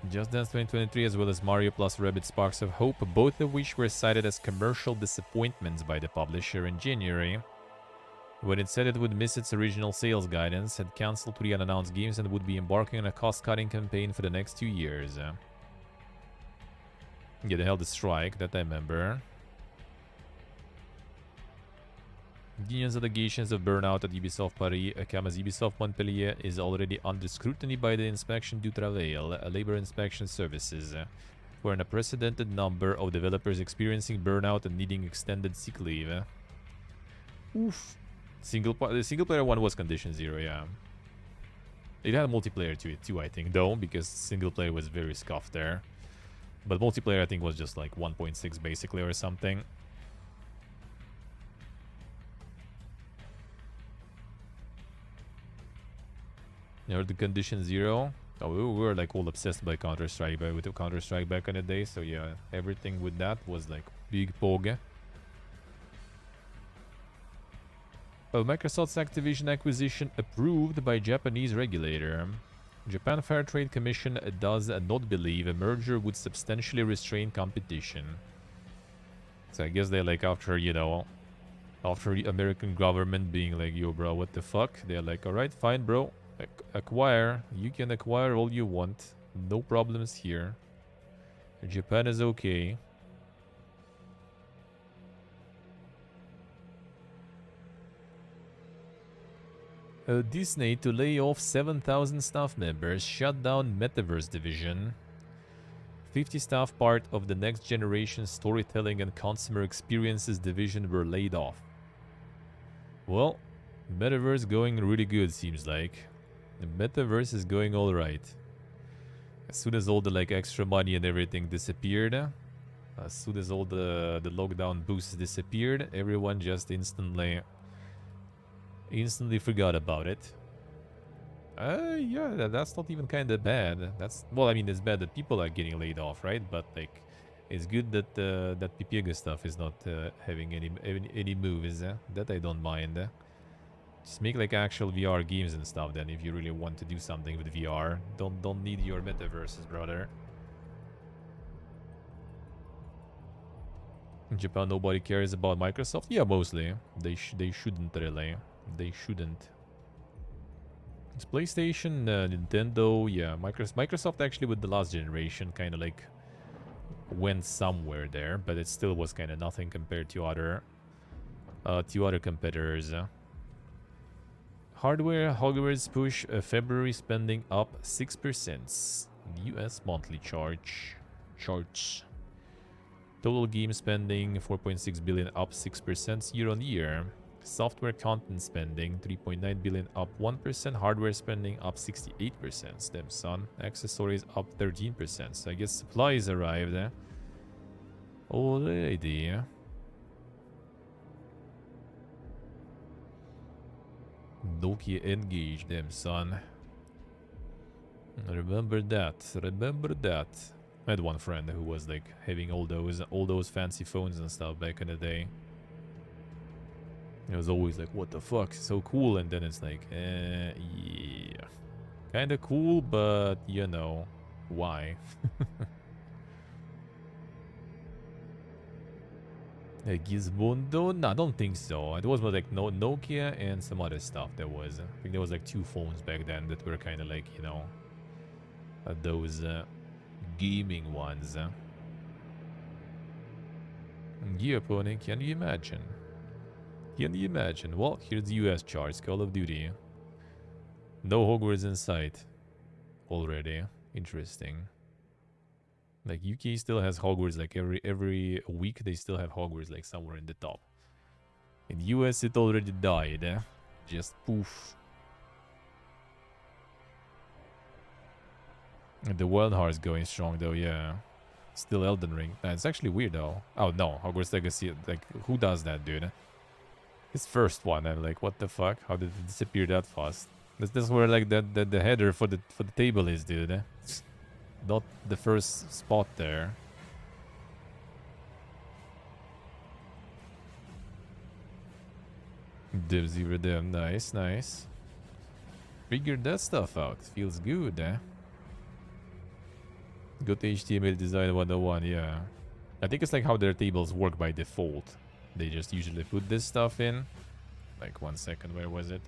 Just Dance 2023 as well as Mario plus Rabbids Sparks of Hope, both of which were cited as commercial disappointments by the publisher in January, when it said it would miss its original sales guidance, had cancelled 3 unannounced games, and would be embarking on a cost-cutting campaign for the next 2 years. Yeah, they held a strike, that I remember. Union's allegations of burnout at Ubisoft Paris come as Ubisoft Montpellier is already under scrutiny by the Inspection du Travail, labor inspection services, for an unprecedented number of developers experiencing burnout and needing extended sick leave. Oof. The single player one was Condition Zero, yeah. It had multiplayer to it too, I think, though, because single player was very scuffed there. But multiplayer, I think, was just like 1.6 basically or something. You know, the Condition Zero. Oh, we were like all obsessed by Counter-Strike, with Counter-Strike back in the day. So yeah, everything with that was like big poge. Microsoft's Activision acquisition approved by Japanese regulator. Japan Fair Trade Commission does not believe a merger would substantially restrain competition. So I guess they're like after, you know, after the American government being like, yo bro, what the fuck? They're like, alright, fine bro, acquire. You can acquire all you want. No problems here. Japan is okay. Disney to lay off 7,000 staff members, shut down Metaverse division. 50 staff part of the next generation storytelling and consumer experiences division were laid off. Well, Metaverse going really good, seems like. The Metaverse is going alright. As soon as all the like extra money and everything disappeared, as soon as all the lockdown boosts disappeared, everyone just instantly forgot about it. Yeah, that's not even kind of bad. That's, well, I mean, it's bad that people are getting laid off, right? But like, it's good that that Pipiega stuff is not having any moves. That I don't mind. Just make like actual VR games and stuff. Then, if you really want to do something with VR, don't need your metaverses, brother. In Japan, nobody cares about Microsoft. Yeah, mostly. They shouldn't really. They shouldn't. It's PlayStation, Nintendo, yeah. Microsoft actually with the last generation kind of like went somewhere there, but it still was kind of nothing compared to other competitors. Hardware's push, February spending up 6%. US monthly charts. Total game spending 4.6 billion, up 6% year on year. Software content spending 3.9 billion, up 1%. Hardware spending up 68%. Stem son. Accessories up 13%. So I guess supplies arrived. Alrighty. Nokia Engage, damn son. Remember that. Remember that. I had one friend who was like having all those fancy phones and stuff back in the day. It was always like, what the fuck, so cool, and then it's like, yeah. Kinda cool, but you know, why? Gizmondo? No, I don't think so. It was more like Nokia and some other stuff there was. I think there was like 2 phones back then that were kind of like, you know, those gaming ones. Yeah, Pony, can you imagine? Can you imagine? Well, here's the US charts, Call of Duty. No Hogwarts in sight already. Interesting. Like UK still has Hogwarts, like every week they still have Hogwarts like somewhere in the top. In US it already died, eh? Just poof. And the Wild Heart's going strong though, yeah. Still Elden Ring. Nah, it's actually weird though. Oh no, Hogwarts Legacy, like who does that, dude? His first one, I'm like, what the fuck? How did it disappear that fast? This where like the header for the table is, dude. Eh? Not the first spot there. Div 0 Dem, nice, nice. Figured that stuff out. Feels good, eh? Go to HTML Design 101, yeah. I think it's like how their tables work by default. They just usually put this stuff in. Like 1 second, where was it?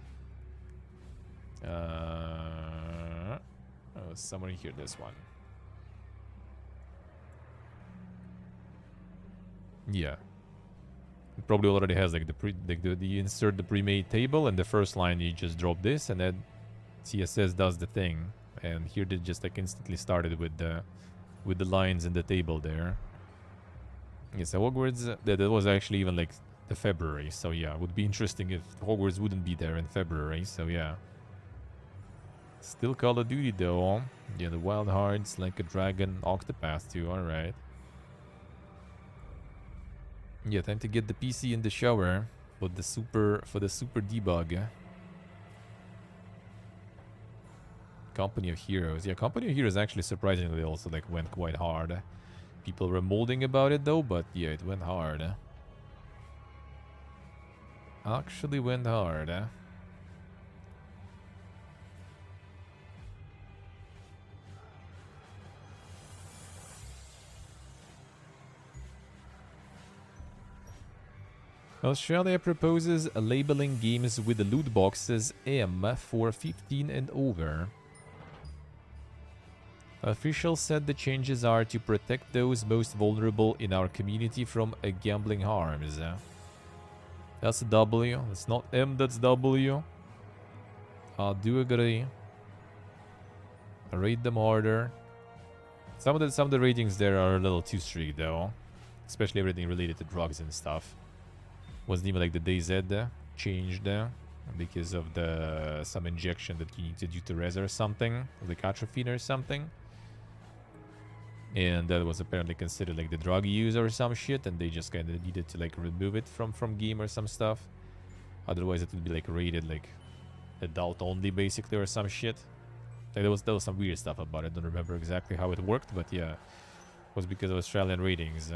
Oh, somewhere here, this one. Yeah. It probably already has like the insert the pre-made table, and the first line you just drop this, and then CSS does the thing. And here they just like instantly started with the lines in the table there. Yeah, so Hogwarts, that was actually even like the February. So yeah, it would be interesting if Hogwarts wouldn't be there in February. So yeah. Still Call of Duty though. Yeah, the Wild Hearts, like a Dragon, Octopath too. All right. Yeah, time to get the PC in the shower for the super debug. Company of Heroes. Yeah, Company of Heroes actually surprisingly also like went quite hard. People were molding about it though, but yeah, it went hard. Actually went hard. Australia proposes labeling games with the loot boxes M for 15 and over. Officials said the changes are to protect those most vulnerable in our community from gambling harms. That's a W. It's not M, that's W. I do agree. Rate them harder. Some of the ratings there are a little too strict though. Especially everything related to drugs and stuff. Wasn't even like the DayZ changed because of some injection that you need to do to res or something, like atropine or something. And that was apparently considered like the drug use or some shit, and they just kind of needed to like remove it from game or some stuff. Otherwise it would be like rated like adult only basically or some shit. Like there was some weird stuff about it. I don't remember exactly how it worked, but yeah, it was because of Australian ratings.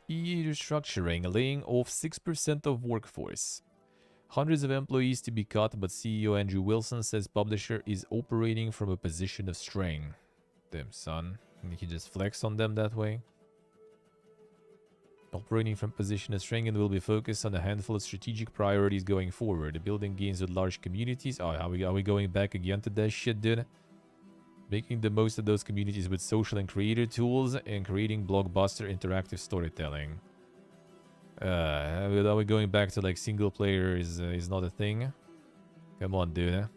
EU restructuring, laying off 6% of workforce. Hundreds of employees to be cut, but CEO Andrew Wilson says publisher is operating from a position of strength. Damn, son. And he just flex on them that way. Operating from position of strength and will be focused on a handful of strategic priorities going forward. Building games with large communities. Oh, are we going back again to that shit, dude? Making the most of those communities with social and creator tools and creating blockbuster interactive storytelling. Are we going back to like single player is not a thing? Come on, dude.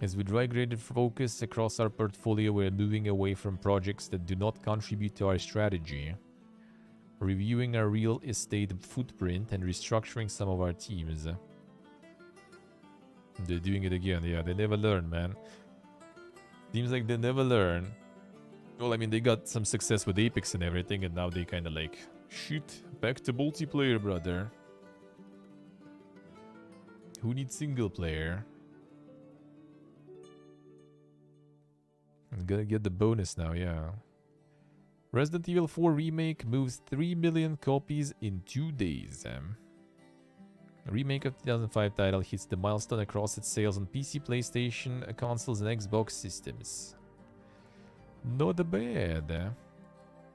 As we drive greater focus across our portfolio, we're moving away from projects that do not contribute to our strategy. Reviewing our real estate footprint and restructuring some of our teams. They're doing it again. Yeah, they never learn, man. Seems like they never learn. Well, I mean, they got some success with Apex and everything, and now they kind of like, shit, back to multiplayer, brother. Who needs single player? I'm gonna get the bonus now, yeah. Resident Evil 4 Remake moves 3 million copies in 2 days. A remake of 2005 title hits the milestone across its sales on PC, PlayStation, consoles, and Xbox systems. Not bad.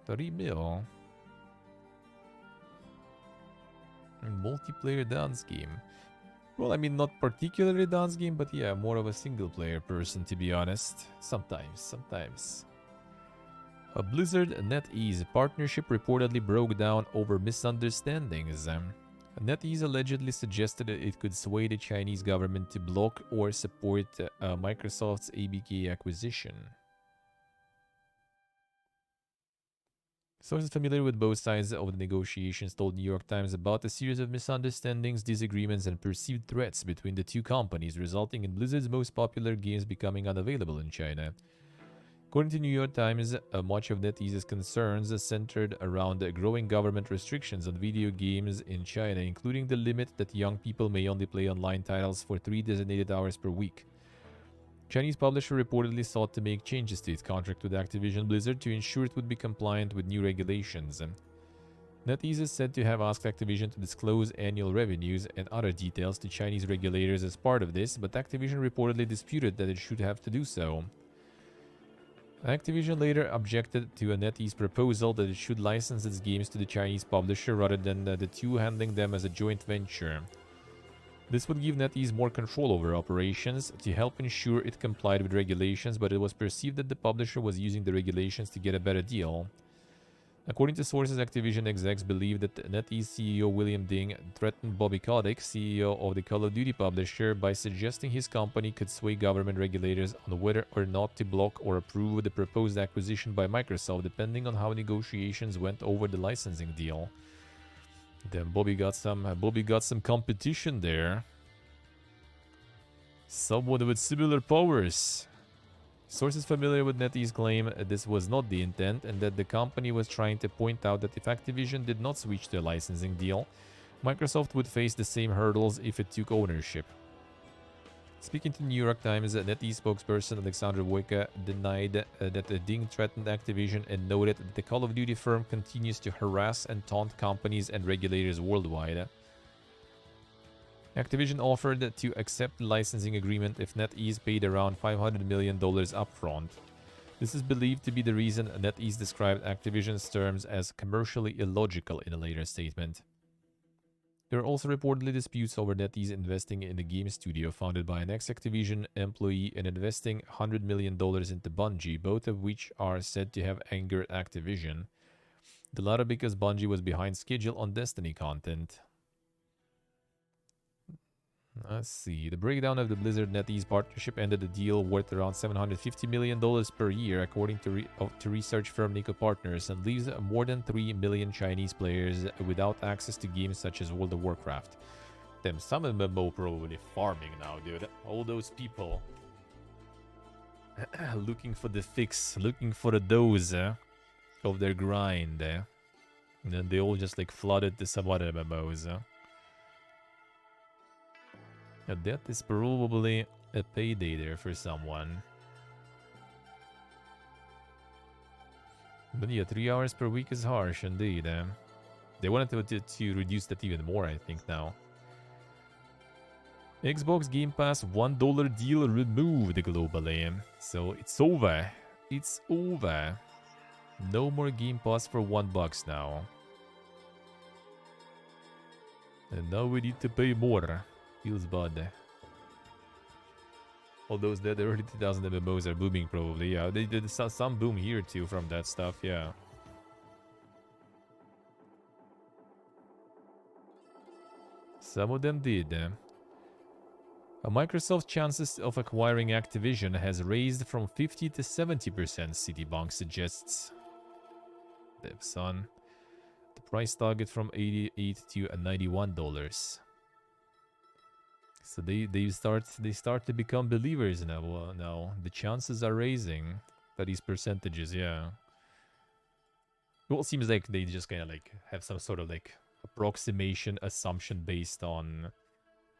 3 mil. Multiplayer dance game. Well, I mean, not particularly dance game, but yeah, more of a single player person, to be honest. Sometimes. A Blizzard NetEase partnership reportedly broke down over misunderstandings. NetEase allegedly suggested that it could sway the Chinese government to block or support Microsoft's ABK acquisition. Sources familiar with both sides of the negotiations told New York Times about a series of misunderstandings, disagreements, and perceived threats between the two companies, resulting in Blizzard's most popular games becoming unavailable in China. According to New York Times, much of NetEase's concerns centered around the growing government restrictions on video games in China, including the limit that young people may only play online titles for 3 designated hours per week. Chinese publisher reportedly sought to make changes to its contract with Activision Blizzard to ensure it would be compliant with new regulations. NetEase is said to have asked Activision to disclose annual revenues and other details to Chinese regulators as part of this, but Activision reportedly disputed that it should have to do so. Activision later objected to a NetEase proposal that it should license its games to the Chinese publisher rather than the two handling them as a joint venture. This would give NetEase more control over operations to help ensure it complied with regulations, but it was perceived that the publisher was using the regulations to get a better deal. According to sources, Activision execs believe that NetEase CEO William Ding threatened Bobby Kotick, CEO of the Call of Duty publisher, by suggesting his company could sway government regulators on whether or not to block or approve the proposed acquisition by Microsoft, depending on how negotiations went over the licensing deal. Then Bobby got some competition there. Someone with similar powers. Sources familiar with NetEase claim this was not the intent and that the company was trying to point out that if Activision did not switch to a licensing deal, Microsoft would face the same hurdles if it took ownership. Speaking to the New York Times, NetEase spokesperson Alexander Wojcik denied that Ding threatened Activision and noted that the Call of Duty firm continues to harass and taunt companies and regulators worldwide. Activision offered to accept the licensing agreement if NetEase paid around $500 million upfront. This is believed to be the reason NetEase described Activision's terms as commercially illogical in a later statement. There are also reportedly disputes over NetEase investing in a game studio founded by an ex-Activision employee and investing $100 million into Bungie, both of which are said to have angered Activision. The latter because Bungie was behind schedule on Destiny content. Let's see. The breakdown of the Blizzard NetEase partnership ended the deal worth around $750 million per year, according to research firm Nico Partners, and leaves more than 3 million Chinese players without access to games such as World of Warcraft. Damn, some MMO probably farming now, dude. All those people looking for the fix, looking for the dose of their grind. And then they all just like flooded to some other MMOs. That is probably a payday there for someone. But yeah, 3 hours per week is harsh indeed. They wanted to reduce that even more, I think, now. Xbox Game Pass $1 deal removed globally. So it's over. It's over. No more Game Pass for $1 now. And now we need to pay more. Feels bad. All those the early 2000 MMOs are booming probably. Yeah, they did some boom here too from that stuff. Yeah. Some of them did. Microsoft's chances of acquiring Activision has raised from 50 to 70%, Citibank suggests. Devson. The price target from $88 to $91. So they start to become believers now. Now the chances are raising. By these percentages, yeah. Well, it seems like they just kind of like have some sort of like approximation assumption based on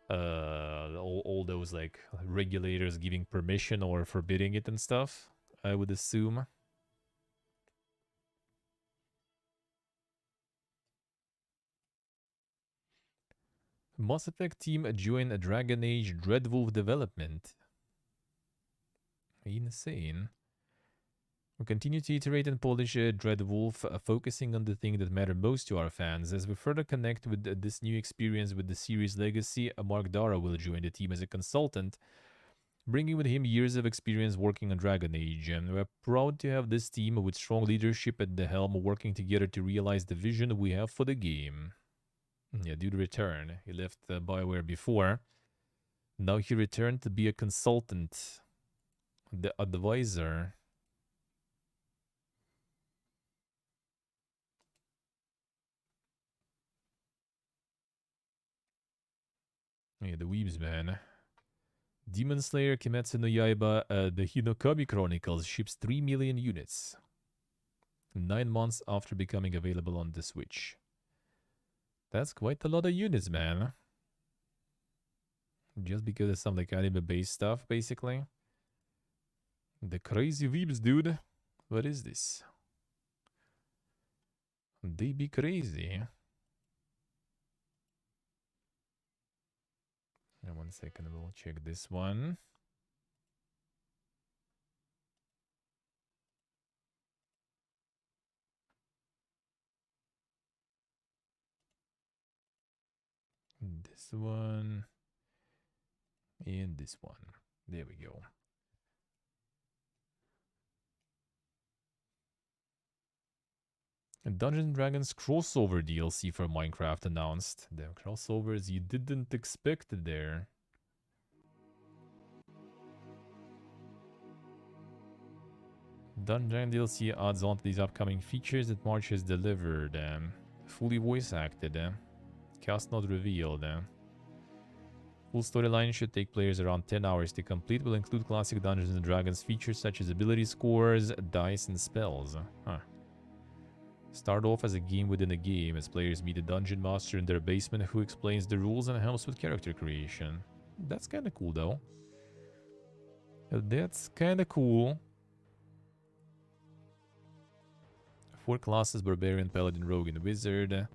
all those like regulators giving permission or forbidding it and stuff, I would assume. Mass Effect team join a Dragon Age Dreadwolf development. Insane. We continue to iterate and polish Dreadwolf, focusing on the thing that matter most to our fans. As we further connect with this new experience with the series legacy, Mark Dara will join the team as a consultant, bringing with him years of experience working on Dragon Age. And we're proud to have this team with strong leadership at the helm working together to realize the vision we have for the game. Yeah, due to return. He left BioWare before. Now he returned to be a consultant, the advisor. Yeah, the weebs, man. Demon Slayer Kimetsu no Yaiba, the Hinokami Chronicles ships 3 million units. 9 months after becoming available on the Switch. That's quite a lot of units, man. Just because of some like anime-based stuff, basically. The crazy weebs, dude. What is this? They be crazy. And 1 second, we'll check this one. This one. And this one. There we go. And Dungeons & Dragons crossover DLC for Minecraft announced. The crossovers you didn't expect there. Dungeon DLC adds on to these upcoming features that March has delivered. Fully voice acted. Cast not revealed. Full storyline should take players around 10 hours to complete. Will include classic Dungeons & Dragons features such as ability scores, dice, and spells. Huh. Start off as a game within a game as players meet a dungeon master in their basement who explains the rules and helps with character creation. That's kind of cool though. That's kind of cool. 4 classes: Barbarian, Paladin, Rogue, and Wizard.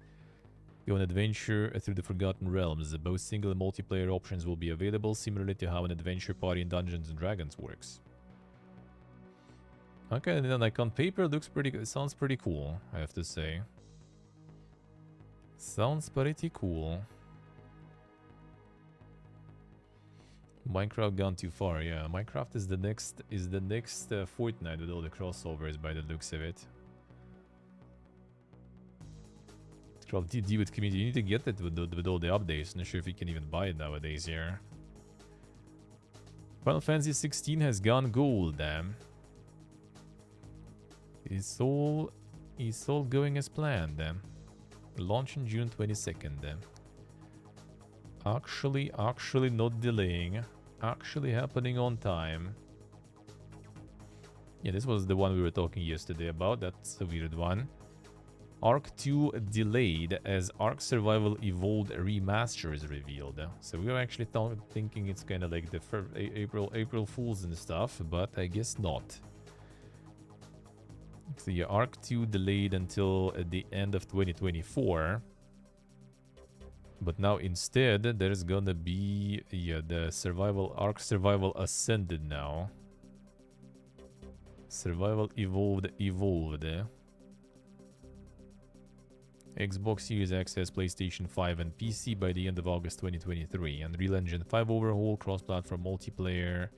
Go on adventure through the Forgotten Realms. Both single and multiplayer options will be available, similarly to how an adventure party in Dungeons & Dragons works. Okay, and then like on paper looks pretty good. Sounds pretty cool, I have to say. Sounds pretty cool. Minecraft gone too far, yeah. Minecraft is the next Fortnite with all the crossovers by the looks of it. Call of Duty with community. You need to get it with all the updates. Not sure if you can even buy it nowadays here. Final Fantasy 16 has gone gold, damn. It's all going as planned. Launch on June 22nd. Actually not delaying. Actually happening on time. Yeah, this was the one we were talking yesterday about. That's a weird one. Arc 2 delayed as Ark Survival Evolved Remaster is revealed. So we were actually thinking it's kind of like the April Fools and stuff, but I guess not. So yeah, Arc 2 delayed until the end of 2024. But now instead, there's gonna be the Ark Survival Ascended now. Survival Evolved. Xbox Series X, PlayStation 5 and PC by the end of August 2023. Unreal Engine 5 overhaul, cross-platform multiplayer,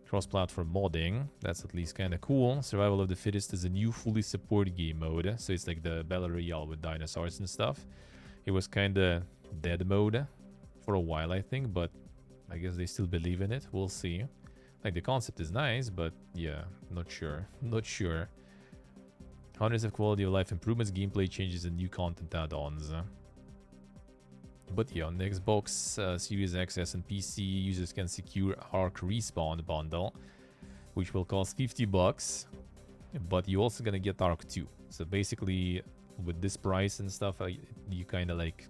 cross-platform modding. That's at least kind of cool. Survival of the Fittest is a new fully supported game mode. So it's like the Battle Royale with dinosaurs and stuff. It was kind of dead mode for a while, I think, but I guess they still believe in it. We'll see. Like, the concept is nice, but yeah, not sure. Not sure. Hundreds of quality of life improvements, gameplay changes, and new content add-ons. But yeah, on the Xbox Series X, S, and PC, users can secure Ark Respawn bundle. which will cost $50. But you also gonna get Arc 2. So basically, with this price and stuff, you kind of like,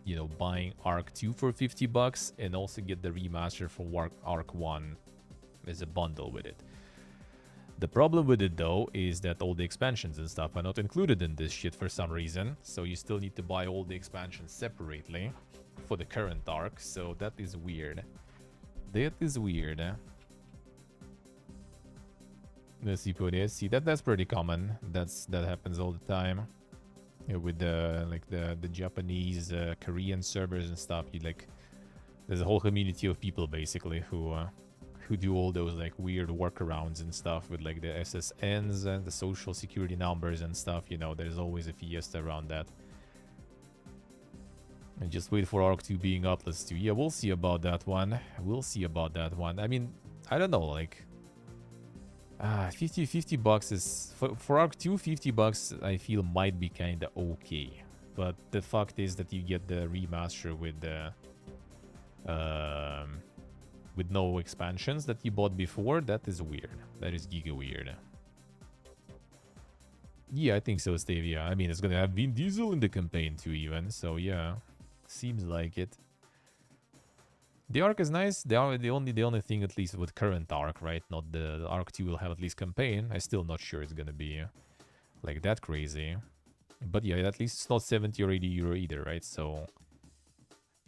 you know, buying Arc 2 for $50 and also get the remaster for Arc 1 as a bundle with it. The problem with it though is that all the expansions and stuff are not included in this shit for some reason. So you still need to buy all the expansions separately for the current arc. So that is weird. That is weird. Let's see, see that's pretty common. That happens all the time. Yeah, with the like the Japanese, Korean servers and stuff. There's a whole community of people basically who do all those like weird workarounds and stuff with like the SSNs and the social security numbers and stuff. You know, there's always a fiesta around that. And just wait for Arc 2 being uploaded too. Yeah, we'll see about that one. We'll see about that one. I mean, I don't know, like $50 is for Arc 2. $50 I feel might be kind of okay, but the fact is that you get the remaster with the with no expansions that you bought before. That is weird. That is giga weird. Yeah, I think so, Steve. Yeah, I mean, it's gonna have Vin Diesel in the campaign too, even. So yeah, seems like it. The arc is nice. The only thing, at least with current arc, right? Not the Arc 2 will have at least campaign. I'm still not sure it's gonna be like that crazy. But yeah, at least it's not 70 or 80 euro either, right? So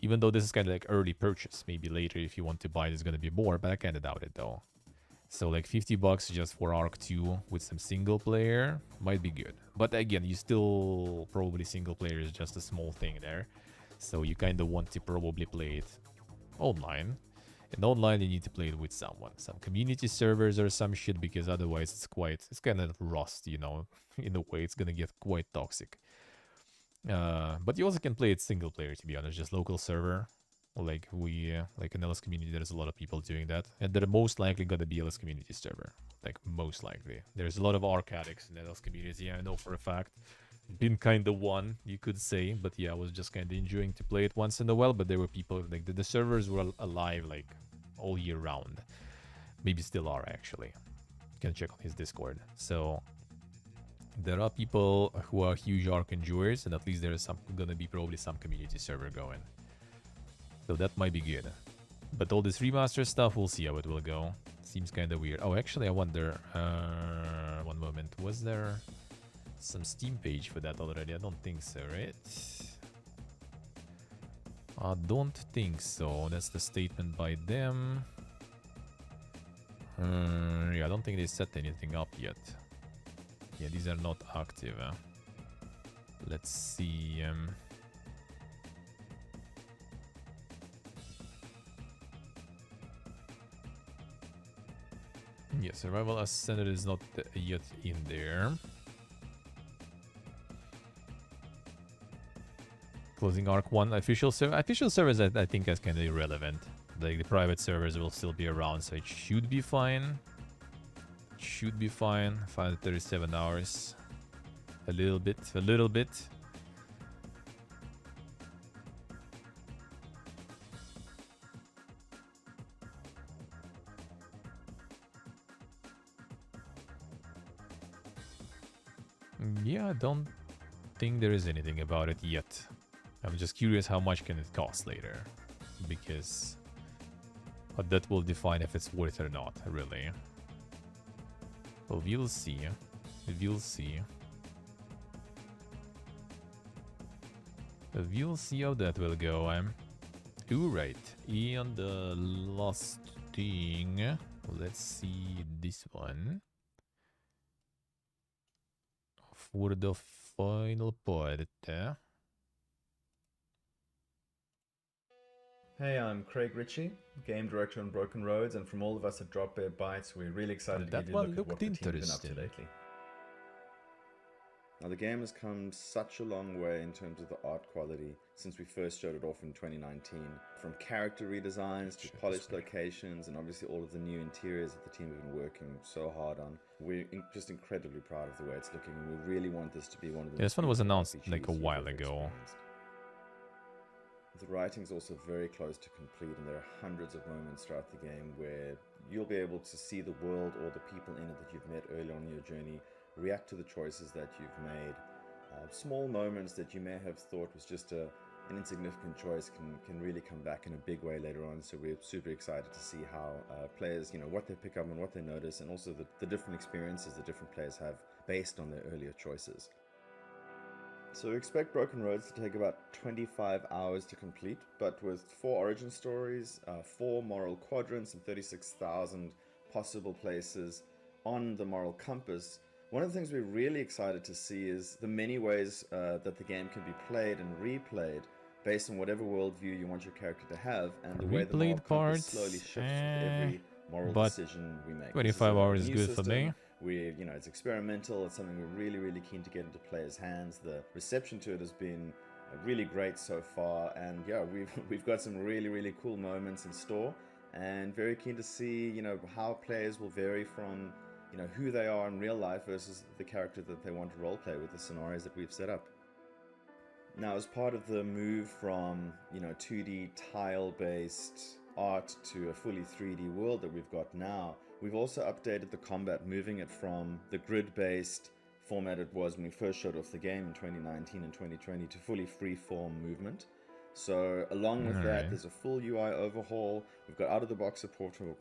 even though this is kind of like early purchase, maybe later if you want to buy it, it's gonna be more. But I kind of doubt it though. So like $50 just for Arc 2 with some single player might be good. But again, you still probably single player is just a small thing there. So you kind of want to probably play it online. And online you need to play it with someone. Some community servers or some shit, because otherwise it's kind of rust, you know. In a way, it's gonna get quite toxic. But you also can play it single player, to be honest, just local server. Like like in LS community, there's a lot of people doing that, and they're most likely gonna be LS community server. Like most likely, there's a lot of arc addicts in LS community. I know for a fact. Been kind of one, you could say, but yeah, I was just kind of enjoying to play it once in a while. But there were people like the servers were alive like all year round. Maybe still are actually. You can check on his Discord. So there are people who are huge arc enjoyers, and at least there is gonna be probably some community server going. So that might be good. But all this remaster stuff, we'll see how it will go. Seems kind of weird. Oh, actually, I wonder. One moment. Was there some Steam page for that already? I don't think so, right? I don't think so. That's the statement by them. Yeah, I don't think they set anything up yet. Yeah, these are not active. Let's see. Yeah, Survival Ascended is not yet in there. Closing Arc 1 official server. Official servers I think is kind of irrelevant. Like the private servers will still be around, so it should be fine. It should be fine. 537 hours. A little bit. Yeah, I don't think there is anything about it yet. I'm just curious how much can it cost later, because that will define if it's worth it or not, really. Well, we'll see. We'll see. We'll see how that will go. Alright, and the last thing. Let's see this one. For the final part. Hey, I'm Craig Ritchie, game director on Broken Roads, and from all of us at Drop Bear Bytes, we're really excited to give you a look at what the team's been up to lately. Now the game has come such a long way in terms of the art quality since we first showed it off in 2019. From character redesigns to polished locations and obviously all of the new interiors that the team have been working so hard on. We're just incredibly proud of the way it's looking, and we really want this to be one of the... Yeah, this one was announced like a while ago. The writing's also very close to complete, and there are hundreds of moments throughout the game where you'll be able to see the world or the people in it that you've met early on in your journey react to the choices that you've made. Small moments that you may have thought was just an insignificant choice can really come back in a big way later on. So we're super excited to see how players, what they pick up and what they notice, and also the different experiences that different players have based on their earlier choices. So expect Broken Roads to take about 25 hours to complete, but with 4 origin stories, 4 moral quadrants, and 36,000 possible places on the moral compass. One of the things we're really excited to see is the many ways that the game can be played and replayed based on whatever worldview you want your character to have, and the way the moral compass slowly shifts with every moral decision we make. 25 hours is good for me. It's experimental. It's something we're really, really keen to get into players' hands. The reception to it has been really great so far, and yeah, we've got some really, really cool moments in store, and very keen to see how players will vary from who they are in real life versus the character that they want to roleplay with the scenarios that we've set up. Now, as part of the move from 2D tile-based art to a fully 3D world that we've got now, we've also updated the combat, moving it from the grid-based format it was when we first showed off the game in 2019 and 2020 to fully free-form movement. So along with that, there's a full UI overhaul. We've got out-of-the-box support for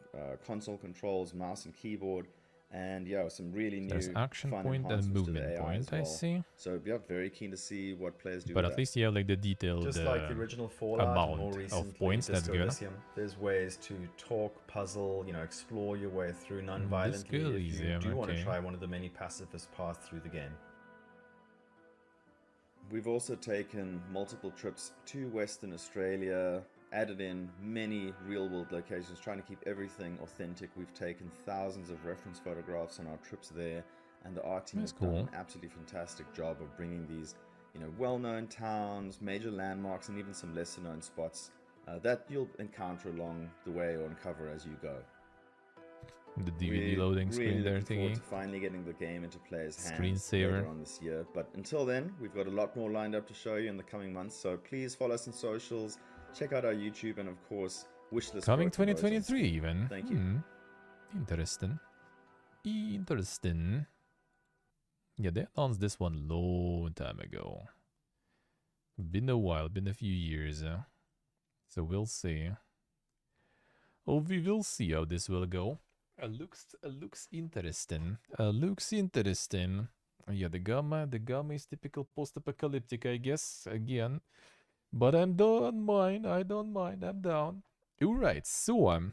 console controls, mouse and keyboard, and yeah, some really new action fun point and movement point, well. I see. So yeah, very keen to see what players do. But at least you have like the detailed just like the original Fallout, amount more recently, of points. That's good. There's ways to talk, puzzle, explore your way through non-violently if you do want to try one of the many pacifist paths through the game. We've also taken multiple trips to Western Australia, added in many real-world locations, trying to keep everything authentic. We've taken thousands of reference photographs on our trips there, and the art team has done an absolutely fantastic job of bringing these, well-known towns, major landmarks, and even some lesser-known spots that you'll encounter along the way or uncover as you go. The DVD loading screen there thingy. To finally getting the game into players' hands Screensaver later on this year. But until then, we've got a lot more lined up to show you in the coming months. So please follow us on socials, check out our YouTube, and of course, wishlist coming 2023 even. Thank you. Interesting. Yeah, they announced this one long time ago. Been a while, been a few years. So we'll see. Oh, we will see how this will go. Looks interesting. Looks interesting. Yeah, the gamma is typical post-apocalyptic, I guess. Again. But I don't mind, I'm down. Alright, so